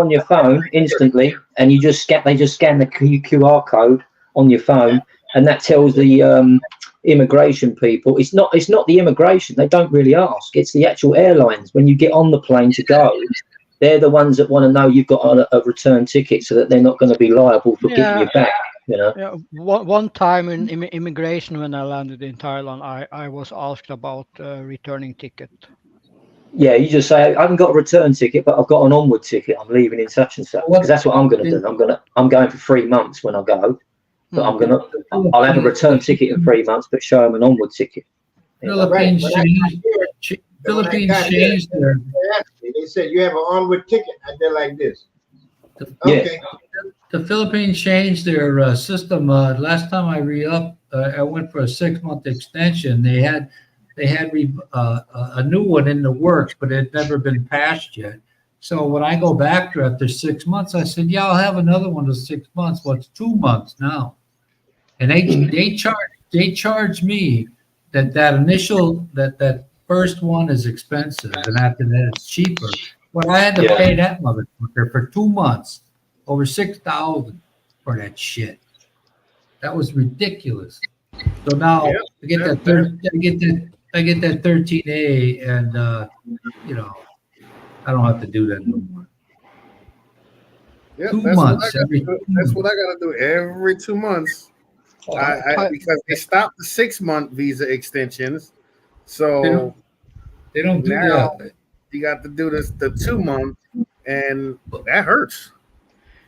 on your phone instantly, and they just scan the QR code on your phone, and that tells the immigration people. It's not the immigration. They don't really ask. It's the actual airlines. When you get on the plane to go, they're the ones that want to know you've got a return ticket, so that they're not going to be liable for getting you back. Yeah, one time in immigration when I landed in Thailand, I was asked about returning ticket. Yeah, you just say I haven't got a return ticket, but I've got an onward ticket. I'm leaving in such and such, because that's what I'm going to do. I'm going for 3 months when I go, but I'll have a return ticket in 3 months, but show them an onward ticket. Philippines changed asked me. They said you have an onward ticket. I did like this. Yeah. Okay. The Philippines changed their system. Last time I re-upped, I went for a 6-month extension. They had a new one in the works, but it had never been passed yet. So when I go back there after 6 months, I said, "Yeah, I'll have another one of 6 months." Well, it's 2 months now, and they charge me that initial that first one is expensive, and after that it's cheaper. Well, I had to pay that motherfucker for 2 months, over $6,000 for that shit. That was ridiculous. So now Yeah, I get that 13A, and I don't have to do that no more. Yep, 2 that's months. That's what I got to do every 2 months. Because they stopped the 6-month visa extensions, so They don't do now that. you got to do the 2 month, and that hurts.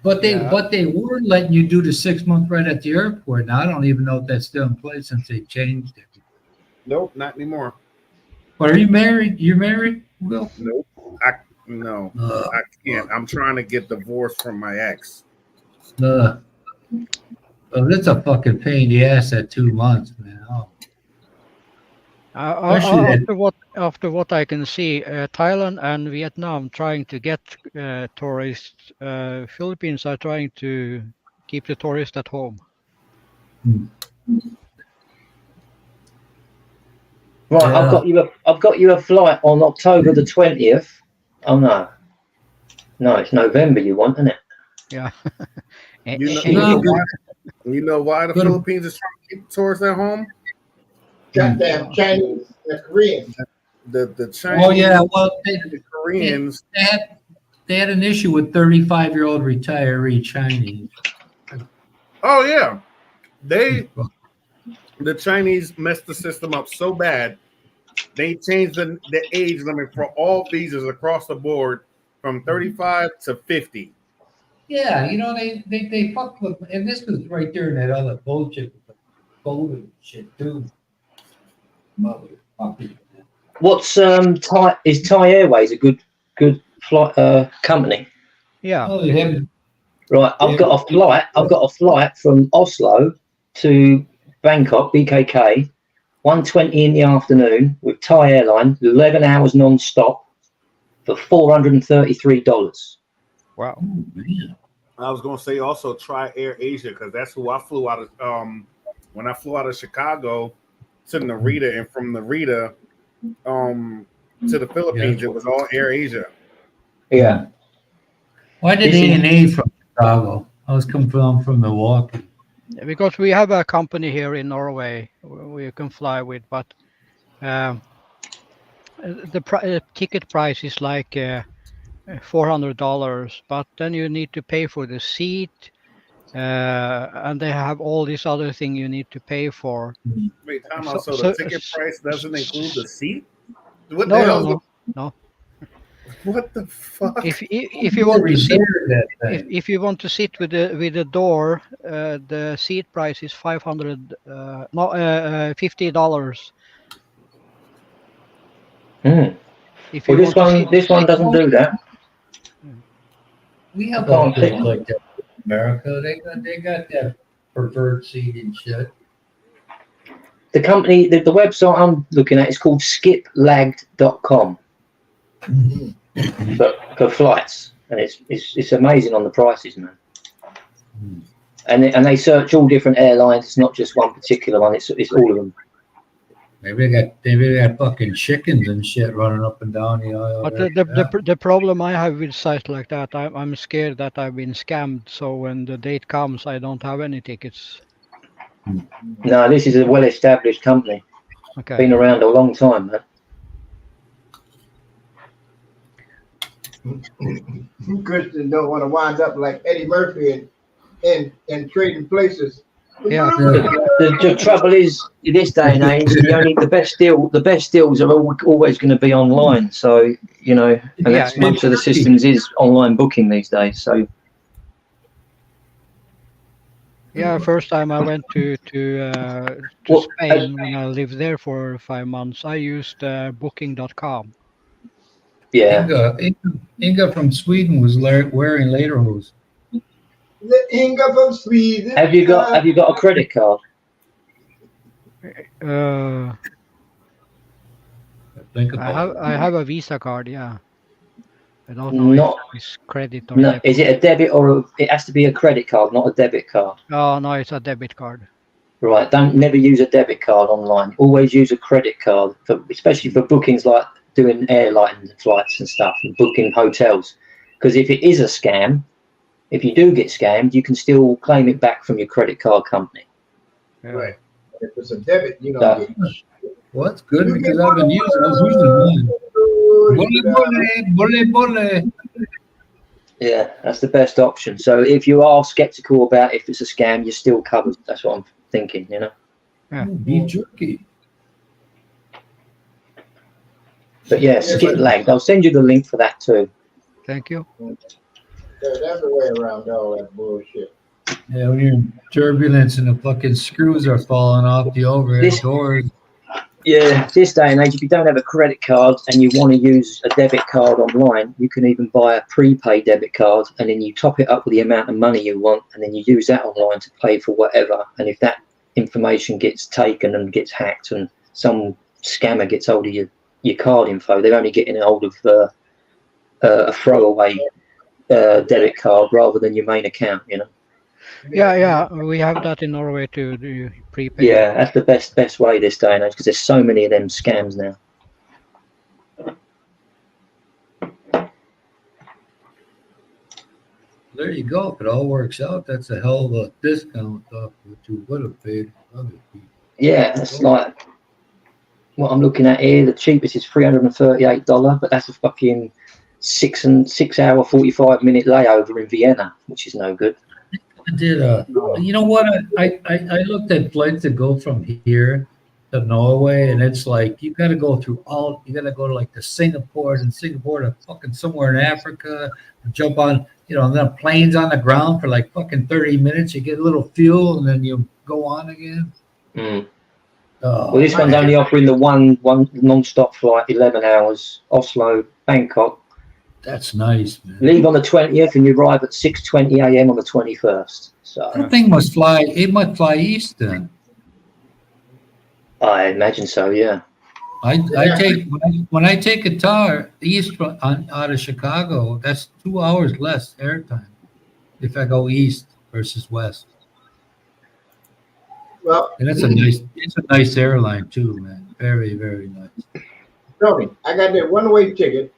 But they were letting you do the 6 month right at the airport. Now I don't even know if that's still in place since they changed it. Nope, not anymore. But are you married? You married, Will? Nope, no, I can't. I'm trying to get divorced from my ex. Well, that's a fucking pain in the ass at 2 months, man. Oh. After what I can see, Thailand and Vietnam trying to get tourists. Philippines are trying to keep the tourists at home. Right, Yeah. I've got you a flight on October the 20th. Oh no, it's November you want, isn't it? Yeah. You know why the Philippines is trying to keep tourists at home? Goddamn Chinese and Koreans. The Chinese. Oh yeah, well the Koreans. they had an issue with 35-year-old retiree Chinese. Oh yeah, the Chinese messed the system up so bad. They changed the age limit for all visas across the board from 35 to 50. Yeah, they fucked with, and this was right there in that other bullshit with the golden shit too. Motherfucker. What's Thai Airways a good flight company? Yeah. Oh, they haven't. Right, I've got a flight from Oslo to Bangkok, BKK, 1:20 in the afternoon with Thai Airline, 11 hours non-stop for $433. Wow. Oh, man. I was gonna say also try Air Asia because that's who I flew out of. When I flew out of Chicago to Narita, and from Narita to the Philippines, it was all Air Asia. Yeah. Why did A&A from Chicago? I was coming from Milwaukee. Because we have a company here in Norway we can fly with, but the ticket price is like $400, but then you need to pay for the seat, and they have all these other things you need to pay for. Wait, time out. So the ticket price doesn't include the seat? What the No, hell? no. What the fuck? If you want to sit, if you want to sit with the door, the seat price is $50. If you Well, want this one doesn't do that. We have all things like that in America. They got that pervert seat and shit. The company, the website I'm looking at is called skiplagged.com for flights, and it's amazing on the prices, man. And they search all different airlines. It's not just one particular one. It's all of them. Maybe they got fucking chickens and shit running up and down the aisle. But the problem I have with sites like that, I'm scared that I've been scammed. So when the date comes, I don't have any tickets. No, this is a well-established company. Okay. Been around a long time, man. Christians don't want to wind up like Eddie Murphy and trading places. Yeah. The trouble is, in this day and age, the best deals are always going to be online. So and that's most of the systems is online booking these days. So. Yeah, first time I went to Spain when I lived there for 5 months, I used Booking.com. Yeah. Inga from Sweden was wearing lederhosen. The Inga from Sweden. Have you got a credit card? Think I about have a Visa card. Yeah. I don't know Not. if it's credit or No, debit. is it a debit it has to be a credit card, not a debit card? Oh no, it's a debit card. Right. Don't never use a debit card online. Always use a credit card, especially for bookings like doing airline flights and stuff and booking hotels. Because if it is a scam, if you do get scammed, you can still claim it back from your credit card company. Yeah. Right. If it's a debit, you don't get. Well, that's good because I was using mine. Bole. Yeah, that's the best option. So if you are skeptical about if it's a scam, you're still covered. That's what I'm thinking, you know. Yeah. Beef jerky. But yeah, skip lagged. I'll send you the link for that too. Thank you. There's a way around all that bullshit. Yeah, when you're in turbulence and the fucking screws are falling off the overhead This- doors. Yeah, this day and age, if you don't have a credit card and you want to use a debit card online, you can even buy a prepaid debit card and then you top it up with the amount of money you want and then you use that online to pay for whatever. And if that information gets taken and gets hacked and some scammer gets hold of your card info, they're only getting hold of a throwaway debit card rather than your main account, you know. Yeah. We have that in Norway too. The prepaid. Yeah, that's the best way this day and age because there's so many of them scams now. There you go. If it all works out, that's a hell of a discount off what you would have paid other people. Yeah, that's like what I'm looking at here. The cheapest is $338, but that's a fucking 6 hour 45-minute layover in Vienna, which is no good. I did you know what? I looked at flights that go from here to Norway, and it's like you got to go through you got to go to like the Singapore to fucking somewhere in Africa, jump on, and then planes on the ground for like fucking 30 minutes. You get a little fuel, and then you go on again. Mm. Well, this one's only offering the one non-stop flight, 11 hours, Oslo, Bangkok. That's nice, man. Leave on the 20th and you arrive at 6:20 a.m. on the 21st. So That thing must fly. It might fly east then. I imagine so. Yeah. I take when I take a car east out of Chicago, that's 2 hours less airtime if I go east versus west. Well, And it's a nice airline too, man. Very, very nice. Tony, I got that one-way ticket.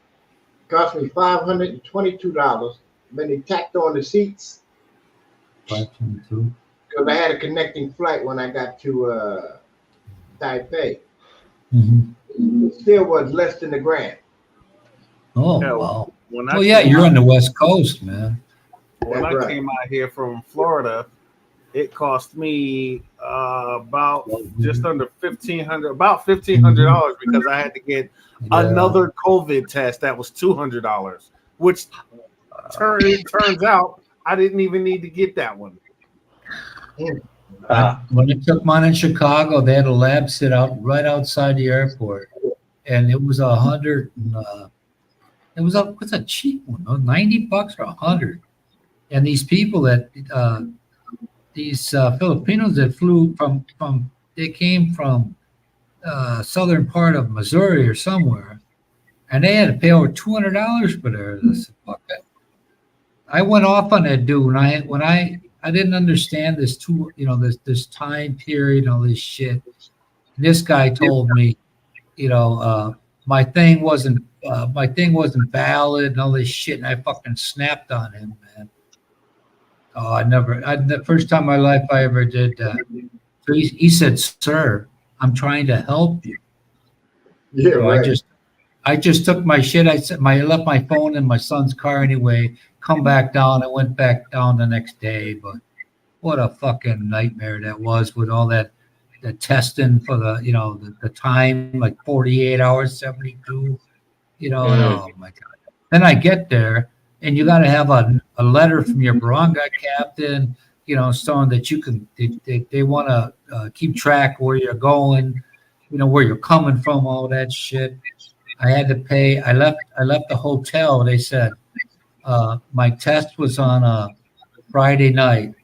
Cost me $522. Then they tacked on the seats 522. because I had a connecting flight when I got to Taipei. Mm-hmm. It still was less than $1,000. Oh Yeah, wow. When I Oh yeah, came you're out- on the West Coast, man. When That's I right. came out here from Florida, it cost me about just under $1,500, about $1,500 because I had to get Yeah. another COVID test that was $200, which turns out I didn't even need to get that one. When I took mine in Chicago, they had a lab sit out right outside the airport, and it was $100. It was what's a cheap one? $90 or $100. And these people that these Filipinos that flew from they came from southern part of Missouri or somewhere, and they had to pay over $200 for theirs. I said, fuck that. I went off on that dude, and when I didn't understand this this time period and all this shit. This guy told me, my thing wasn't valid and all this shit, and I fucking snapped on him, man. Oh, the first time in my life I ever did that. So he said, "Sir, I'm trying to help you." Yeah, So right. I just took my shit. I left my phone in my son's car anyway. Come back down. I went back down the next day, but what a fucking nightmare that was with all that the testing for the time, like 48 hours, 72. Oh my god. Then I get there, and you got to have a letter from your barangay captain, showing that you can. They want to keep track where you're going, where you're coming from, all that shit. I had to pay. I left the hotel. They said my test was on a Friday night.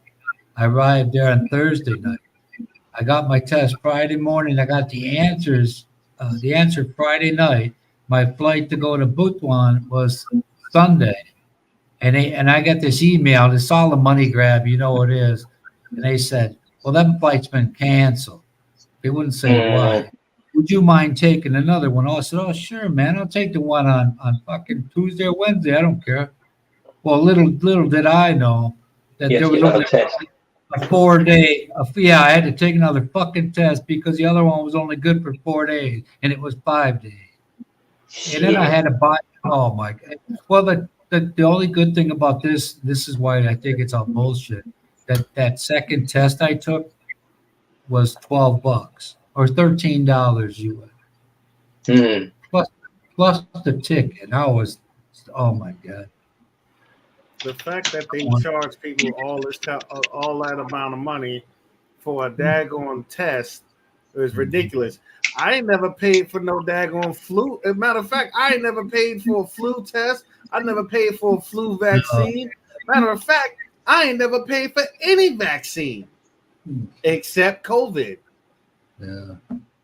I arrived there on Thursday night. I got my test Friday morning. I got the answers. The answer Friday night. My flight to go to Butuan was Sunday, and I got this email. It's all a money grab, you know what it is. And they said, "Well, that flight's been canceled." They wouldn't say why. Would you mind taking another one? I said, "Oh, sure, man. I'll take the one on fucking Tuesday or Wednesday. I don't care." Well, little did I know that Yes, there was you got only a test. a 4-day. Yeah, I had to take another fucking test because the other one was only good for 4 days, and it was 5 days. And then I had to buy. Oh my god! Well, the only good thing about this is why I think it's all bullshit. That second test I took was $12 or $13 US Mm. plus the ticket. I was, oh my god! The fact that they charge people all that amount of money for a daggone test is ridiculous. I ain't never paid for no daggone flu. As a matter of fact, I ain't never paid for a flu test. I never paid for a flu vaccine. Matter of fact, I ain't never paid for any vaccine except COVID. Yeah.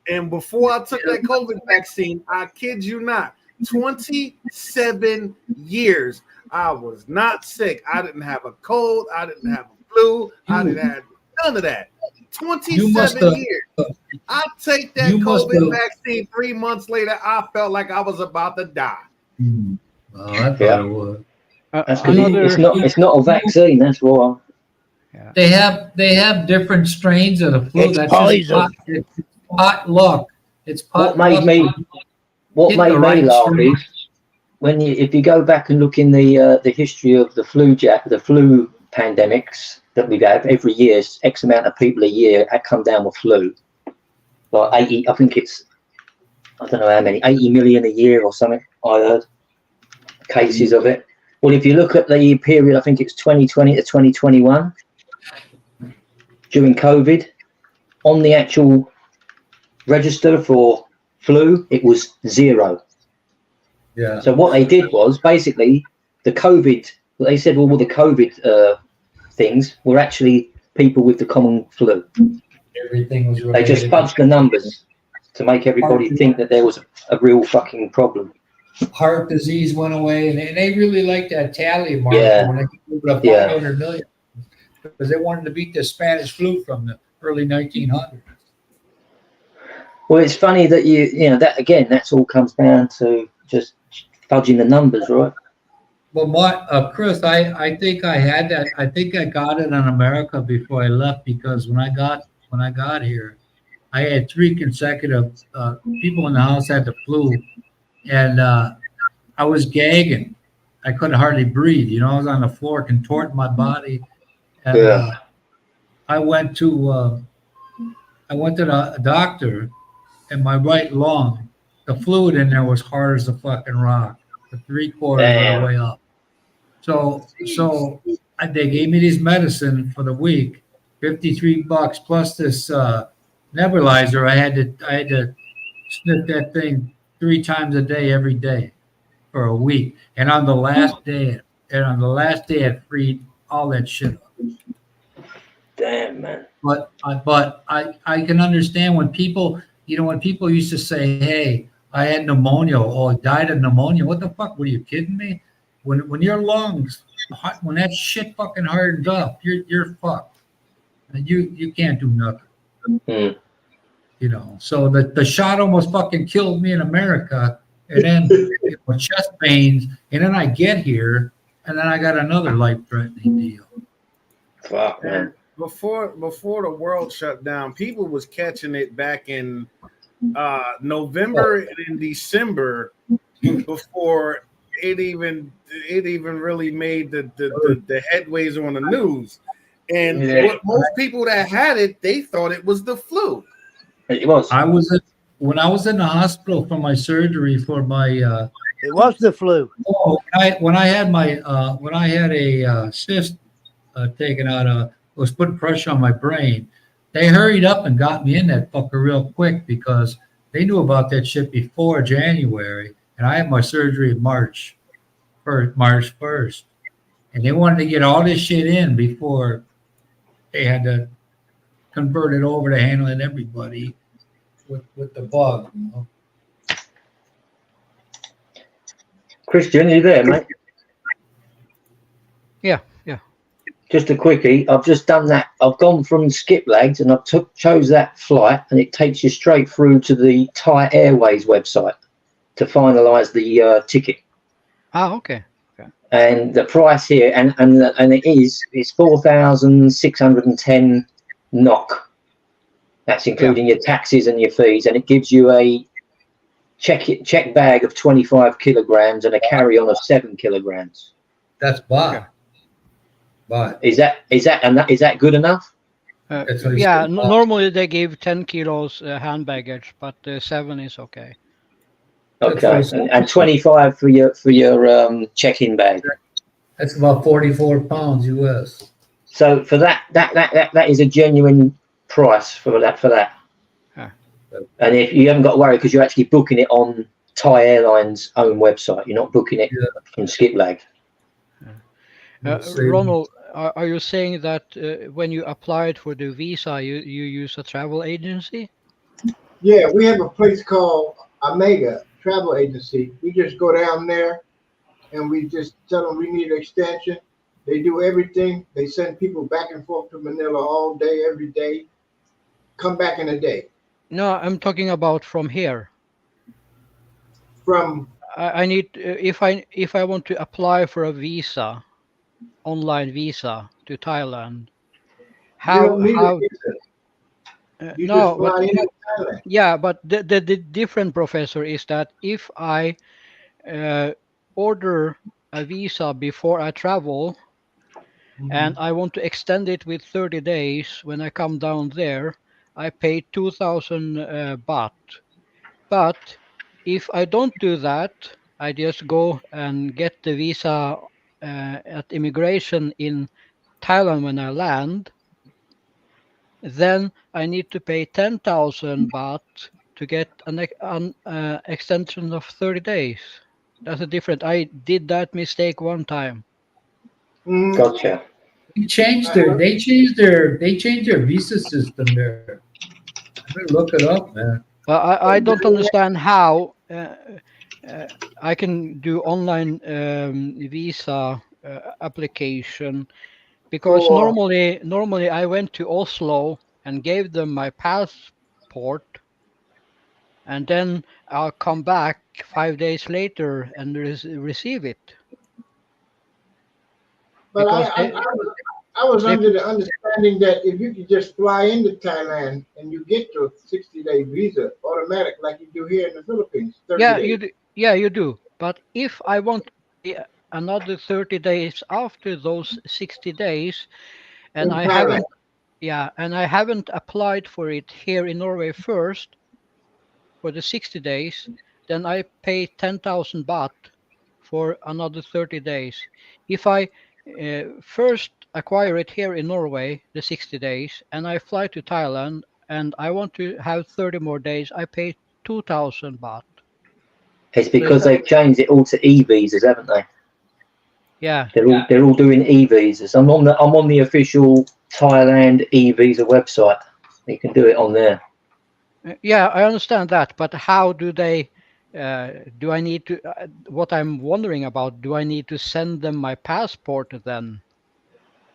And before I took that COVID vaccine, I kid you not, 27 years I was not sick. I didn't have a cold. I didn't have a flu. I didn't have none of that. 27 years. I take that COVID vaccine 3 months later. I felt like I was about to die. Well, I thought it was. That's 'cause it's not a vaccine. That's why. Yeah. They have different strains of the flu. It's That's poison. It's pot luck. It's pot. What made Hit the me right laugh strain. is if you go back and look in the history of the flu pandemics that we've had every year, X amount of people a year had come down with flu. Like 80, I think it's, I don't know how many, 80 million a year or something, I heard, cases of it. Well, if you look at the period, I think it's 2020 to 2021, during COVID, on the actual register for flu, it was 0. Yeah. So what they did was basically the COVID, they said, well, the COVID things were actually people with the common flu. Everything was. They just fudged the numbers to make everybody think that there was a real fucking problem. Heart disease went away, and they really liked that tally mark when they moved up 500 million because they wanted to beat the Spanish flu from the early 1900s. Well, it's funny that you know that again. That's all comes down to just fudging the numbers, right? Well, Chris, I think I had that. I think I got it in America before I left because when I got here, I had 3 consecutive people in the house had the flu, and I was gagging. I couldn't hardly breathe. You know, I was on the floor, contorting my body. And, I went to the doctor, and my right lung, the fluid in there was hard as a fucking rock, the 3/4 of the way up. So they gave me this medicine for the week, $53 plus this nebulizer. I had to sniff that thing 3 times a day every day for a week. And on the last day, it freed all that shit up. Damn, man. But I can understand when people, when people used to say, "Hey, I had pneumonia," or "I died of pneumonia." What the fuck? Were you kidding me? When your lungs, when that shit fucking hardens up, you're fucked. And you can't do nothing. So the shot almost fucking killed me in America, and then with chest pains, and then I get here, and then I got another life-threatening deal. Fuck, man. Before the world shut down, people was catching it back in November and in December before it even really made the headways on the news. And what most people that had it, they thought it was the flu. It was. When I was in the hospital for my surgery for my it was the flu. When I had a cyst taken out, was putting pressure on my brain. They hurried up and got me in that fucker real quick because they knew about that shit before January, and I had my surgery March 1st, and they wanted to get all this shit in before they had to convert it over to handling everybody with the bug. You know? Christian, are you there, mate? Yeah. Just a quickie. I've just done that. I've gone from Skiplags and I've chose that flight, and it takes you straight through to the Thai Airways website to finalise the ticket. Okay. And the price here, and it's 4,610 NOK. That's including your taxes and your fees, and it gives you a check bag of 25 kilograms and a carry-on of 7 kilograms. That's baht. But Is that good enough? that's what he Yeah, said. normally they give 10 kilos hand baggage, but 7 is okay. Okay, and 25 for your check-in bag. That's about 44 pounds US. So for that is a genuine price for that. Huh. And if you haven't got to worry, because you're actually booking it on Thai Airlines' own website, you're not booking it from Skiplag. Ronald, are you saying that when you applied for the visa, you use a travel agency? Yeah, we have a place called Omega Travel Agency. We just go down there and we just tell them we need an extension. They do everything. They send people back and forth to Manila all day, every day. Come back in a day. No, I'm talking about from here. From I need if I want to apply for a visa, online visa to Thailand. you don't need a visa. You No, just fly but into Thailand. yeah, but the different, professor, is that if I order a visa before I travel and I want to extend it with 30 days, when I come down there, I pay 2,000 baht. But if I don't do that, I just go and get the visa at immigration in Thailand when I land, then I need to pay 10,000 baht to get an extension of 30 days. That's a different. I did that mistake one time. Mhm. Gotcha. They changed their visa system there. I better look it up, man. I don't understand how I can do online visa application, because For- normally I went to Oslo and gave them my passport, and then I'll come back 5 days later and receive it. But Because I was they- under the understanding that if you could just fly into Thailand and you get your 60-day visa automatic, like you do here in the Philippines, 30 yeah, days. you do. But if I want another 30 days after those 60 days, and In I Thailand. haven't applied for it here in Norway first for the 60 days, then I pay 10,000 baht for another 30 days. If I first acquire it here in Norway, the 60 days, and I fly to Thailand and I want to have 30 more days, I pay 2,000 baht. It's because they've changed it all to e-visas, haven't they? Yeah. They're all doing e-visas. I'm on the official Thailand e-visa website. You can do it on there. Yeah, I understand that, but how do they? Do I need to? What I'm wondering about, do I need to send them my passport then?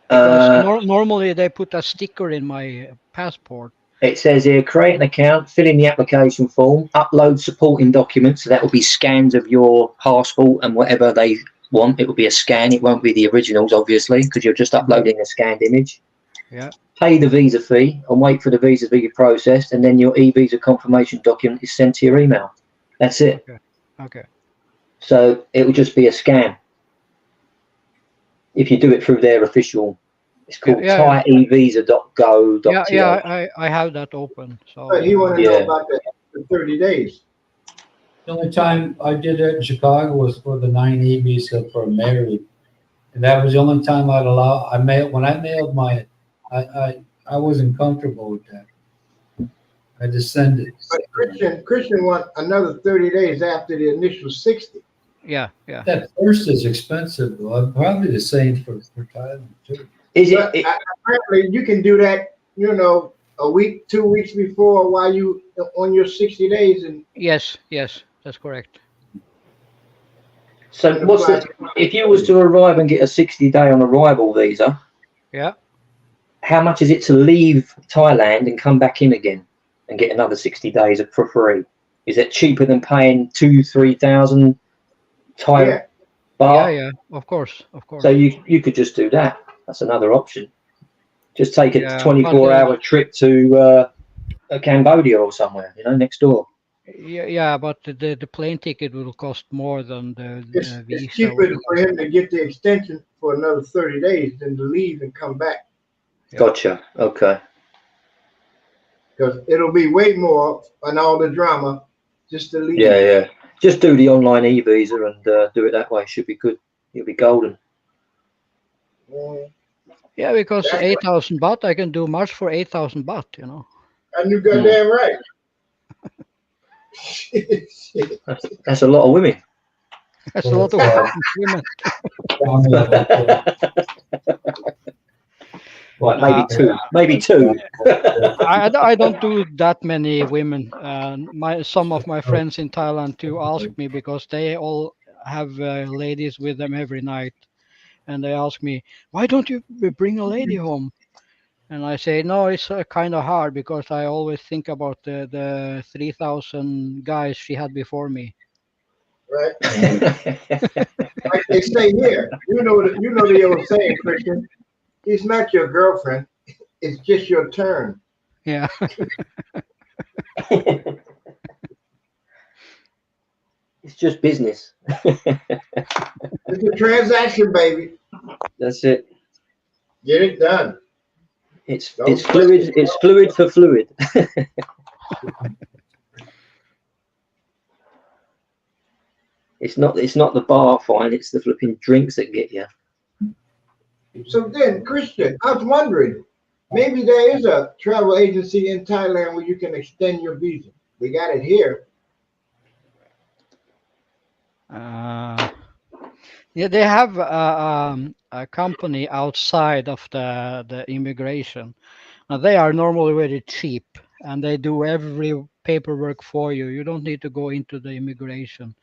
Because normally they put a sticker in my passport. It says here, create an account, fill in the application form, upload supporting documents. So that will be scans of your passport and whatever they want. It will be a scan. It won't be the originals, obviously, because you're just uploading a scanned image. Yeah. Pay the visa fee and wait for the visa to be processed, and then your e-visa confirmation document is sent to your email. That's it. Okay. So it will just be a scan. If you do it through their official, it's called thaivisa.go.tl. Yeah, I have that open. So But he wanted to know about the 30 days. The only time I did it in Chicago was for the 9E visa for married. And that was the only time when I mailed my, I wasn't comfortable with that. I descended. But Christian want another 30 days after the initial 60. Yeah, yeah. That first is expensive, though. Probably the same for Thailand too. Is But it? apparently you can do that, a week, 2 weeks before while you on your 60 days and Yes, yes, that's correct. So what's the? If you was to arrive and get a 60-day on arrival visa, Yeah. how much is it to leave Thailand and come back in again and get another 60 days for free? Is it cheaper than paying 2,000-3,000 Thai Yeah. baht? Yeah, yeah. Of course, of course. So you could just do that. That's another option. Just take a Yeah, 24-hour trip to Cambodia or somewhere, next door. Yeah, but the plane ticket will cost more than the it's visa. cheaper for him to get the extension for another 30 days than to leave and come back. Yeah. Gotcha. Okay. Because it'll be way more on all the drama just to leave. Yeah. Just do the online e-visa and do it that way. Should be good. You'll be golden. Yeah, because That's 8,000 baht, I can do much for 8,000 baht. And you goddamn right. Shit. That's a lot of women. That's a lot of women. Right, maybe two. I don't do that many women. Some of my friends in Thailand too ask me because they all have ladies with them every night, and they ask me, why don't you bring a lady home? And I say, no, it's kind of hard because I always think about the 3,000 guys she had before me. Right? Like they say here, you know the old saying, Christian. He's not your girlfriend. It's just your turn. Yeah. It's just business. It's a transaction, baby. That's it. Get it done. It's fluid. It's fluid for fluid. It's not the bar fine. It's the flipping drinks that get you. So then, Christian, I was wondering, maybe there is a travel agency in Thailand where you can extend your visa. We got it here. Yeah, they have a company outside of the immigration. Now, they are normally very cheap, and they do every paperwork for you. You don't need to go into the immigration.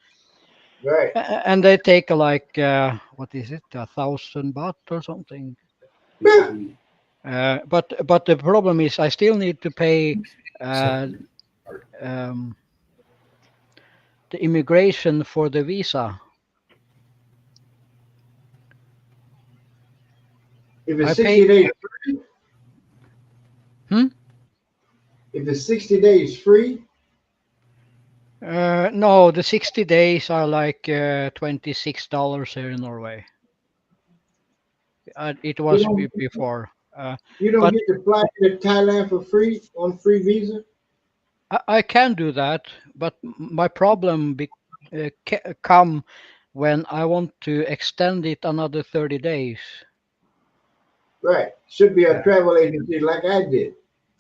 Right. And they take like what is it, 1,000 baht or something. But the problem is, I still need to pay the immigration for the visa. If it's I 60 days free, if it's 60 days free, no, the 60 days are like $26 here in Norway. It was before. you don't But- get to fly to Thailand for free on free visa. I can do that, but my problem come when I want to extend it another 30 days. Right. Should be a travel agency like I did.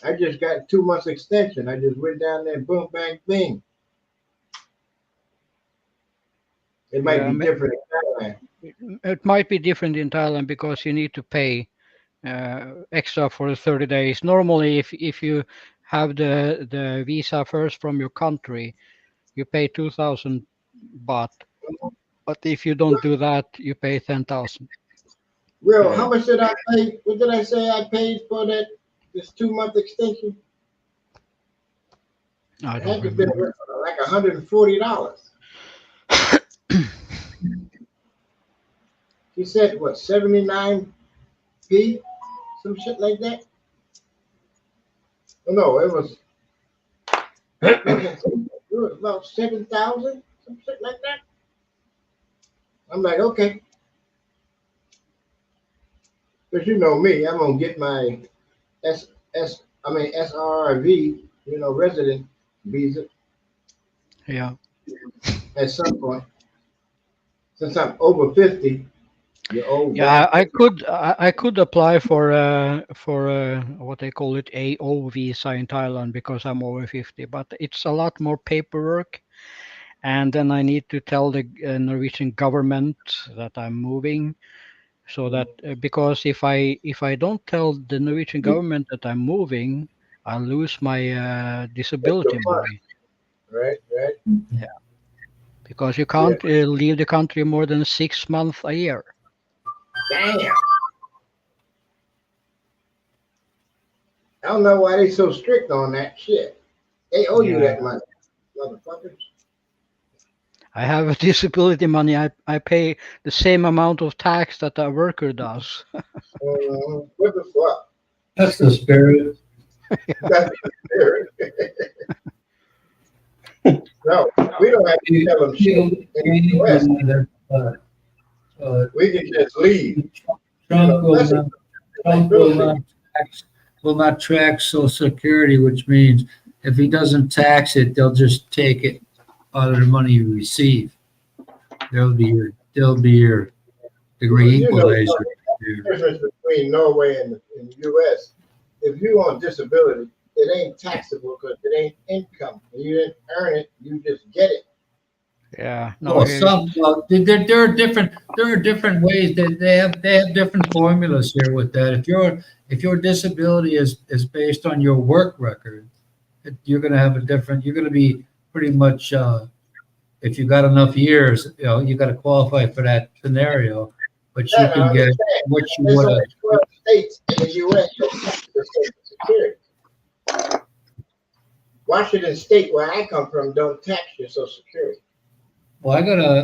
I just got 2 months extension. I just went down there, boom, bang, bing. It might Yeah, be different in Thailand. It might be different in Thailand because you need to pay extra for the 30 days. Normally, if you have the visa first from your country, you pay 2,000 baht. But if you don't do that, you pay 10,000. Real, how much did I pay? What did I say I paid for this 2 month extension? I It don't had to be remember. like $140. He said what, 79p? Some shit like that? Oh, no, it was about 7,000, some shit like that. I'm like, okay. Because you know me, I'm gonna get my SRV, resident visa Yeah. at some point. Since I'm over 50, Your old Yeah, bastard. I could apply for what they call it AO visa in Thailand because I'm over 50, but it's a lot more paperwork, and then I need to tell the Norwegian government that I'm moving, so that because if I don't tell the Norwegian government that I'm moving, I'll lose my disability money Right. because you can't leave the country more than 6 months a year. Damn. I don't know why they so strict on that shit. They owe you Yeah. that money, motherfuckers. I have a disability money. I pay the same amount of tax that a worker does. What the fuck? That's the spirit. That's the spirit. No, we don't have to tell them shit. In the US, we can just leave. Trump will not tax Social Security, which means if he doesn't tax it, they'll just take it out of the money you receive. They'll be your degree You know, equalizer. the difference between Norway and the US, if you on disability, it ain't taxable because it ain't income. You didn't earn it, you just get it. Yeah, No, there are different ways that they have different formulas here with that. If your disability is based on your work record, you're going to have you're going to be pretty much if you got enough years, you got to qualify for that scenario, but you can get what you There's want only 12 states in the US that tax the Social Security. Washington State, where I come from, don't tax your Social Security. Well,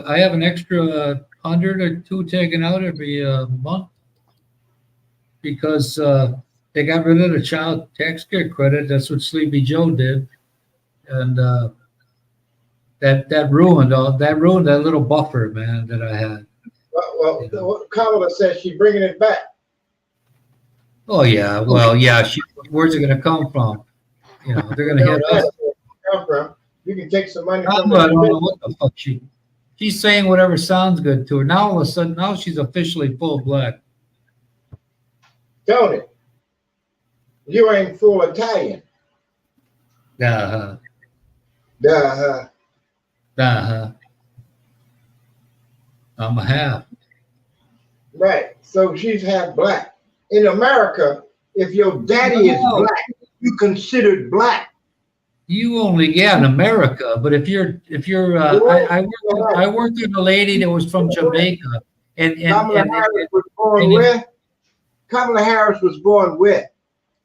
I have an extra 100 or 2 taken out every month because they got rid of the child tax care credit. That's what Sleepy Joe did, and that ruined that little buffer, man, that I had. Well, Kamala says she's bringing it back. Oh yeah, well yeah. Where's it going to come from? They're going to hit us. Come from. You can take some money I from don't know what the fuck she's saying. Whatever sounds good to her. Now all of a sudden, now she's officially full black. Tony, you ain't full Italian. Uh-huh. I'm a half. Right. So she's half black. In America, if your daddy is black, you considered black. You only in America, but if you're I worked with a lady that was from Jamaica, and Kamala Harris was born where? Kamala Harris was born where?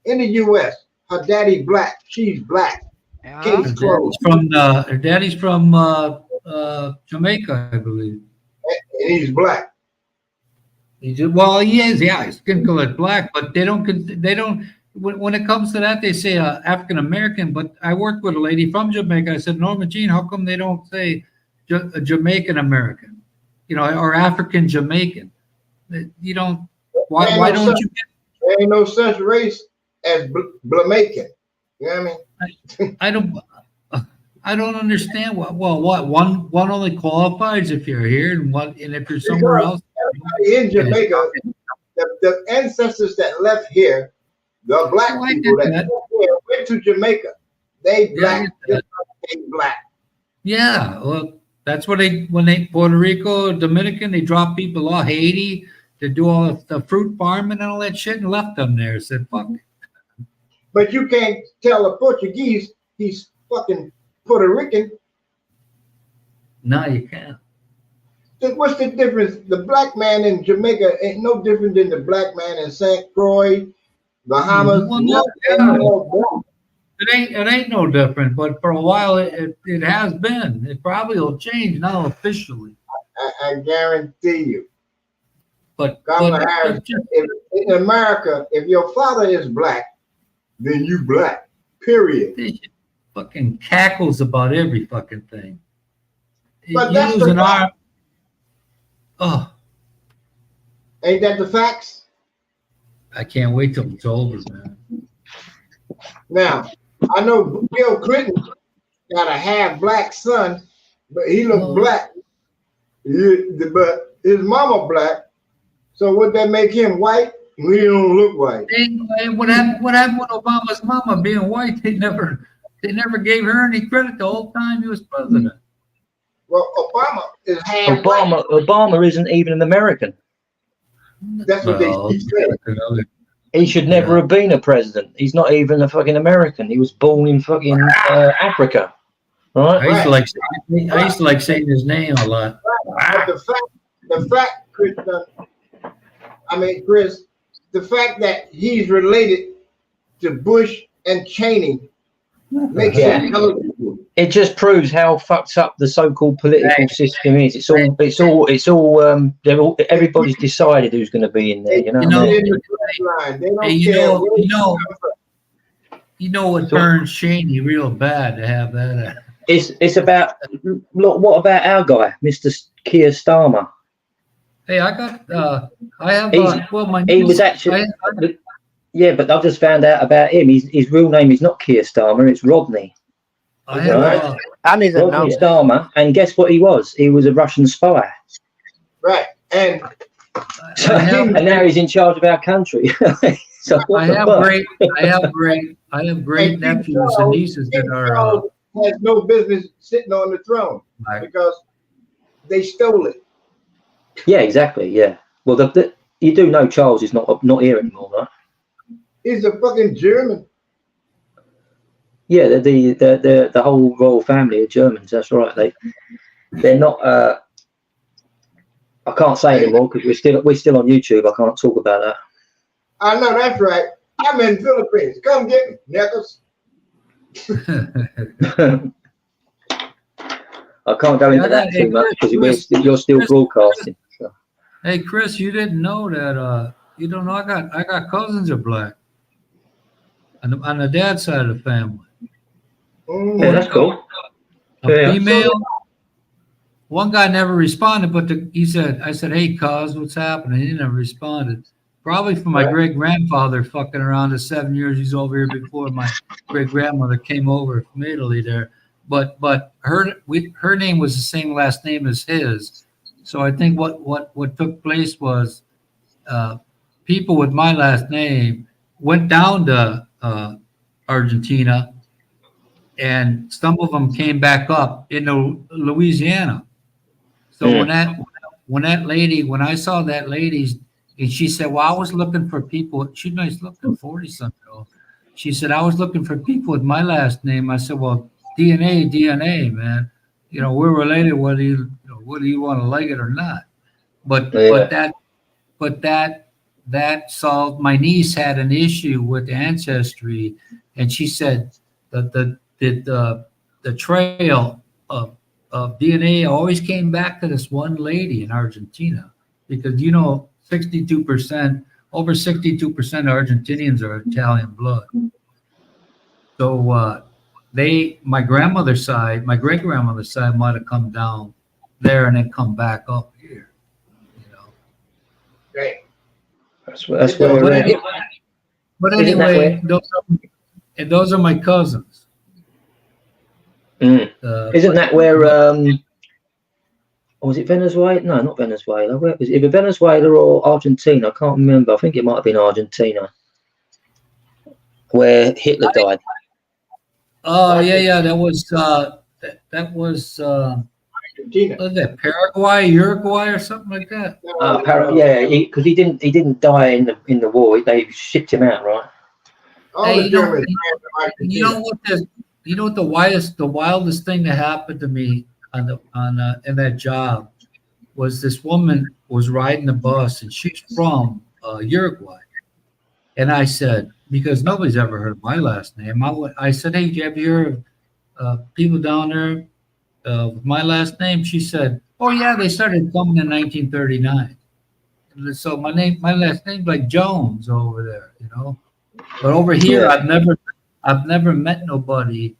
In the U.S. Her daddy black. She's black. Case closed. Her daddy's from Jamaica, I believe. And he's black. He is. Yeah, he's skin colored black, but they don't. When it comes to that, they say African American. But I worked with a lady from Jamaica. I said, Norma Jean, how come they don't say Jamaican American? Or African Jamaican? You don't. Why don't you? There ain't no such race as Jamaican. You know what I mean? I don't understand what one only qualifies if you're here and if you're somewhere else. Everybody in Jamaica, the ancestors that left here, the black people that left here went to Jamaica. They black, just like they black. Yeah, well, that's what when Puerto Rico, Dominican, they dropped people off Haiti to do all the fruit farming and all that shit and left them there. Said fuck it. But you can't tell a Portuguese he's fucking Puerto Rican. No, you can't. So what's the difference? The black man in Jamaica ain't no different than the black man in St. Croix, Bahamas. Well, it ain't no different, but for a while it has been. It probably will change now officially. I guarantee you. But in America, if your father is black, then you black. Period. Fucking cackles about every fucking thing. But that's the fact. Oh, ain't that the facts? I can't wait till it's over, man. Now, I know Bill Clinton got a half black son, but he looked black. But his mama black, So would that make him white? We don't look white. Hey, what happened with Obama's mama being white? They never gave her any credit the whole time he was president. Well, Obama is half white. Obama isn't even an American. That's what they keep saying. He should never have been a president. He's not even a fucking American. He was born in fucking Africa, right? I used to like saying his name a lot. But the fact, Chris, Chris, the fact that he's related to Bush and Cheney makes him eligible. It just proves how fucked up the so-called political system is. Everybody's decided who's going to be in there. You know what burns Cheney real bad to have that. It's about. Look, what about our guy, Mr. Keir Starmer? Hey, I have. He was actually. Yeah, but I've just found out about him. His real name is not Keir Starmer. It's Rodney. And he's Rodney Starmer. And guess what he was? He was a Russian spy. Right. And now he's in charge of our country. So I have great nephews and nieces that are has no business sitting on the throne because they stole it. Yeah, exactly. Yeah. Well, you do know Charles is not here anymore, right? He's a fucking German. Yeah, the whole royal family are Germans. That's right. They're not. I can't say anymore because we're still on YouTube. I can't talk about that. I know that's right. I'm in Philippines. Come get me, Nichols. I can't go into that too much because you're still broadcasting. So. Hey, Chris, you didn't know that? You don't know I got cousins are black on the dad's side of the family. Yeah, that's cool. A female. One guy never responded, but I said, "Hey, cuz, what's happening?" He never responded. Probably for my great grandfather fucking around the 7 years he's over here before my great grandmother came over from Italy there. But her name was the same last name as his. So I think what took place was people with my last name went down to Argentina, and some of them came back up into Louisiana. So when I saw that lady, and she said, "Well, I was looking for people." She's nice looking, 40-something. She said, "I was looking for people with my last name." I said, "Well, DNA, man. You know, we're related whether you want to like it or not." But that solved. My niece had an issue with ancestry, and she said that the trail of DNA always came back to this one lady in Argentina, because 62%, over 62% of Argentinians are Italian blood. So my grandmother's side, my great grandmother's side, might have come down there and then come back up here. Right. That's where. But anyway, those are my cousins. Isn't that where? Was it Venezuela? No, not Venezuela. Where was it? Either Venezuela or Argentina? I can't remember. I think it might have been Argentina, where Hitler died. Oh yeah. That was Argentina. Was that Paraguay, Uruguay, or something like that? Because he didn't die in the war. They shipped him out, right? You know what the wildest thing that happened to me in that job was this woman was riding the bus, and she's from Uruguay. And I said, because nobody's ever heard of my last name, I said, "Hey, have you heard of people down there with my last name?" She said, "Oh yeah, they started coming in 1939." So my last name's like Jones over there, But over here, I've never met nobody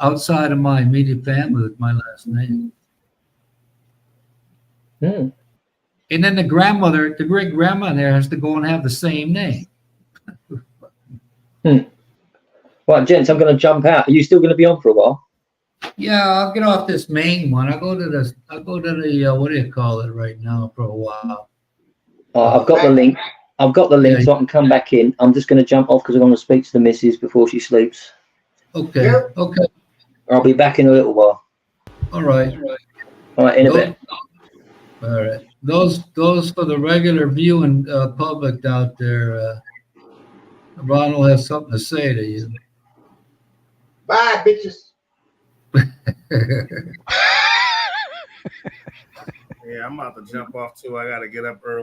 outside of my immediate family with my last name. And then the great grandma there, has to go and have the same name. Right, gents, I'm going to jump out. Are you still going to be on for a while? Yeah, I'll get off this main one. I'll go to the what do you call it right now for a while. I've got the link. I've got the link, Yeah. so I can come back in. I'm just going to jump off because I'm going to speak to the missus before she sleeps. Okay, Yep. okay, I'll be back in a little while. all right. All right, in a bit. All right. Those for the regular viewing public out there, Ron will have something to say to you. Bye, bitches. Yeah, I'm about to jump off too. I got to get up early.